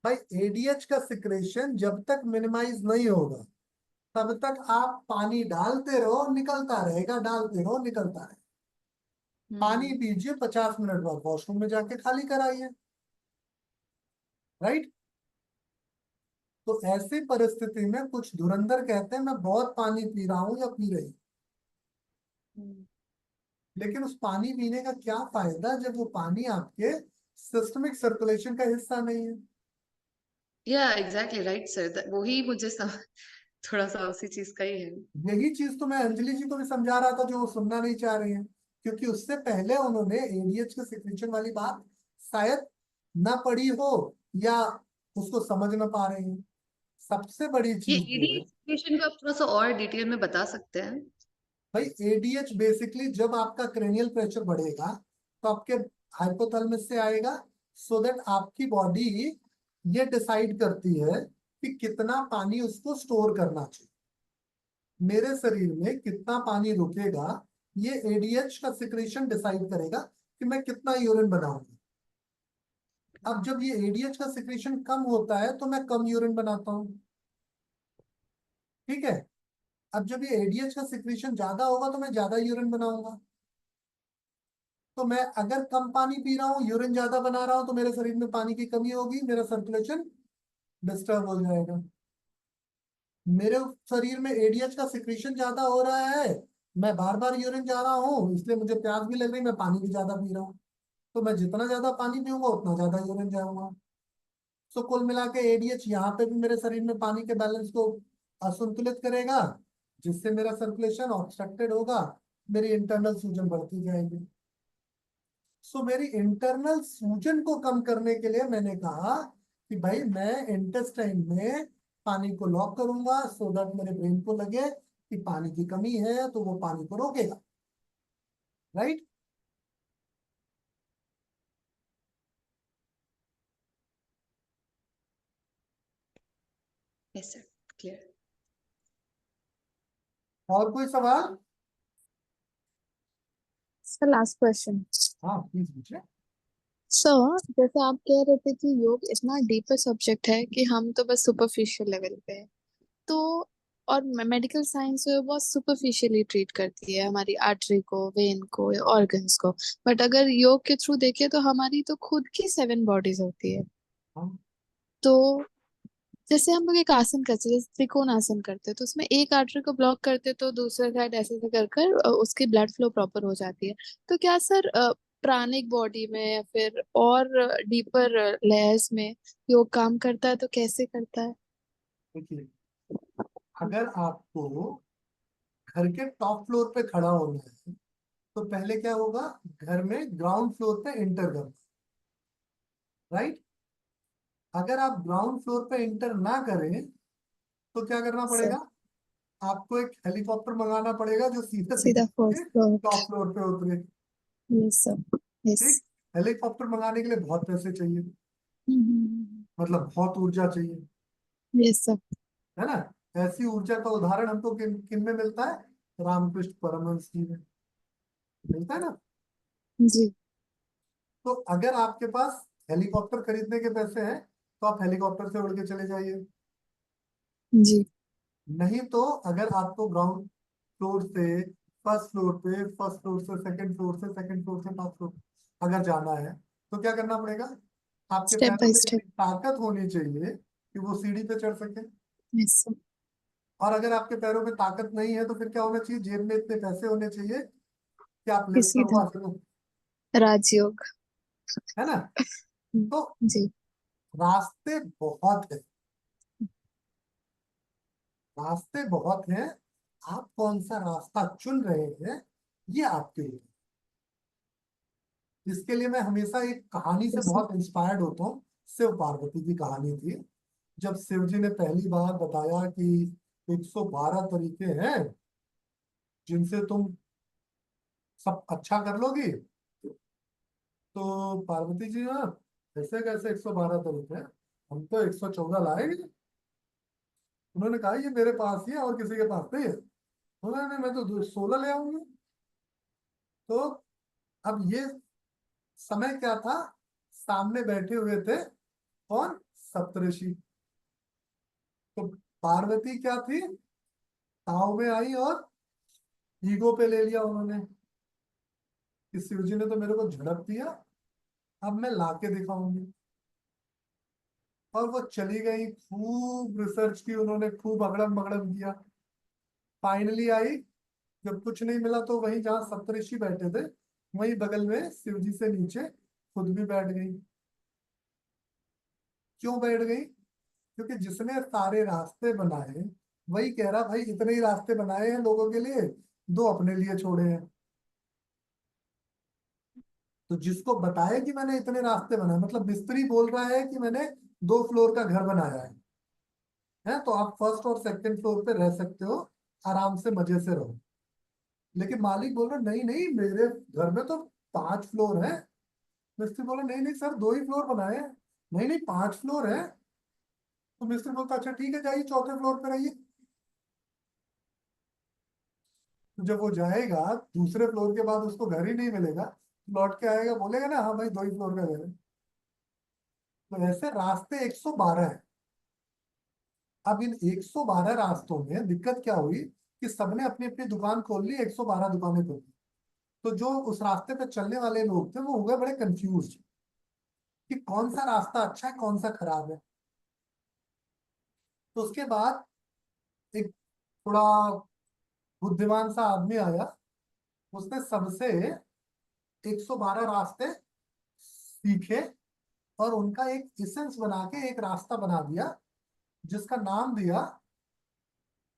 भाई, एडीएच का सिक्रेशन जब तक मिनिमाइज नहीं होगा तब तक आप पानी डालते रहो, निकलता रहेगा, डालते रहो, निकलता रहेगा। पानी हम्म। पीजिए, 50 मिनट बाद वॉशरूम में जाके खाली कराइए। राइट? तो ऐसी परिस्थिति में कुछ धुरंधर कहते हैं मैं बहुत पानी पी रहा हूं या पी रही हूं, हम्म। लेकिन उस पानी पीने का क्या फायदा जब वो पानी आपके सिस्टमिक सर्कुलेशन का हिस्सा नहीं है। या एग्जैक्टली राइट सर, वही मुझे थोड़ा सा उसी चीज का ही है। यही चीज तो मैं अंजलि जी को भी समझा रहा था, जो वो सुनना नहीं चाह रही हैं, क्योंकि उससे पहले उन्होंने एडीएच के सिक्रेशन वाली बात शायद ना पढ़ी हो, या उसको समझ ना पा रही हैं। सबसे बड़ी ये चीज जो है, एडीएक्शन को आप थोड़ा सा और डिटेल में बता सकते हैं? भाई एडीएच बेसिकली जब आपका क्रेनियल प्रेशर बढ़ेगा तो आपके हाइपोथैलेमस से आएगा, सो दैट आपकी बॉडी ये डिसाइड करती है कि कितना पानी उसको स्टोर करना चाहिए। मेरे शरीर में कितना पानी रुकेगा, ये एडीएच का सिक्रेशन डिसाइड करेगा कि मैं कितना यूरिन बनाऊंगा। अब जब ये एडीएच का सिक्रेशन कम होता है तो मैं कम यूरिन बनाता हूँ। ठीक है? अब जब ये एडीएच का सिक्रेशन ज्यादा होगा तो मैं ज्यादा यूरिन बनाऊंगा। तो मैं अगर कम पानी पी रहा हूँ, यूरिन ज्यादा बना रहा हूँ, तो मेरे शरीर में पानी की कमी होगी, मेरा सर्कुलेशन डिस्टर्ब हो जाएगा। मेरे शरीर में एडीएच का सिक्रेशन ज्यादा हो रहा है, मैं बार बार यूरिन जा रहा हूँ, इसलिए मुझे प्यास भी लग रही, मैं पानी भी ज्यादा पी रहा हूँ, तो मैं जितना ज्यादा पानी पीऊंगा उतना ज्यादा यूरिन जाऊंगा। सो कुल मिला के एडीएच यहाँ पे भी मेरे शरीर में पानी के बैलेंस को असंतुलित करेगा, जिससे मेरा सर्कुलेशन ऑब्स्ट्रक्टेड होगा, मेरी इंटरनल सूजन बढ़ती जाएगी। सो मेरी इंटरनल सूजन को कम करने के लिए मैंने कहा कि भाई मैं इंटेस्टाइन में पानी को लॉक करूंगा, सो दैट मेरे ब्रेन को लगे कि पानी की कमी है, तो वो पानी को रोकेगा। राइट? Yes sir, clear. और कोई सवाल? Sir last question. हाँ प्लीज पूछिए। सर जैसे आप कह रहे थे कि योग इतना डीपर सब्जेक्ट है कि हम तो बस सुपरफिशियल लेवल पे है, तो और मेडिकल साइंस जो है बहुत सुपरफिशियली ट्रीट करती है हमारी आर्टरी को, वेन को या ऑर्गन्स को। बट अगर योग के थ्रू देखें तो हमारी तो खुद की 7 बॉडीज होती है। हाँ, तो जैसे हम लोग एक आसन करते हैं, जैसे त्रिकोण आसन करते हैं, तो उसमें एक आर्टरी को ब्लॉक करते हैं तो दूसरा साइड ऐसे ऐसे कर कर उसकी ब्लड फ्लो प्रॉपर हो जाती है। तो क्या सर प्राणिक बॉडी में या फिर और डीपर लेयर्स में योग काम करता है तो कैसे करता है? देखिए, अगर आपको घर के टॉप फ्लोर पे खड़ा होना है तो पहले क्या होगा, घर में ग्राउंड फ्लोर पे एंटर करना, राइट। अगर आप ग्राउंड फ्लोर पे एंटर ना करें तो क्या करना सर पड़ेगा, आपको एक हेलीकॉप्टर मंगाना पड़ेगा जो सीधे सीधा फर्स्ट फ्लोर। टॉप फ्लोर पे उतरे। Yes sir, yes. ठीक, हेलीकॉप्टर मंगाने के लिए बहुत पैसे चाहिए, मतलब बहुत ऊर्जा चाहिए, यस सर। है ना। ऐसी ऊर्जा का उदाहरण हमको किन किन में मिलता है, रामकृष्ण परमहंस जी में मिलता है ना। जी तो अगर आपके पास हेलीकॉप्टर खरीदने के पैसे हैं तो आप हेलीकॉप्टर से उड़ के चले जाइए। जी। नहीं तो अगर आपको ग्राउंड फ्लोर से फर्स्ट फ्लोर पे, फर्स्ट फ्लोर से सेकंड फ्लोर से, सेकंड फ्लोर से फर्स्ट फ्लोर अगर जाना है तो क्या करना पड़ेगा, आपके स्टेप पैरों बाय में स्टेप। इतनी ताकत होनी चाहिए कि वो सीढ़ी पे चढ़ सके। Yes sir. और अगर आपके पैरों में ताकत नहीं है तो फिर क्या होना चाहिए, जेब में इतने पैसे होने चाहिए कि आप लिफ्ट किसी करवा सको, राजयोग। है ना। तो जी। रास्ते बहुत है, रास्ते बहुत हैं, आप कौन सा रास्ता चुन रहे हैं ये आपके लिए। इसके लिए मैं हमेशा एक कहानी से यस सर। बहुत इंस्पायर्ड होता हूँ। शिव पार्वती की कहानी थी। जब शिव जी ने पहली बार बताया कि 112 तरीके हैं जिनसे तुम सब अच्छा कर लोगी, तो पार्वती जी ना, ऐसे कैसे 112 तरीके हैं, हम तो 114 लाएंगे। उन्होंने कहा ये मेरे पास ही है और किसी के पास नहीं है। उन्होंने, मैं तो 16 ले आऊंगी। तो अब ये समय क्या था, सामने बैठे हुए थे कौन, सप्तऋषि। तो पार्वती क्या थी, ताव में आई और ईगो पे ले लिया उन्होंने कि शिव जी ने तो मेरे को झड़प दिया, अब मैं लाके दिखाऊंगी। और वो चली गई, खूब रिसर्च की उन्होंने, खूब अगड़म बगड़म किया। फाइनली आई, जब कुछ नहीं मिला तो वहीं जहाँ सप्तऋषि बैठे थे वहीं बगल में शिव जी से नीचे खुद भी बैठ गई। क्यों बैठ गई, क्योंकि जिसने सारे रास्ते बनाए वही कह रहा भाई इतने ही रास्ते बनाए हैं लोगों के लिए, दो अपने लिए छोड़े हैं। तो जिसको बताया कि मैंने इतने रास्ते बनाए, मतलब मिस्त्री बोल रहा है कि मैंने 2 फ्लोर का घर बनाया है तो आप फर्स्ट और सेकंड फ्लोर पे रह सकते हो, आराम से मजे से रहो। लेकिन मालिक बोल रहा नहीं नहीं, मेरे घर में तो 5 फ्लोर है। मिस्त्री बोला नहीं नहीं सर, 2 ही फ्लोर बनाए हैं। नहीं नहीं, 5 फ्लोर है। तो मिस्त्री बोलता अच्छा ठीक है, जाइए चौथे फ्लोर पे रहिए। तो जब वो जाएगा दूसरे फ्लोर के बाद उसको घर ही नहीं मिलेगा, लौट के आएगा, बोलेगा ना हाँ भाई 2 ही फ्लोर का घर है। तो ऐसे रास्ते 112 है। अब इन 112 रास्तों में दिक्कत क्या हुई कि सबने अपनी अपनी दुकान खोल ली, 112 दुकानें खोल ली। तो जो उस रास्ते पे चलने वाले लोग थे वो हो गए बड़े कंफ्यूज कि कौन सा रास्ता अच्छा है कौन सा खराब है। तो उसके बाद एक थोड़ा बुद्धिमान सा आदमी आया, उसने सबसे 112 रास्ते सीखे और उनका एक इसेंस बना के एक रास्ता बना दिया, जिसका नाम दिया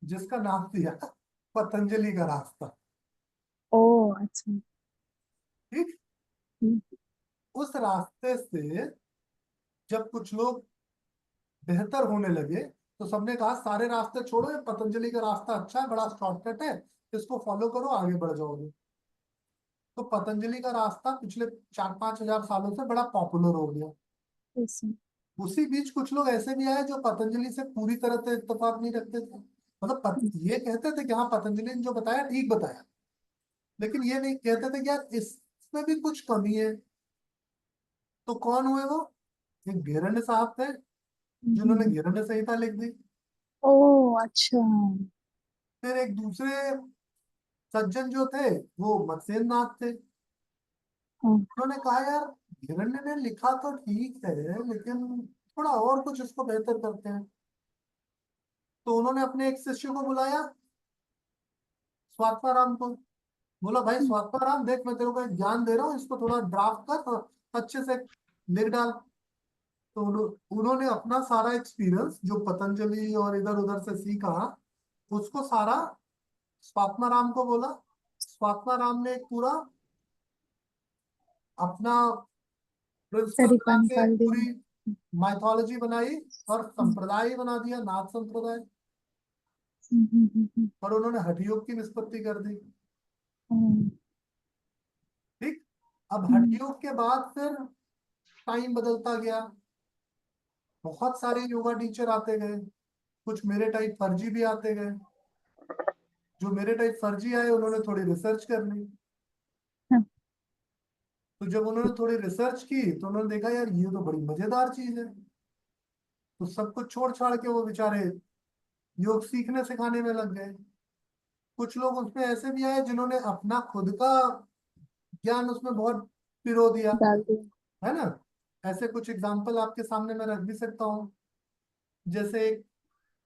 जिसका नाम दिया पतंजलि का रास्ता। ओ अच्छा। ठीक, हम्म। उस रास्ते से जब कुछ लोग बेहतर होने लगे तो सबने कहा सारे रास्ते छोड़ो, ये पतंजलि का रास्ता अच्छा है, बड़ा शॉर्टकट है, इसको फॉलो करो आगे बढ़ जाओगे। तो पतंजलि का रास्ता पिछले 4-5 हजार सालों से बड़ा पॉपुलर हो गया। Yes sir. उसी बीच कुछ लोग ऐसे भी आए जो पतंजलि से पूरी तरह से इत्तेफाक नहीं रखते थे, मतलब ये कहते थे कि हाँ पतंजलि ने जो बताया ठीक बताया, लेकिन ये नहीं कहते थे कि यार इसमें भी कुछ कमी है। तो कौन हुए वो, एक घेरण्य साहब थे जिन्होंने घेरण्य संहिता लिख दी। ओ अच्छा। फिर एक दूसरे सज्जन जो थे वो मत्स्येंद्र नाथ थे। हाँ। उन्होंने कहा यार हिरण्य ने लिखा तो ठीक है लेकिन थोड़ा और कुछ इसको बेहतर करते हैं। तो उन्होंने अपने एक शिष्य को बुलाया, स्वात्माराम को। बोला भाई स्वात्माराम देख, मैं तेरे को एक ज्ञान दे रहा हूँ, इसको थोड़ा ड्राफ्ट कर और अच्छे से लिख डाल। तो उन्होंने अपना सारा एक्सपीरियंस जो पतंजलि और इधर उधर से सीखा, उसको सारा स्वात्माराम को बोला। स्वात्माराम ने एक पूरा अपना प्रिंसिपल तरीका बना के निकाल दिया। पूरी माइथोलॉजी बनाई और संप्रदाय बना दिया, नाथ संप्रदाय। और उन्होंने हठ योग की निष्पत्ति कर दी। ठीक। अब हठ योग के बाद फिर टाइम बदलता गया, बहुत सारे योगा टीचर आते गए, कुछ मेरे टाइप फर्जी भी आते गए। जो मेरे टाइप फर्जी आए उन्होंने थोड़ी रिसर्च कर ली। हाँ। तो जब उन्होंने थोड़ी रिसर्च की तो उन्होंने देखा यार ये तो बड़ी मजेदार चीज है। तो सब कुछ छोड़ छाड़ के वो बेचारे योग सीखने सिखाने में लग गए। कुछ लोग उसमें ऐसे भी आए जिन्होंने अपना खुद का ज्ञान उसमें बहुत पिरो दिया, डाल दिया। है ना। ऐसे कुछ एग्जाम्पल आपके सामने मैं रख भी सकता हूँ। जैसे एक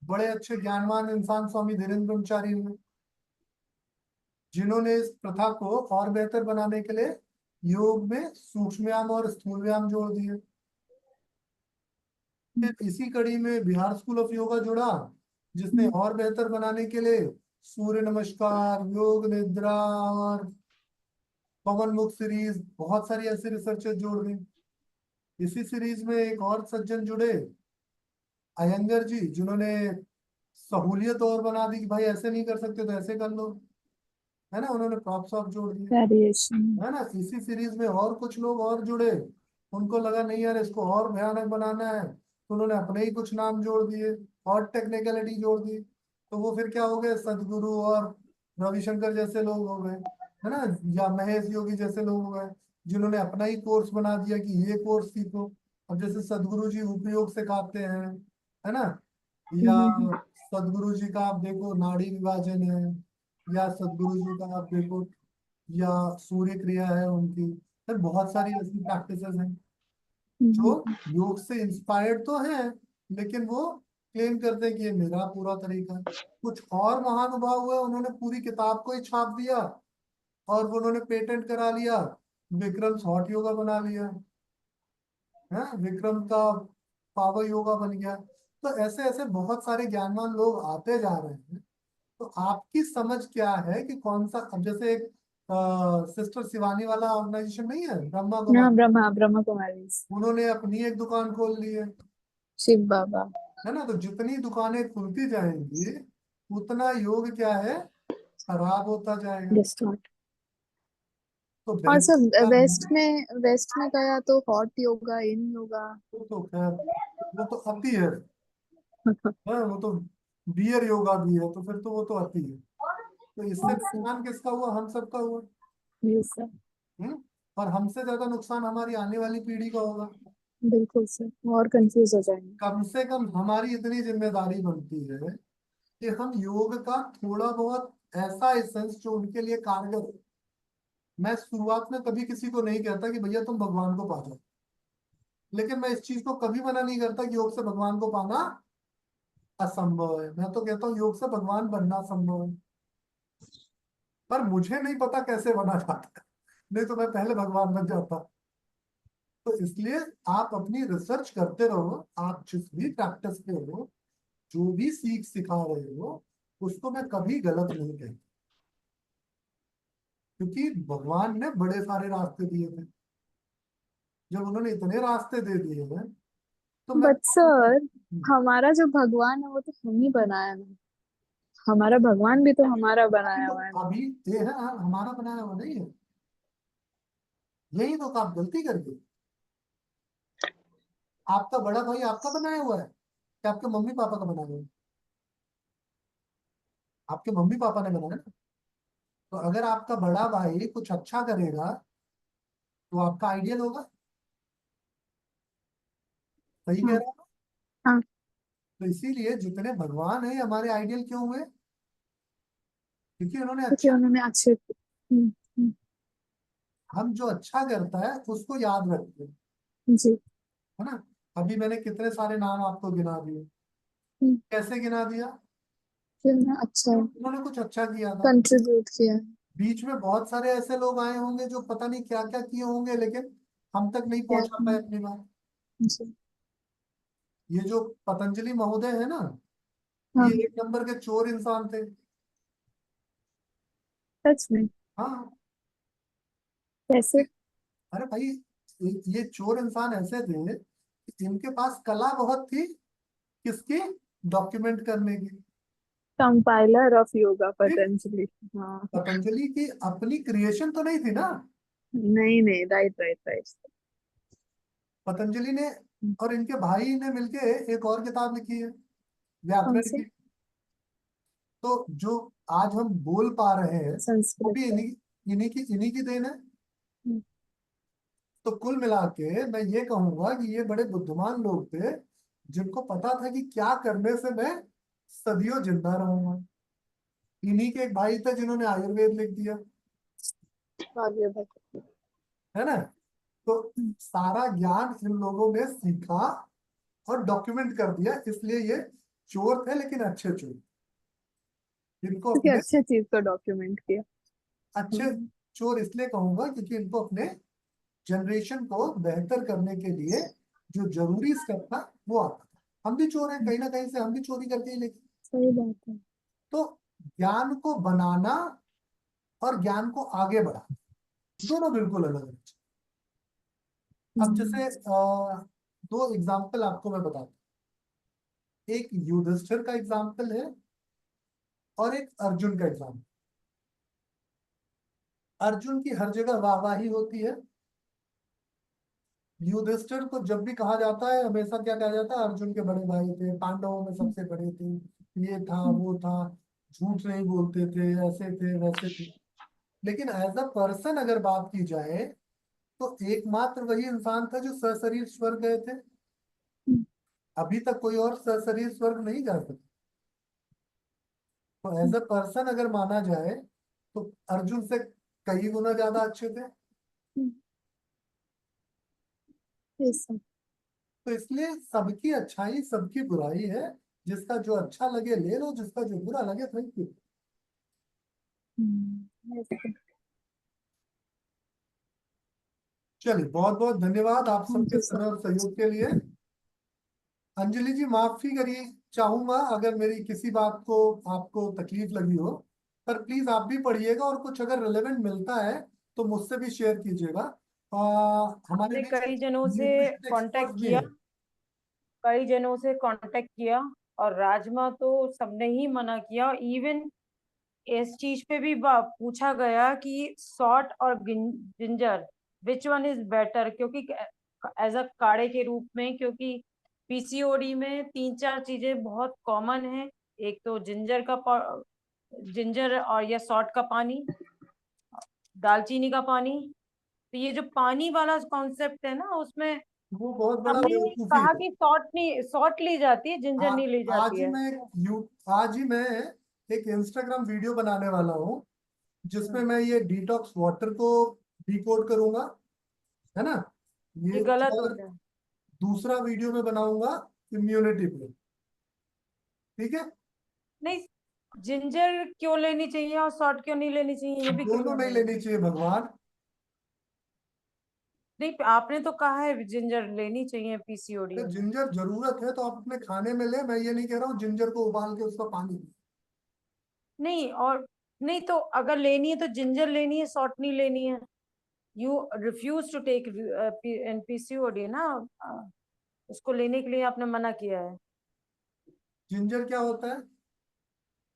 बड़े अच्छे ज्ञानवान इंसान स्वामी धीरेन्द्र ब्रह्मचारी हुए, जिन्होंने इस प्रथा को और बेहतर बनाने के लिए योग में सूक्ष्म व्यायाम और स्थूल व्यायाम जोड़ दिए। फिर इसी कड़ी में बिहार स्कूल ऑफ योगा जुड़ा, जिसने और बेहतर बनाने के लिए सूर्य नमस्कार, योग निद्रा और पवन मुख सीरीज, बहुत सारी ऐसी रिसर्चेस जोड़ दी। इसी सीरीज में एक और सज्जन जुड़े, अयंगर जी, जिन्होंने सहूलियत और बना दी कि भाई ऐसे नहीं कर सकते तो ऐसे कर लो, है ना। उन्होंने प्रॉप्स ऑफ जोड़ दिए, वेरिएशन। है ना। इसी सीरीज में और कुछ लोग और जुड़े, उनको लगा नहीं यार इसको और भयानक बनाना है, तो उन्होंने अपने ही कुछ नाम जोड़ दिए और टेक्निकलिटी जोड़ दी। तो वो फिर क्या हो गए, सदगुरु और रविशंकर जैसे लोग हो गए, है ना, या महेश योगी जैसे लोग हो गए, जिन्होंने अपना ही कोर्स बना दिया कि ये कोर्स सीखो। अब जैसे सदगुरु जी उपयोग सिखाते हैं, है ना, या सदगुरु जी का आप देखो नाड़ी विभाजन है, या सदगुरु जी का आप देखो या सूर्य क्रिया है उनकी। फिर बहुत सारी ऐसी प्रैक्टिसेस हैं जो योग से इंस्पायर्ड तो है, लेकिन वो क्लेम करते हैं कि ये मेरा पूरा तरीका है। कुछ और महानुभाव हुए, उन्होंने पूरी किताब को ही छाप दिया और वो उन्होंने पेटेंट करा लिया, विक्रम हॉट योगा बना लिया, है विक्रम का पावर योगा बन गया। तो ऐसे ऐसे बहुत सारे ज्ञानवान लोग आते जा रहे हैं। तो आपकी समझ क्या है कि कौन सा, अब जैसे एक सिस्टर शिवानी वाला ऑर्गेनाइजेशन नहीं है, ब्रह्मा हाँ, कुमारी, ब्रह्मा कुमारी। उन्होंने अपनी एक दुकान खोल ली शिव बाबा। है ना। तो जितनी दुकानें खुलती जाएंगी उतना योग क्या है, खराब होता जाएगा। डिस्टॉर्ट। तो और बेहतर सब क्या है? वेस्ट में गया तो हॉट योगा, इन योगा। वो तो खैर, वो तो अति है, वो तो बियर योगा भी है, तो फिर तो वो तो अति है। तो इससे नुकसान किसका हुआ, हम सबका हुआ। ये सब। हम्म। और हमसे ज्यादा नुकसान हमारी आने वाली पीढ़ी का होगा। बिल्कुल सर, और कंफ्यूज हो जाएंगे। कम से कम हमारी इतनी जिम्मेदारी बनती है कि हम योग का थोड़ा बहुत ऐसा एसेंस जो उनके लिए कारगर हो। मैं शुरुआत में कभी किसी को नहीं कहता कि भैया तुम भगवान को पा जाओ, लेकिन मैं इस चीज को कभी मना नहीं करता कि योग से भगवान को पाना असंभव है। मैं तो कहता हूँ योग से भगवान बनना संभव है, पर मुझे नहीं पता कैसे बना जाता है, नहीं तो मैं पहले भगवान बन जाता। तो इसलिए आप अपनी रिसर्च करते रहो, आप जिस भी प्रैक्टिस पे हो, जो भी सिखा रहे हो, उसको मैं कभी गलत नहीं कहता, क्योंकि भगवान ने बड़े सारे रास्ते दिए थे। जब उन्होंने इतने रास्ते दे दिए हैं तो मैं, बट सर, हमारा जो भगवान है वो तो हम ही बनाया है। हमारा भगवान भी तो हमारा बनाया तो हुआ है। अभी ये है हमारा बनाया हुआ नहीं है, यही तो आप गलती कर गए। आपका बड़ा भाई आपका बनाया हुआ है कि आपके मम्मी पापा का बनाया हुआ है? आपके मम्मी पापा ने बनाया ना। तो अगर आपका बड़ा भाई कुछ अच्छा करेगा तो आपका आइडियल होगा, सही कह हाँ। रहा हूँ। हाँ, तो इसीलिए जितने भगवान है हमारे आइडियल क्यों हुए, क्योंकि उन्होंने क्योंकि अच्छा, उन्होंने अच्छे। हम्म। हम जो अच्छा करता है उसको याद रखते हैं, जी। है ना। अभी मैंने कितने सारे नाम आपको गिना दिए, कैसे गिना दिया, फिर मैं अच्छा उन्होंने कुछ अच्छा किया था। कंट्रीब्यूट किया। बीच में बहुत सारे ऐसे लोग आए होंगे जो पता नहीं क्या क्या किए होंगे, लेकिन हम तक नहीं पहुंचा पाए अपनी बात। जी। ये जो पतंजलि महोदय है ना, हाँ, ये एक नंबर के चोर इंसान थे। सच में? हाँ, कैसे? अरे भाई, ये चोर इंसान ऐसे थे कि इनके पास कला बहुत थी, किसकी? डॉक्यूमेंट करने की। कंपाइलर ऑफ योगा ठीक? पतंजलि। हाँ। पतंजलि की अपनी क्रिएशन तो नहीं थी ना। नहीं नहीं, राइट राइट राइट। पतंजलि ने और इनके भाई ने मिलके एक और किताब लिखी है, कौन व्याकरण से? की। तो जो आज हम बोल पा रहे हैं वो संस्कृत भी का? इन्हीं की देन है। हम्म, तो कुल मिला के मैं ये कहूंगा कि ये बड़े बुद्धिमान लोग थे, जिनको पता था कि क्या करने से मैं सदियों जिंदा रहूंगा। इन्हीं के एक भाई थे जिन्होंने आयुर्वेद लिख दिया, आगे बताओ। है ना। तो सारा ज्ञान इन लोगों ने सीखा और डॉक्यूमेंट कर दिया, इसलिए ये चोर थे, लेकिन अच्छे चोर। इनको क्योंकि अपने अच्छे चीज को डॉक्यूमेंट किया। अच्छे हम्म, चोर इसलिए कहूंगा क्योंकि इनको अपने जनरेशन को बेहतर करने के लिए जो जरूरी स्टेप था वो आता था। हम भी चोर हैं, कहीं ना कहीं से हम भी चोरी करके ही लेके। सही बात है। तो ज्ञान को बनाना और ज्ञान को आगे बढ़ाना, दोनों बिल्कुल अलग अलग चीज़। अब जैसे दो एग्जाम्पल आपको मैं बताता हूँ। एक युधिष्ठिर का एग्जाम्पल है और एक अर्जुन का एग्जाम्पल। अर्जुन की हर जगह वाहवाही होती है। युधिष्ठिर को जब भी कहा जाता है, हमेशा क्या कहा जाता है? अर्जुन के बड़े भाई थे, पांडवों में सबसे बड़े थे, ये था वो था, झूठ नहीं बोलते थे, ऐसे थे वैसे थे। लेकिन एज अ पर्सन अगर बात की जाए तो एकमात्र वही इंसान था जो सशरीर स्वर्ग गए थे। अभी तक कोई और सशरीर स्वर्ग नहीं जा सका। तो एज अ पर्सन अगर माना जाए तो अर्जुन से कई गुना ज्यादा अच्छे थे। ऐसा। तो इसलिए सबकी अच्छाई सबकी बुराई है। जिसका जो अच्छा लगे ले लो, जिसका जो बुरा लगे थैंक यू। ऐसा। चलिए, बहुत बहुत धन्यवाद आप थैंक सबके यू सर। समय और सहयोग के लिए। अंजलि जी, माफी करिए चाहूंगा अगर मेरी किसी बात को आपको तकलीफ लगी हो, पर प्लीज आप भी पढ़िएगा और कुछ अगर रिलेवेंट मिलता है तो मुझसे भी शेयर कीजिएगा। हमारे हमने बीच कई जनों से न्यूट्रिशन कांटेक्ट एक्सपर्ट भी किया, हैं। कई जनों से कांटेक्ट किया, और राजमा तो सबने ही मना किया। इवन इस चीज पे भी पूछा गया कि सॉल्ट और ginger which one is better, क्योंकि एज अ काढ़े के रूप में, क्योंकि पीसीओडी में 3-4 चीजें बहुत कॉमन है। एक तो जिंजर और या सॉल्ट का पानी, दालचीनी का पानी। तो ये जो पानी वाला कॉन्सेप्ट है ना, उसमें वो बहुत बड़ा हमने बेवकूफी कहा है। कि सॉल्ट ली जाती है, जिंजर आ, नहीं ली आज जाती ही है। मैं आज ही मैं एक इंस्टाग्राम वीडियो बनाने वाला हूँ जिसमें मैं ये डिटॉक्स वाटर को डिकोड करूंगा, है ना। ये ये गलत और होता है। दूसरा वीडियो में बनाऊंगा इम्यूनिटी पे। ठीक है। नहीं, जिंजर क्यों लेनी चाहिए और सॉल्ट क्यों नहीं लेनी चाहिए, ये भी दोनों क्लियर नहीं नहीं है। लेनी चाहिए भगवान। नहीं, आपने तो कहा है जिंजर लेनी चाहिए पीसीओडी अगर में। जिंजर जरूरत है तो आप अपने खाने में ले, मैं ये नहीं कह रहा हूँ जिंजर को उबाल के उसका पानी पी। नहीं, और नहीं तो अगर लेनी है तो जिंजर लेनी है, सॉल्ट नहीं लेनी है। You refuse to take in PCOD ना, उसको लेने के लिए आपने मना किया है। जिंजर क्या होता है?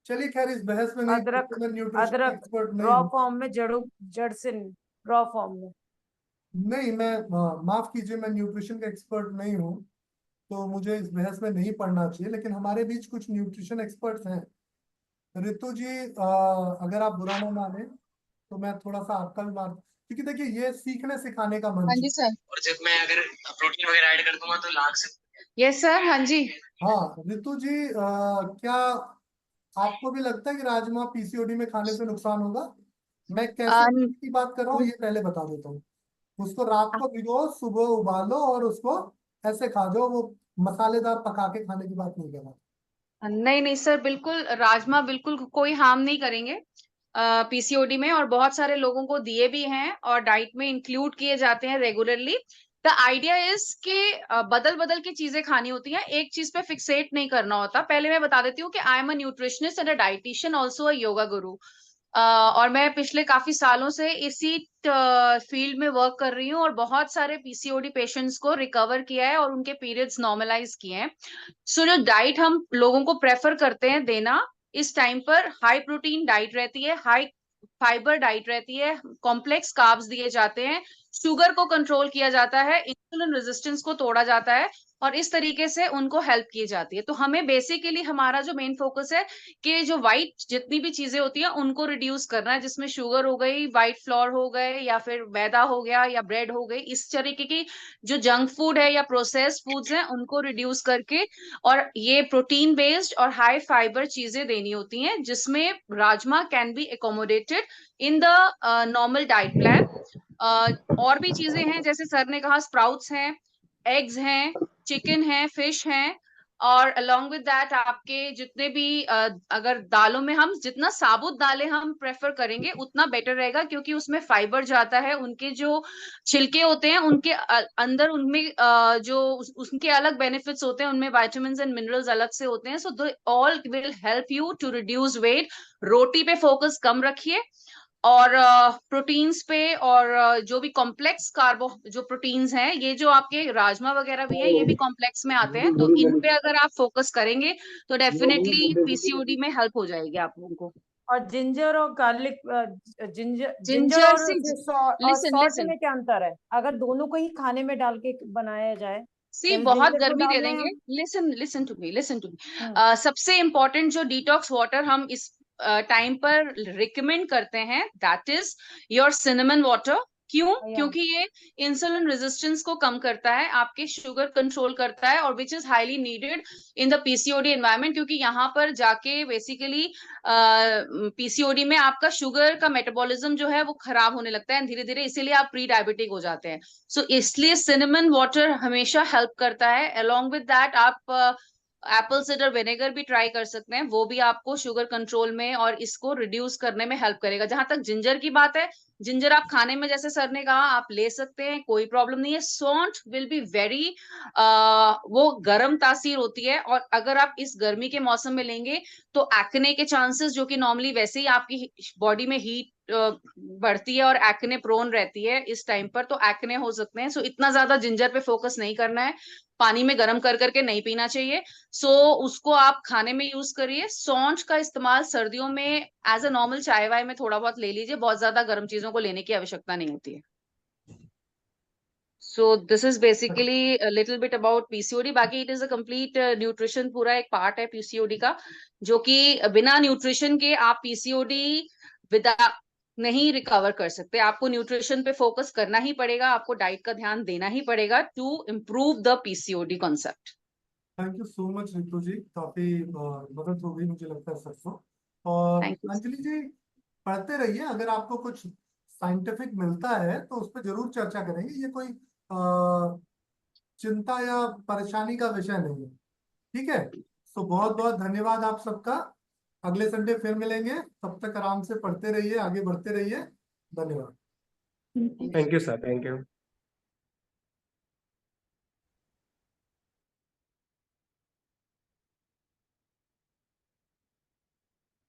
चलिए खैर, इस बहस में नहीं अदरक, पड़ते, मैं न्यूट्रिशन का अदरक एक्सपर्ट नहीं रॉ हूँ। फॉर्म में, जड़ से रॉ फॉर्म में। नहीं, मैं माफ कीजिए, मैं न्यूट्रिशन का एक्सपर्ट नहीं हूँ, तो मुझे इस बहस में नहीं पढ़ना चाहिए। लेकिन हमारे बीच कुछ न्यूट्रिशन एक्सपर्ट्स हैं। रितु जी, अगर आप बुरा ना माने तो मैं थोड़ा सा आपका भी मान, क्योंकि देखिए ये सीखने सिखाने का हाँ मंच है। जी सर। और जब मैं अगर प्रोटीन वगैरह ऐड कर दूंगा तो लाख से। यस सर, हाँ जी। हाँ रितु जी, क्या आपको भी लगता है कि राजमा पीसीओडी में खाने से नुकसान होगा? मैं कैसे अन- की बात कर रहा हूँ ये पहले बता देता हूँ। उसको रात को भिगो, सुबह उबालो और उसको ऐसे खा जाओ। वो मसालेदार पका के खाने की बात नहीं कर रहा। नहीं नहीं सर, बिल्कुल राजमा बिल्कुल कोई हार्म नहीं करेंगे। पीसीओडी में, और बहुत सारे लोगों को दिए भी हैं और डाइट में इंक्लूड किए जाते हैं रेगुलरली। द आइडिया इज कि बदल बदल की चीजें खानी होती हैं, एक चीज पे फिक्सेट नहीं करना होता। पहले मैं बता देती हूँ कि I am a nutritionist and a dietitian, also a yoga गुरु। और मैं पिछले काफी सालों से इसी फील्ड में वर्क कर रही हूँ और बहुत सारे पीसीओडी पेशेंट्स को रिकवर किया है और उनके पीरियड्स नॉर्मलाइज किए हैं। सो जो डाइट हम लोगों को प्रेफर करते हैं देना इस टाइम पर, हाई प्रोटीन डाइट रहती है, हाई फाइबर डाइट रहती है, कॉम्प्लेक्स कार्ब्स दिए जाते हैं, शुगर को कंट्रोल किया जाता है, इंसुलिन रेजिस्टेंस को तोड़ा जाता है, और इस तरीके से उनको हेल्प की जाती है। तो हमें बेसिकली हमारा जो मेन फोकस है कि जो वाइट जितनी भी चीजें होती हैं उनको रिड्यूस करना है, जिसमें शुगर हो गई, वाइट फ्लोर हो गए, या फिर मैदा हो गया, या ब्रेड हो गई, इस तरीके की जो जंक फूड है या प्रोसेस्ड फूड्स हैं उनको रिड्यूस करके, और ये प्रोटीन बेस्ड और हाई फाइबर चीजें देनी होती हैं, जिसमें rajma can be accommodated in the normal diet plan. और भी चीजें हैं, जैसे सर ने कहा, स्प्राउट्स हैं, एग्स हैं, चिकन है, फिश हैं, और अलोंग विद दैट आपके जितने भी अगर दालों में हम जितना साबुत दालें हम प्रेफर करेंगे उतना बेटर रहेगा, क्योंकि उसमें फाइबर जाता है, उनके जो छिलके होते हैं उनके अंदर उनमें जो उनके अलग बेनिफिट्स होते हैं, उनमें विटामिन्स एंड मिनरल्स अलग से होते हैं। So they all will help you to reduce weight. रोटी पे फोकस कम रखिए, और प्रोटीन्स पे, और जो भी कॉम्प्लेक्स कार्बो जो प्रोटीन्स हैं, ये जो आपके राजमा वगैरह भी है, ये भी कॉम्प्लेक्स में आते हैं, तो इन पे अगर आप फोकस करेंगे तो डेफिनेटली पीसीओडी में हेल्प हो जाएगी आप लोगों को। और जिंजर और गार्लिक, जिंजर जिंजर और से लिसन सॉल्ट लिसन में क्या अंतर है? अगर दोनों को ही खाने में डाल के बनाया जाए, सी जैसे बहुत जिंजर को गर्मी दे डाल रहे हैं देंगे। हम। Listen listen to me, listen to me. सबसे इम्पोर्टेंट जो डिटॉक्स वाटर हम इस टाइम पर रिकमेंड करते हैं, that is your cinnamon water. क्यों? क्योंकि ये इंसुलिन रेजिस्टेंस को कम करता है, आपके शुगर कंट्रोल करता है, और which is highly needed in the PCOD environment, क्योंकि यहाँ पर जाके बेसिकली पीसीओडी में आपका शुगर का मेटाबॉलिज्म जो है वो खराब होने लगता है धीरे धीरे, इसीलिए आप प्री डायबिटिक हो जाते हैं। सो इसलिए सिनेमन वाटर हमेशा हेल्प करता है। अलोंग विद दैट आप एप्पल साइडर विनेगर भी ट्राई कर सकते हैं, वो भी आपको शुगर कंट्रोल में और इसको रिड्यूस करने में हेल्प करेगा। जहां तक जिंजर की बात है, जिंजर आप खाने में, जैसे सर ने कहा, आप ले सकते हैं, कोई प्रॉब्लम नहीं है। सौंठ विल बी वेरी वो गर्म तासीर होती है, और अगर आप इस गर्मी के मौसम में लेंगे तो एक्ने के चांसेस, जो कि नॉर्मली वैसे ही आपकी बॉडी में हीट बढ़ती है और एक्ने प्रोन रहती है इस टाइम पर, तो एक्ने हो सकते हैं। सो इतना ज्यादा जिंजर पे फोकस नहीं करना है, पानी में गर्म कर करके नहीं पीना चाहिए। सो उसको आप खाने में यूज करिए। सौंठ का इस्तेमाल सर्दियों में एज अ नॉर्मल चाय वाय में थोड़ा बहुत ले लीजिए, बहुत ज्यादा गर्म चीजों को लेने की आवश्यकता नहीं होती है। So this is basically little bit about PCOD. बाकी it is a complete nutrition, पूरा एक पार्ट है पीसीओडी का, जो कि बिना न्यूट्रिशन के आप पीसीओडी विदा नहीं रिकवर कर सकते। आपको न्यूट्रिशन पे फोकस करना ही पड़ेगा, आपको डाइट का ध्यान देना ही पड़ेगा to improve the PCOD concept. Thank you so much Ritu ji, काफी मदद हो गई मुझे लगता है सबको। और थैंक यू। अंजलि जी, पढ़ते रहिए, अगर आपको कुछ साइंटिफिक मिलता है तो उस पर जरूर चर्चा करेंगे। ये कोई चिंता या परेशानी का विषय नहीं है, ठीक है? तो बहुत बहुत धन्यवाद आप सबका। अगले संडे फिर मिलेंगे, तब तक आराम से पढ़ते रहिए, आगे बढ़ते रहिए। धन्यवाद। Thank you sir, thank you.